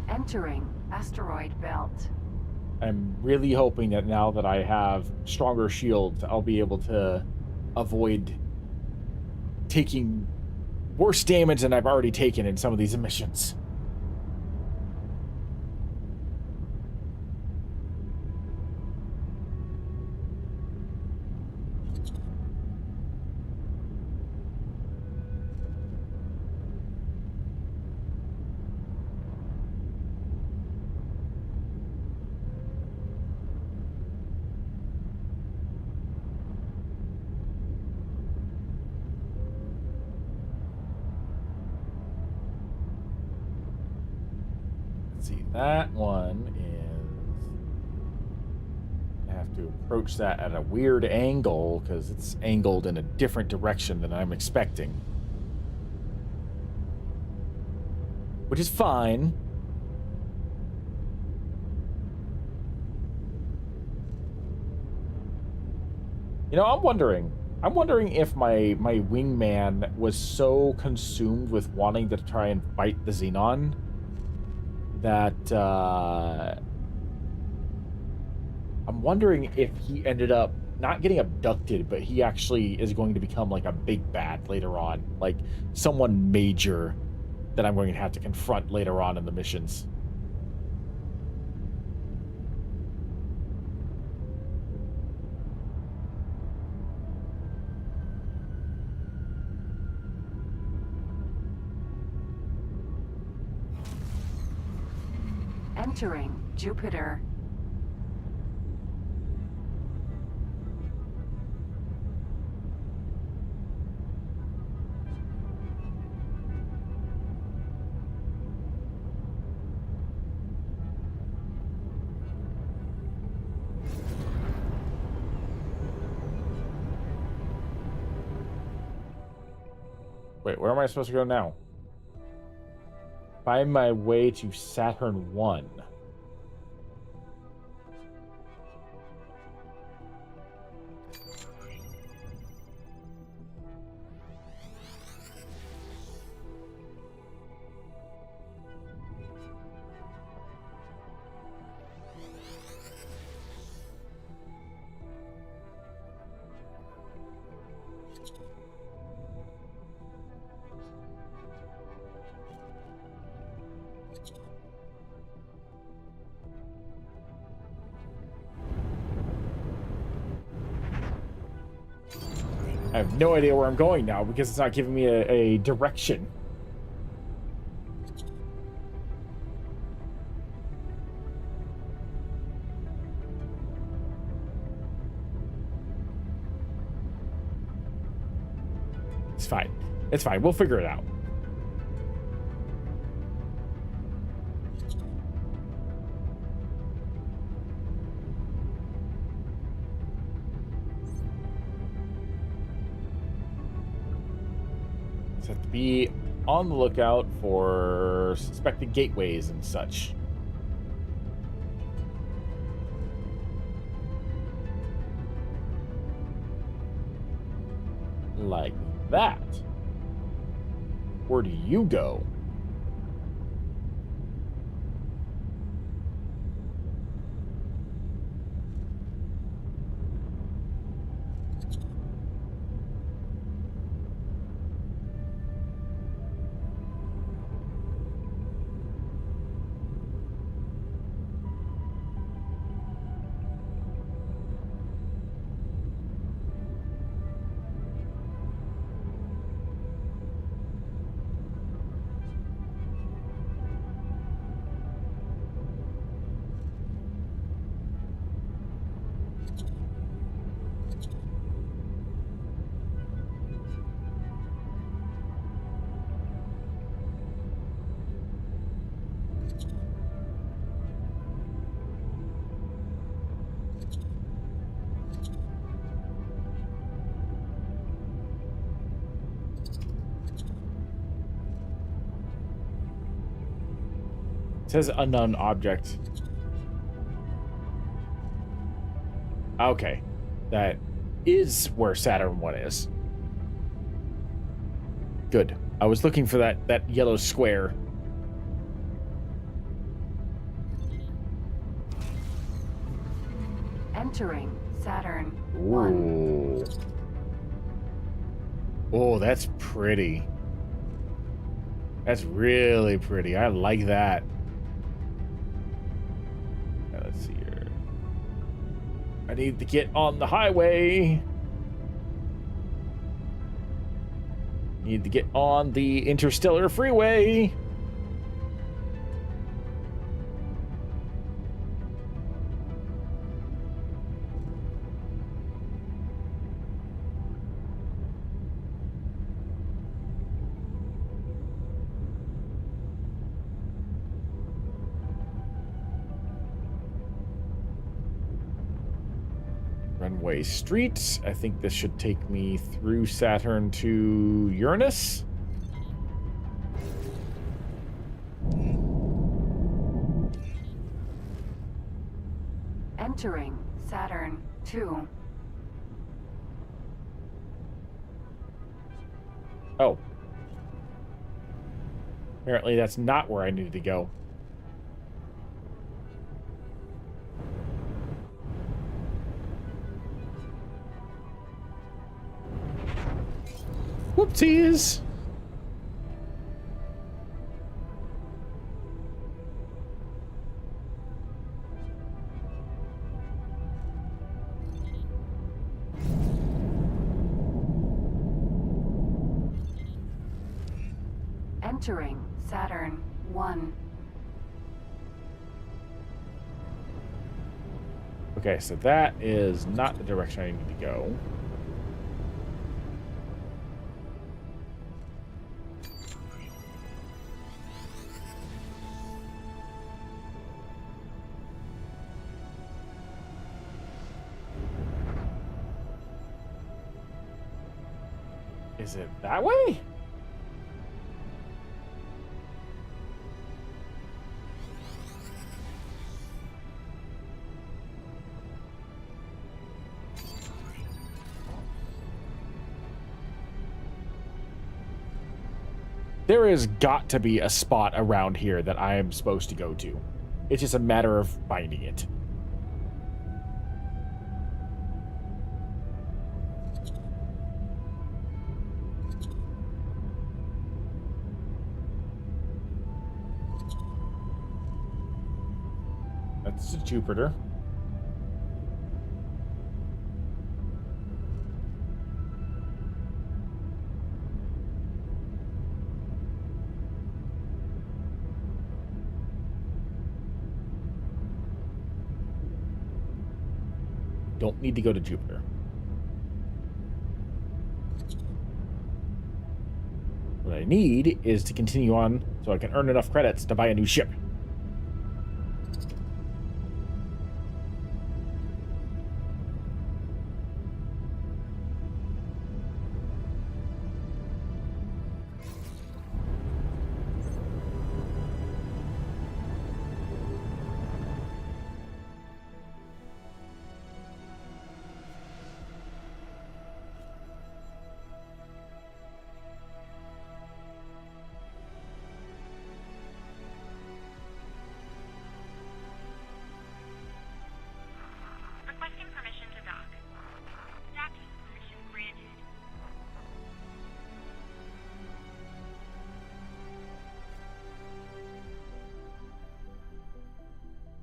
Entering asteroid belt. I'm really hoping that now that I have stronger shields, I'll be able to avoid taking worse damage than I've already taken in some of these missions. See, that one is... I have to approach that at a weird angle because it's angled in a different direction than I'm expecting. Which is fine. You know, I'm wondering if my wingman was so consumed with wanting to try and fight the Xenon that I'm wondering if he ended up not getting abducted, but he actually is going to become like a big bad later on, like someone major that I'm going to have to confront later on in the missions. Entering Jupiter. Wait, where am I supposed to go now? Find my way to Saturn 1. I have no idea where I'm going now because it's not giving me a direction. It's fine. It's fine. We'll figure it out. Just have to be on the lookout for suspected gateways and such. Like that. Where do you go? says unknown object. Okay. That is where Saturn 1 is. Good. I was looking for that yellow square. Entering Saturn 1. Ooh. Oh, that's pretty. That's really pretty. I like that. Let's see here. I need to get on the highway. Need to get on the interstellar freeway. Runway street. I think this should take me through Saturn to Uranus. Entering Saturn 2. Oh. Apparently that's not where I needed to go. Whoopsies. Entering Saturn 1. Okay, so that is not the direction I need to go. Is it that way? There has got to be a spot around here that I am supposed to go to. It's just a matter of finding it. That's Jupiter. Don't need to go to Jupiter. What I need is to continue on so I can earn enough credits to buy a new ship. Requesting permission to dock. Docking permission granted.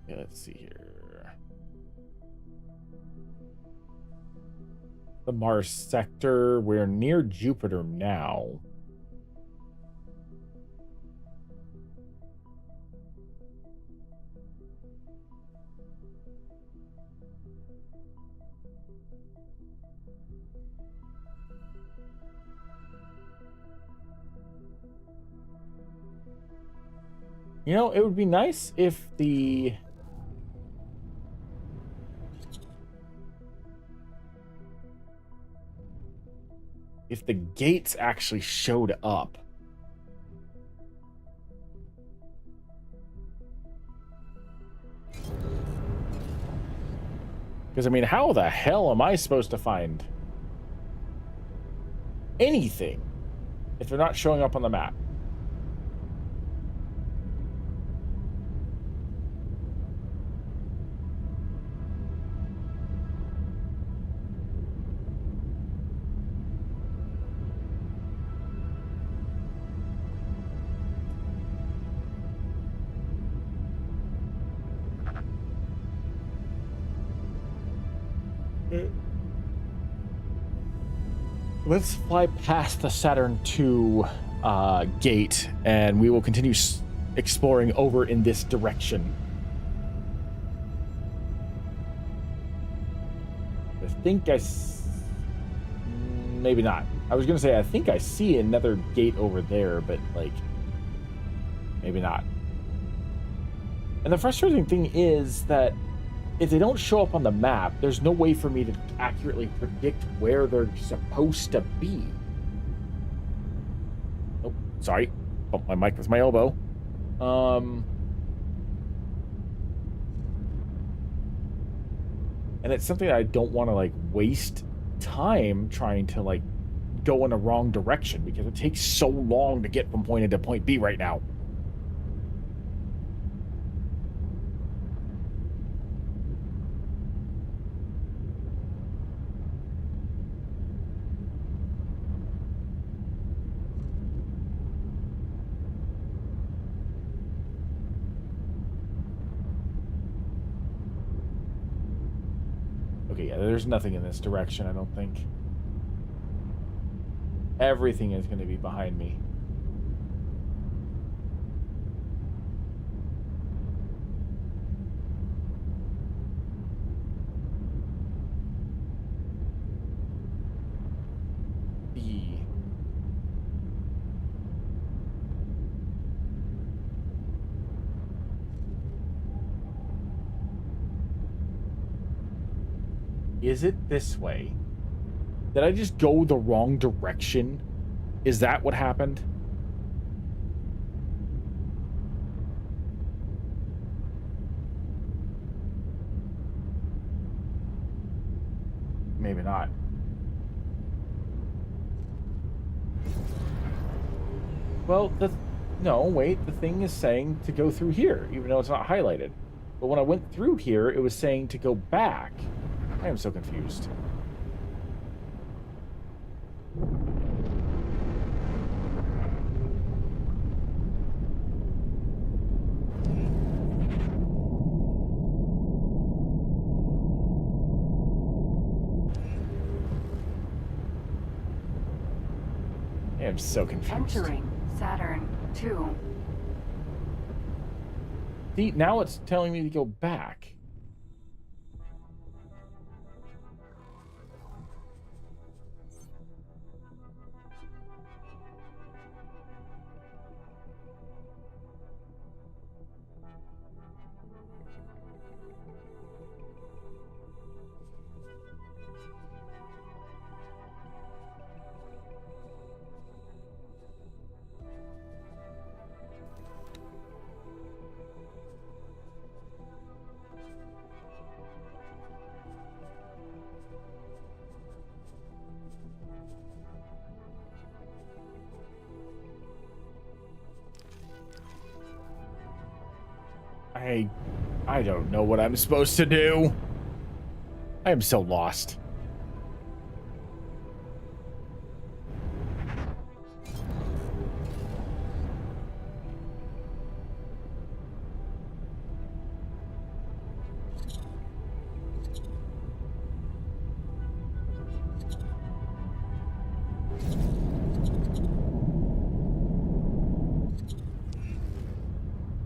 Yeah, let's see here. The Mars sector. We're near Jupiter now. You know, it would be nice if the gates actually showed up. Because, I mean, how the hell am I supposed to find anything if they're not showing up on the map? Let's fly past the Saturn II gate, and we will continue exploring over in this direction. I think maybe not. I was gonna say I think I see another gate over there, but like maybe not. And the frustrating thing is that if they don't show up on the map, there's no way for me to accurately predict where they're supposed to be. Oh, sorry. Bumped my mic with my elbow. And it's something I don't want to, like, waste time trying to, like, go in the wrong direction because it takes so long to get from point A to point B right now. Okay, yeah, there's nothing in this direction, I don't think. Everything is going to be behind me. Is it this way? Did I just go the wrong direction? Is that what happened? Maybe not. Well, no, wait, the thing is saying to go through here, even though it's not highlighted. But when I went through here, it was saying to go back. I am so confused. I am so confused. Entering Saturn II. See, now it's telling me to go back. I don't know what I'm supposed to do. I am so lost.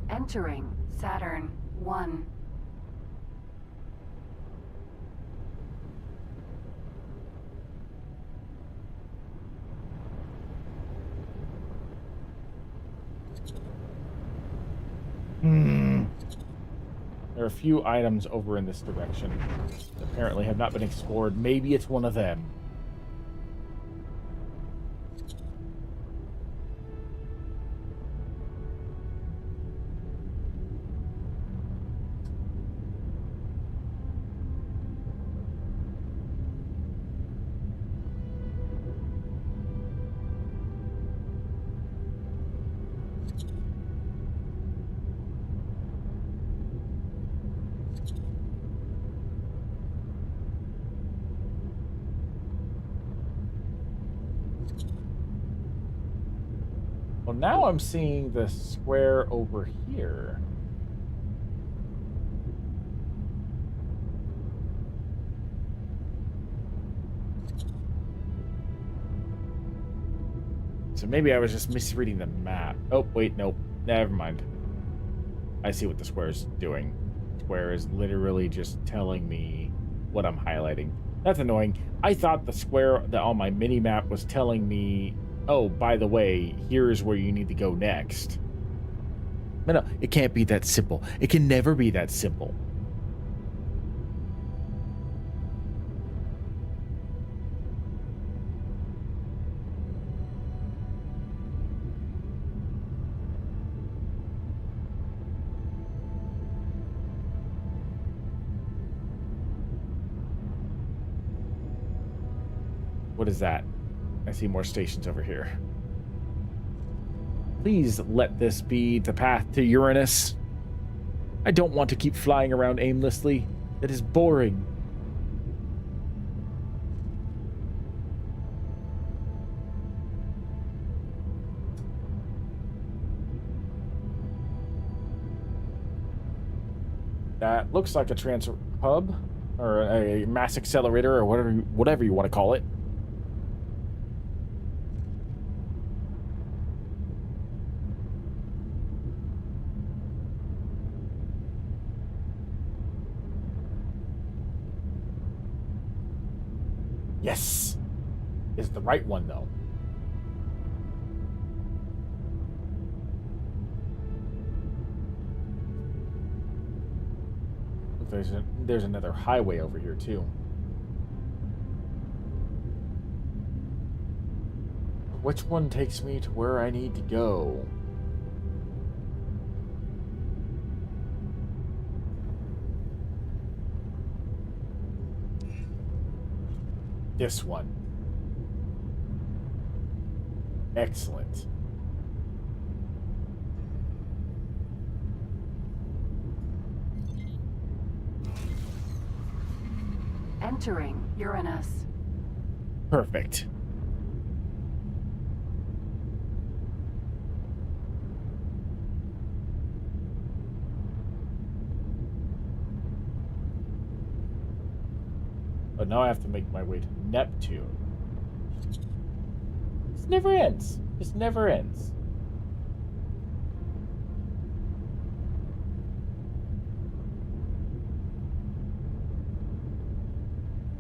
Entering Saturn I. There are a few items over in this direction that apparently have not been explored. Maybe it's one of them. Well, now I'm seeing the square over here. So maybe I was just misreading the map. Oh, wait, nope. Never mind. I see what the square is doing. Square is literally just telling me what I'm highlighting. That's annoying. I thought the square that on my mini map was telling me, oh, by the way, here's where you need to go next. But no, it can't be that simple. It can never be that simple. What is that? I see more stations over here. Please let this be the path to Uranus. I don't want to keep flying around aimlessly. It is boring. That looks like a transfer hub or a mass accelerator or whatever you want to call it. Yes. Is the right one though. There's another highway over here too. Which one takes me to where I need to go? This one. Excellent. Entering Uranus. Perfect. But now I have to make my way to Neptune. This never ends. This never ends.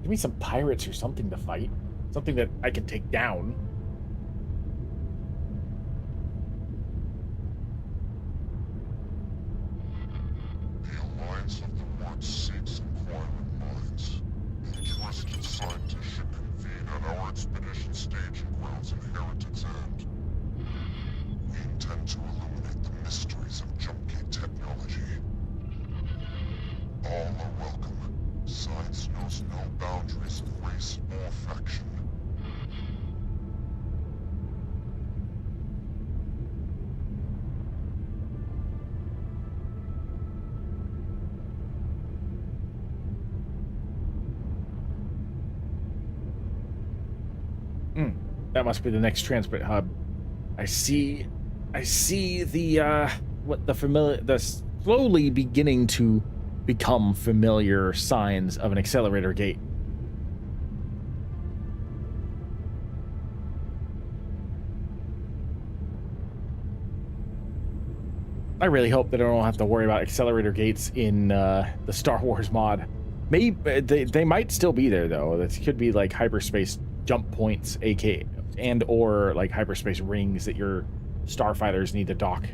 Give me some pirates or something to fight. Something that I can take down. The Alliance of the World seeks inquiring minds. Interested scientists should convene at our expedition staging grounds in Heritage End. We intend to illuminate the mysteries of junkie technology. All are welcome. Science knows no boundaries of race or faction. That must be the next transport hub. I see the slowly beginning to become familiar signs of an accelerator gate. I really hope that I don't have to worry about accelerator gates in the Star Wars mod. Maybe they might still be there though. This could be like hyperspace jump points, aka and or like hyperspace rings that your starfighters need to dock.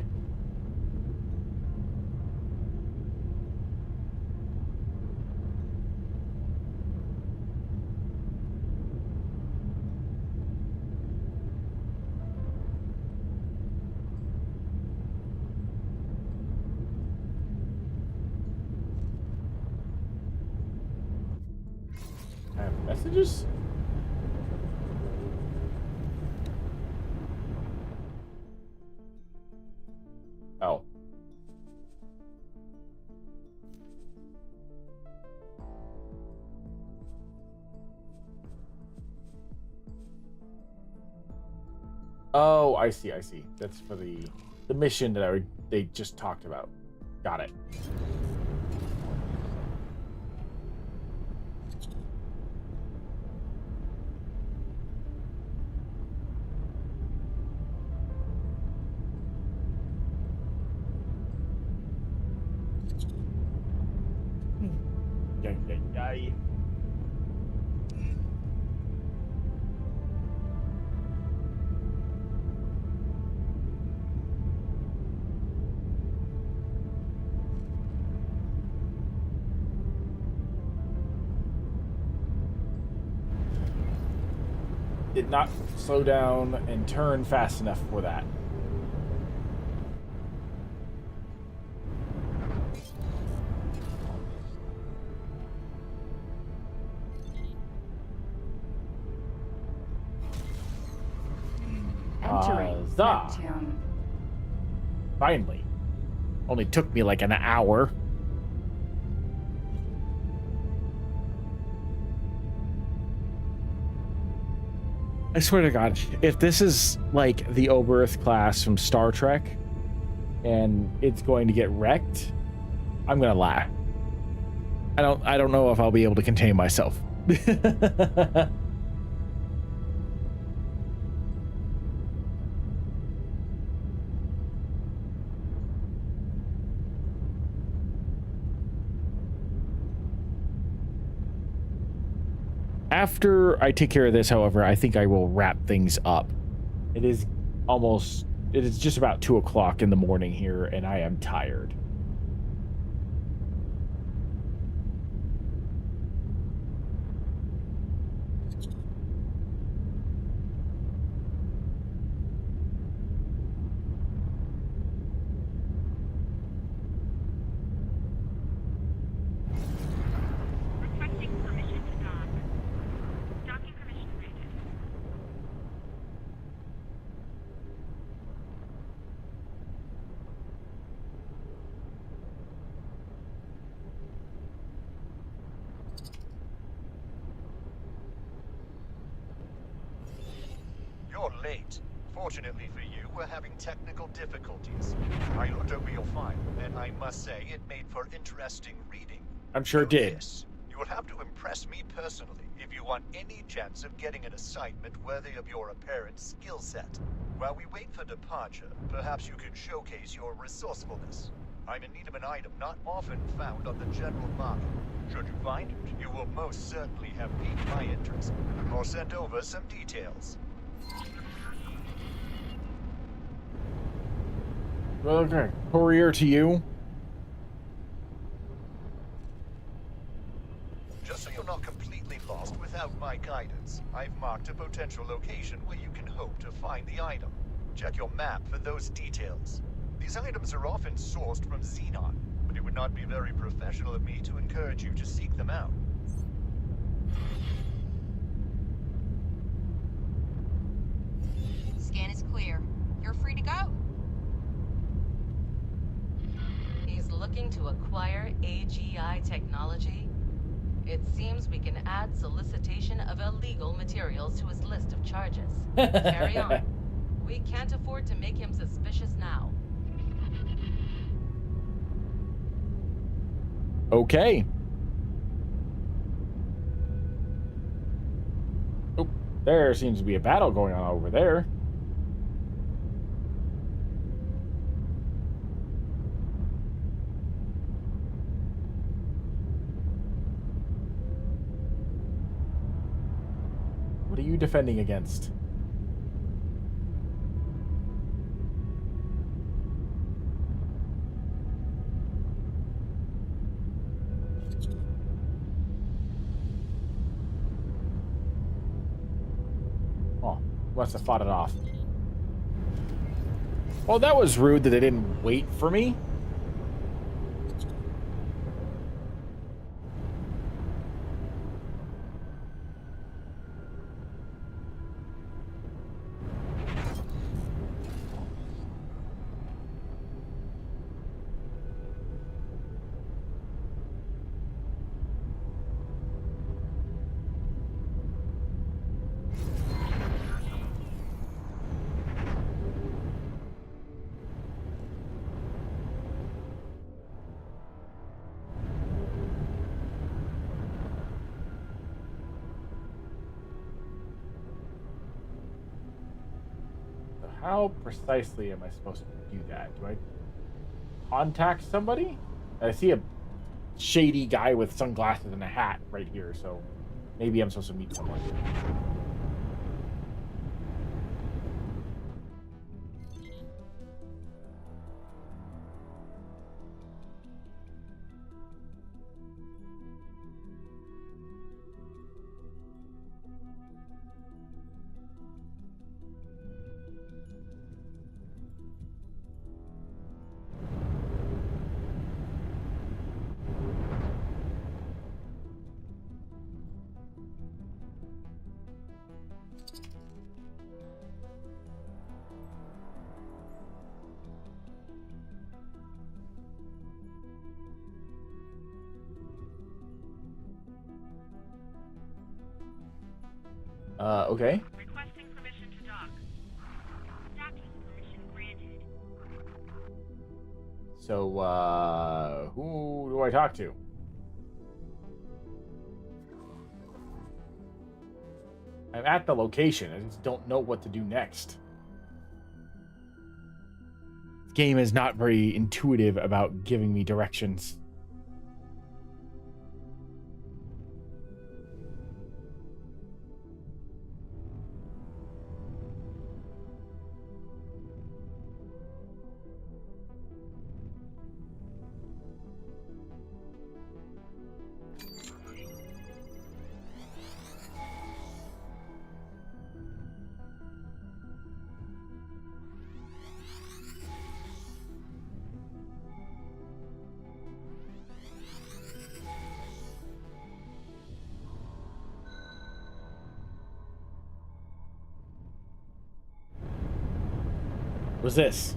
I have messages? Oh. Oh, I see. I see. That's for the mission that they just talked about. Got it. Yay, yay, yay. Did not slow down and turn fast enough for that. Entering Huzzah. Neptune. Finally. Only took me like an hour. I swear to God, if this is like the Oberth class from Star Trek and it's going to get wrecked, I'm gonna laugh. I don't know if I'll be able to contain myself. After I take care of this, however, I think I will wrap things up. It is just about 2 o'clock in the morning here, and I am tired. Requesting permission to dock. Docking permission granted. You're late. Fortunately for you, we're having technical difficulties. I looked over your file, and I must say it made for interesting reading. I'm sure it Know did. this, you will have to impress me personally if you want any chance of getting an assignment worthy of your apparent skill set. While we wait for departure, perhaps you could showcase your resourcefulness. I'm in need of an item not often found on the general market. Should you find it, you will most certainly have piqued my interest. I'll send over some details. Okay, courier to you. Just so you're not completely lost without my guidance, I've marked a potential location where you can hope to find the item. Check your map for those details. These items are often sourced from Xenon, but it would not be very professional of me to encourage you to seek them out. Scan is clear. You're free to go. He's looking to acquire AGI technology. It seems we can add solicitation of illegal materials to his list of charges. Carry on. We can't afford to make him suspicious now. Okay. Oh, there seems to be a battle going on over there. What are you defending against? Oh, must have fought it off. Well, that was rude that they didn't wait for me. how precisely am I supposed to do that? Do I contact somebody? I see a shady guy with sunglasses and a hat right here, so maybe I'm supposed to meet someone. Okay. Requesting permission to dock. Docking permission granted. So, who do I talk to? I'm at the location. I just don't know what to do next. This game is not very intuitive about giving me directions. What's this?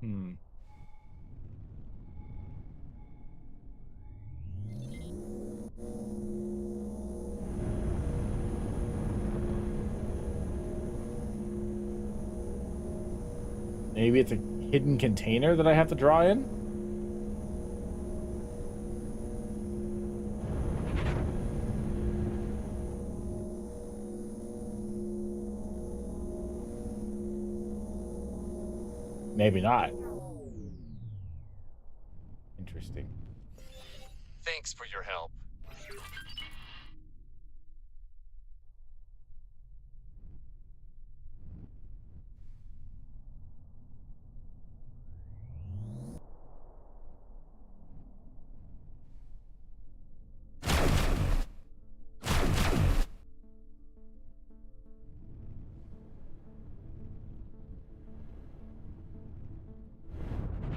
Hmm. Maybe it's a hidden container that I have to draw in? Maybe not. Interesting. Thanks for your help.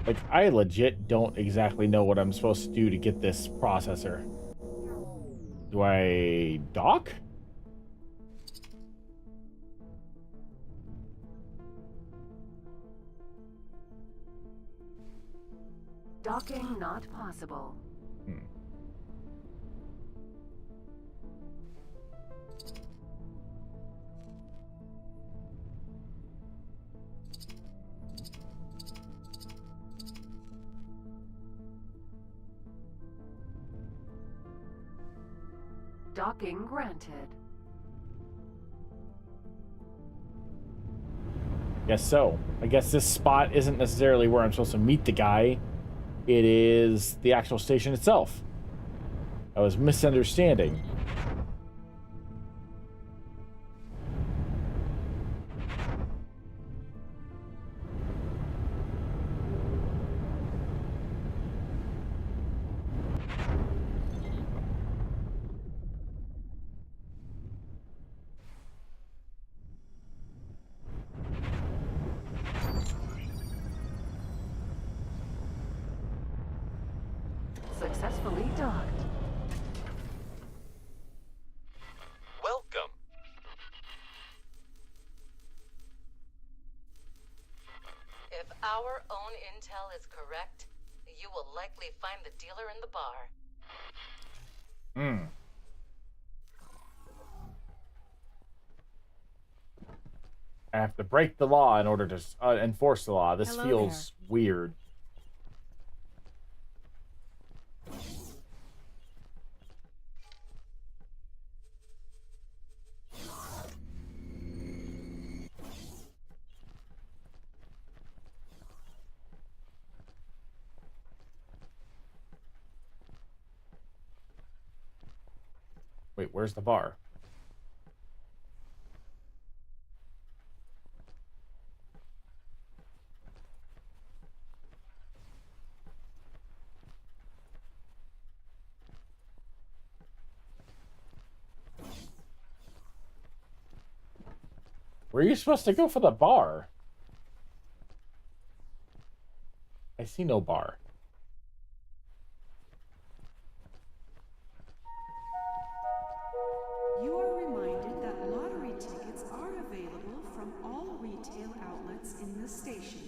Like, I legit don't exactly know what I'm supposed to do to get this processor. Do I dock? Docking not possible. Hmm. Docking granted. Guess so. I guess this spot isn't necessarily where I'm supposed to meet the guy. It is the actual station itself. I was misunderstanding. successfully docked. Welcome. If our own intel is correct, you will likely find the dealer in the bar. Hmm. I have to break the law in order to enforce the law. This Hello feels weird. Wait, where's the bar? Where are you supposed to go for the bar? I see no bar. You are reminded that lottery tickets are available from all retail outlets in the station.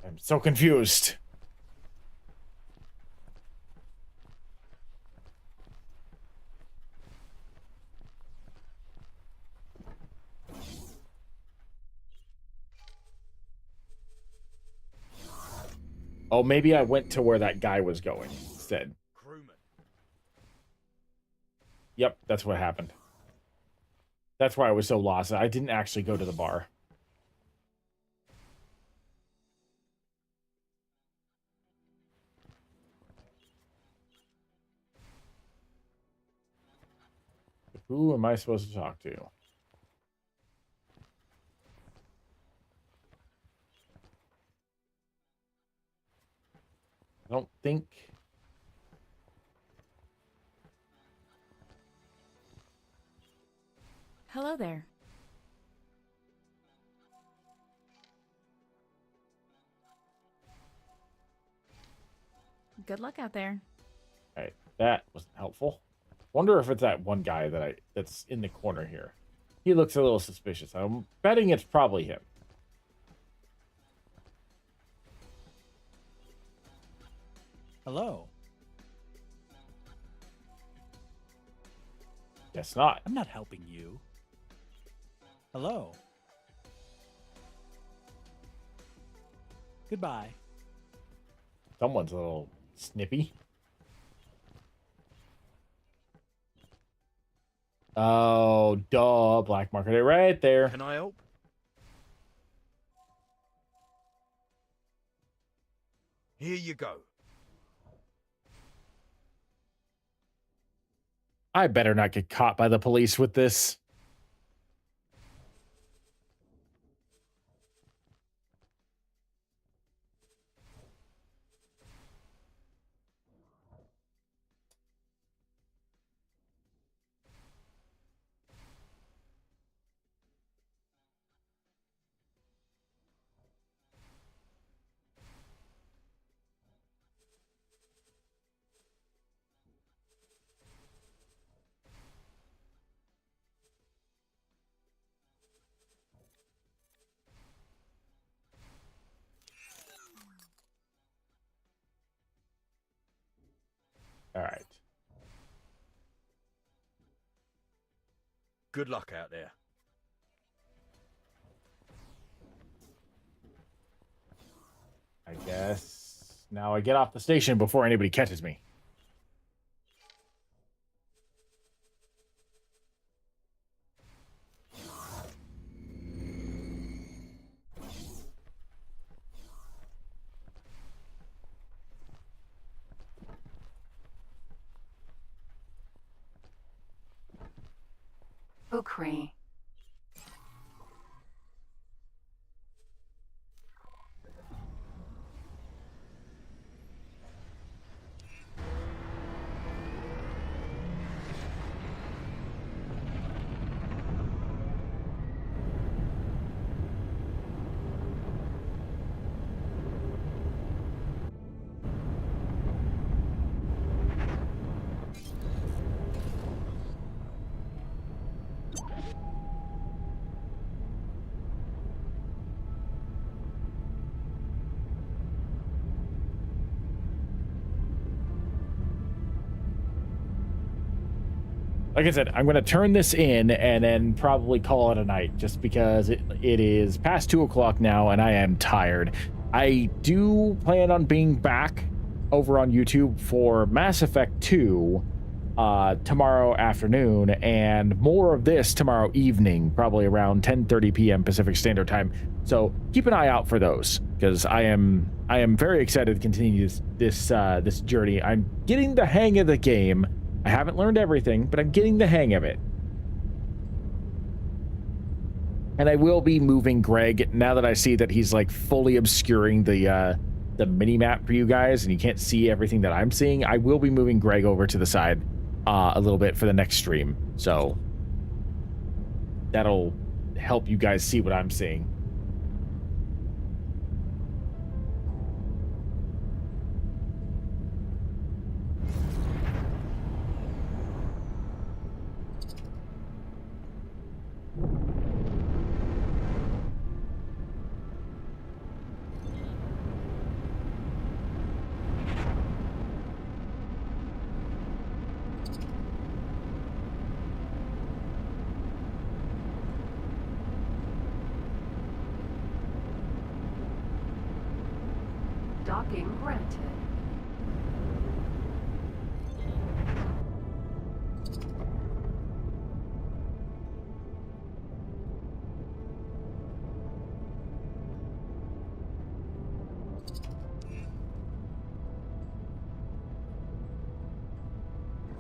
I'm so confused. Oh, maybe I went to where that guy was going instead. Crewman. Yep, that's what happened. That's why I was so lost. I didn't actually go to the bar. Who am I supposed to talk to? I don't think... Hello there. Good luck out there. Alright, that wasn't helpful. Wonder if it's that one guy that's in the corner here. He looks a little suspicious. I'm betting it's probably him. Hello. Guess not. I'm not helping you. Hello. Goodbye. Someone's a little snippy. Oh, duh. Black market it right there. Can I help? Here you go. I better not get caught by the police with this. All right. Good luck out there. I guess now I get off the station before anybody catches me. Ukri. like I said, I'm going to turn this in and then probably call it a night just because it is past 2 o'clock now and I am tired. I do plan on being back over on YouTube for Mass Effect 2 tomorrow afternoon and more of this tomorrow evening, probably around 10:30 p.m. Pacific Standard Time. So keep an eye out for those because I am very excited to continue this journey. I'm getting the hang of the game. I haven't learned everything, but I'm getting the hang of it. And I will be moving Greg now that I see that he's like fully obscuring the mini map for you guys and you can't see everything that I'm seeing. I will be moving Greg over to the side a little bit for the next stream. So that'll help you guys see what I'm seeing. Docking granted.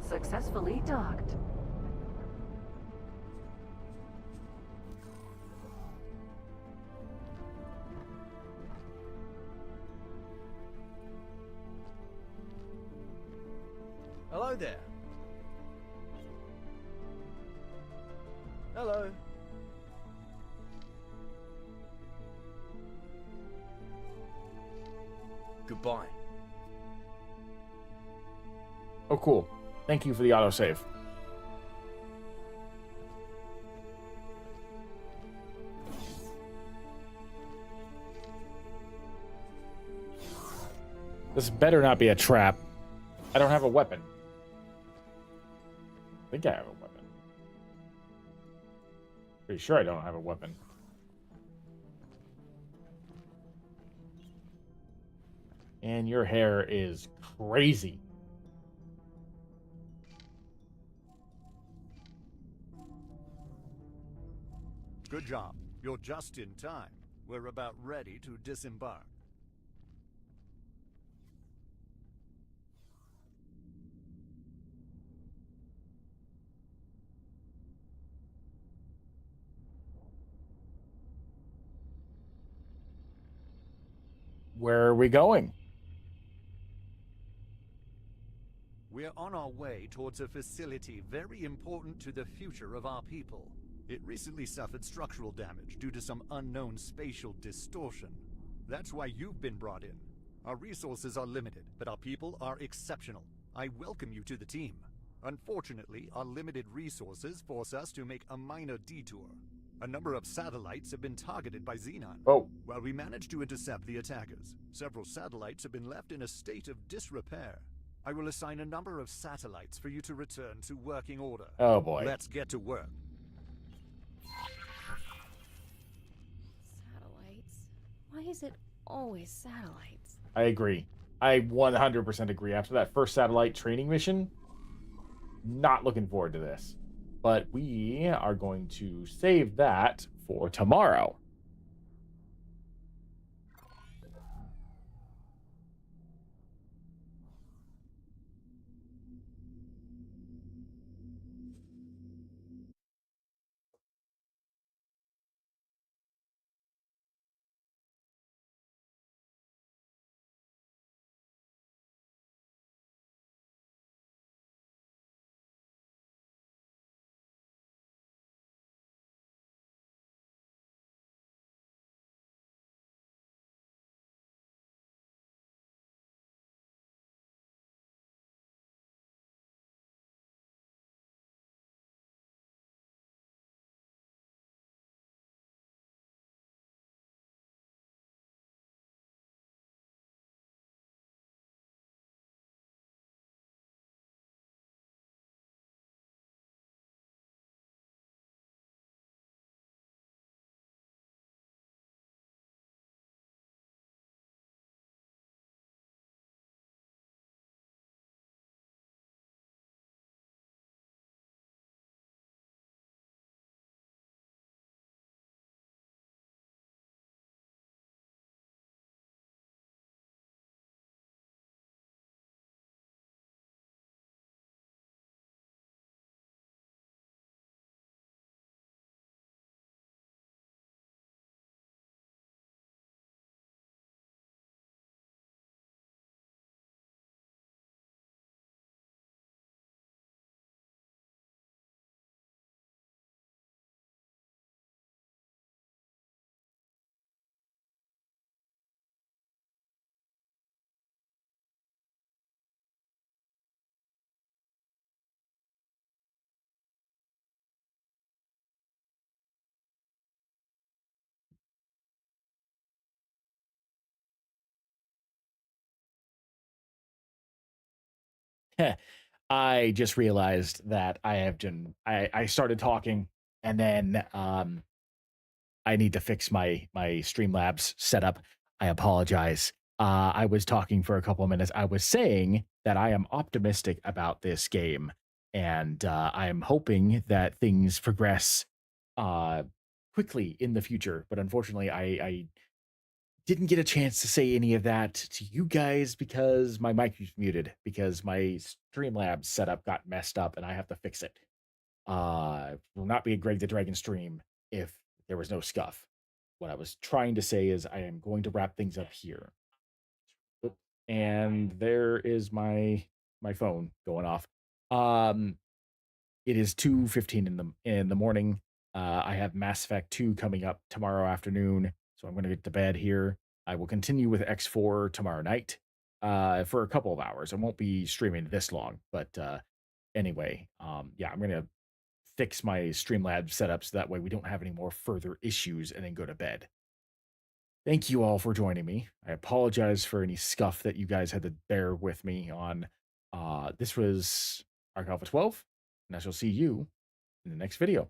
Successfully docked. Hello there. Hello. Goodbye. Oh, cool. Thank you for the autosave. This better not be a trap. I don't have a weapon. I think I have a weapon. Pretty sure I don't have a weapon. And your hair is crazy. Good job. You're just in time. We're about ready to disembark. Where are we going? We're on our way towards a facility very important to the future of our people. It recently suffered structural damage due to some unknown spatial distortion. That's why you've been brought in. Our resources are limited, but our people are exceptional. I welcome you to the team. Unfortunately, our limited resources force us to make a minor detour. A number of satellites have been targeted by Xenon. Oh. While we managed to intercept the attackers, several satellites have been left in a state of disrepair. I will assign a number of satellites for you to return to working order. Oh boy. Let's get to work. Satellites? Why is it always satellites? I agree. I 100% agree. After that first satellite training mission, not looking forward to this. But we are going to save that for tomorrow. I just realized that I have done. I started talking, and then I need to fix my Streamlabs setup. I apologize. I was talking for a couple of minutes. I was saying that I am optimistic about this game, and I am hoping that things progress uh, quickly in the future. But unfortunately, I didn't get a chance to say any of that to you guys because my mic was muted because my Streamlabs setup got messed up and I have to fix it. Will not be a Greg the Dragon stream if there was no scuff. What I was trying to say is I am going to wrap things up here. Oop, and there is my phone going off. Um, it is 2:15 in the morning. I have Mass Effect 2 coming up tomorrow afternoon, so I'm going to get to bed here. I will continue with X4 tomorrow night for a couple of hours. I won't be streaming this long, but anyway, yeah, I'm going to fix my Streamlabs setup so that way we don't have any more further issues and then go to bed. Thank you all for joining me. I apologize for any scuff that you guys had to bear with me on. This was Arc Alpha 12, and I shall see you in the next video.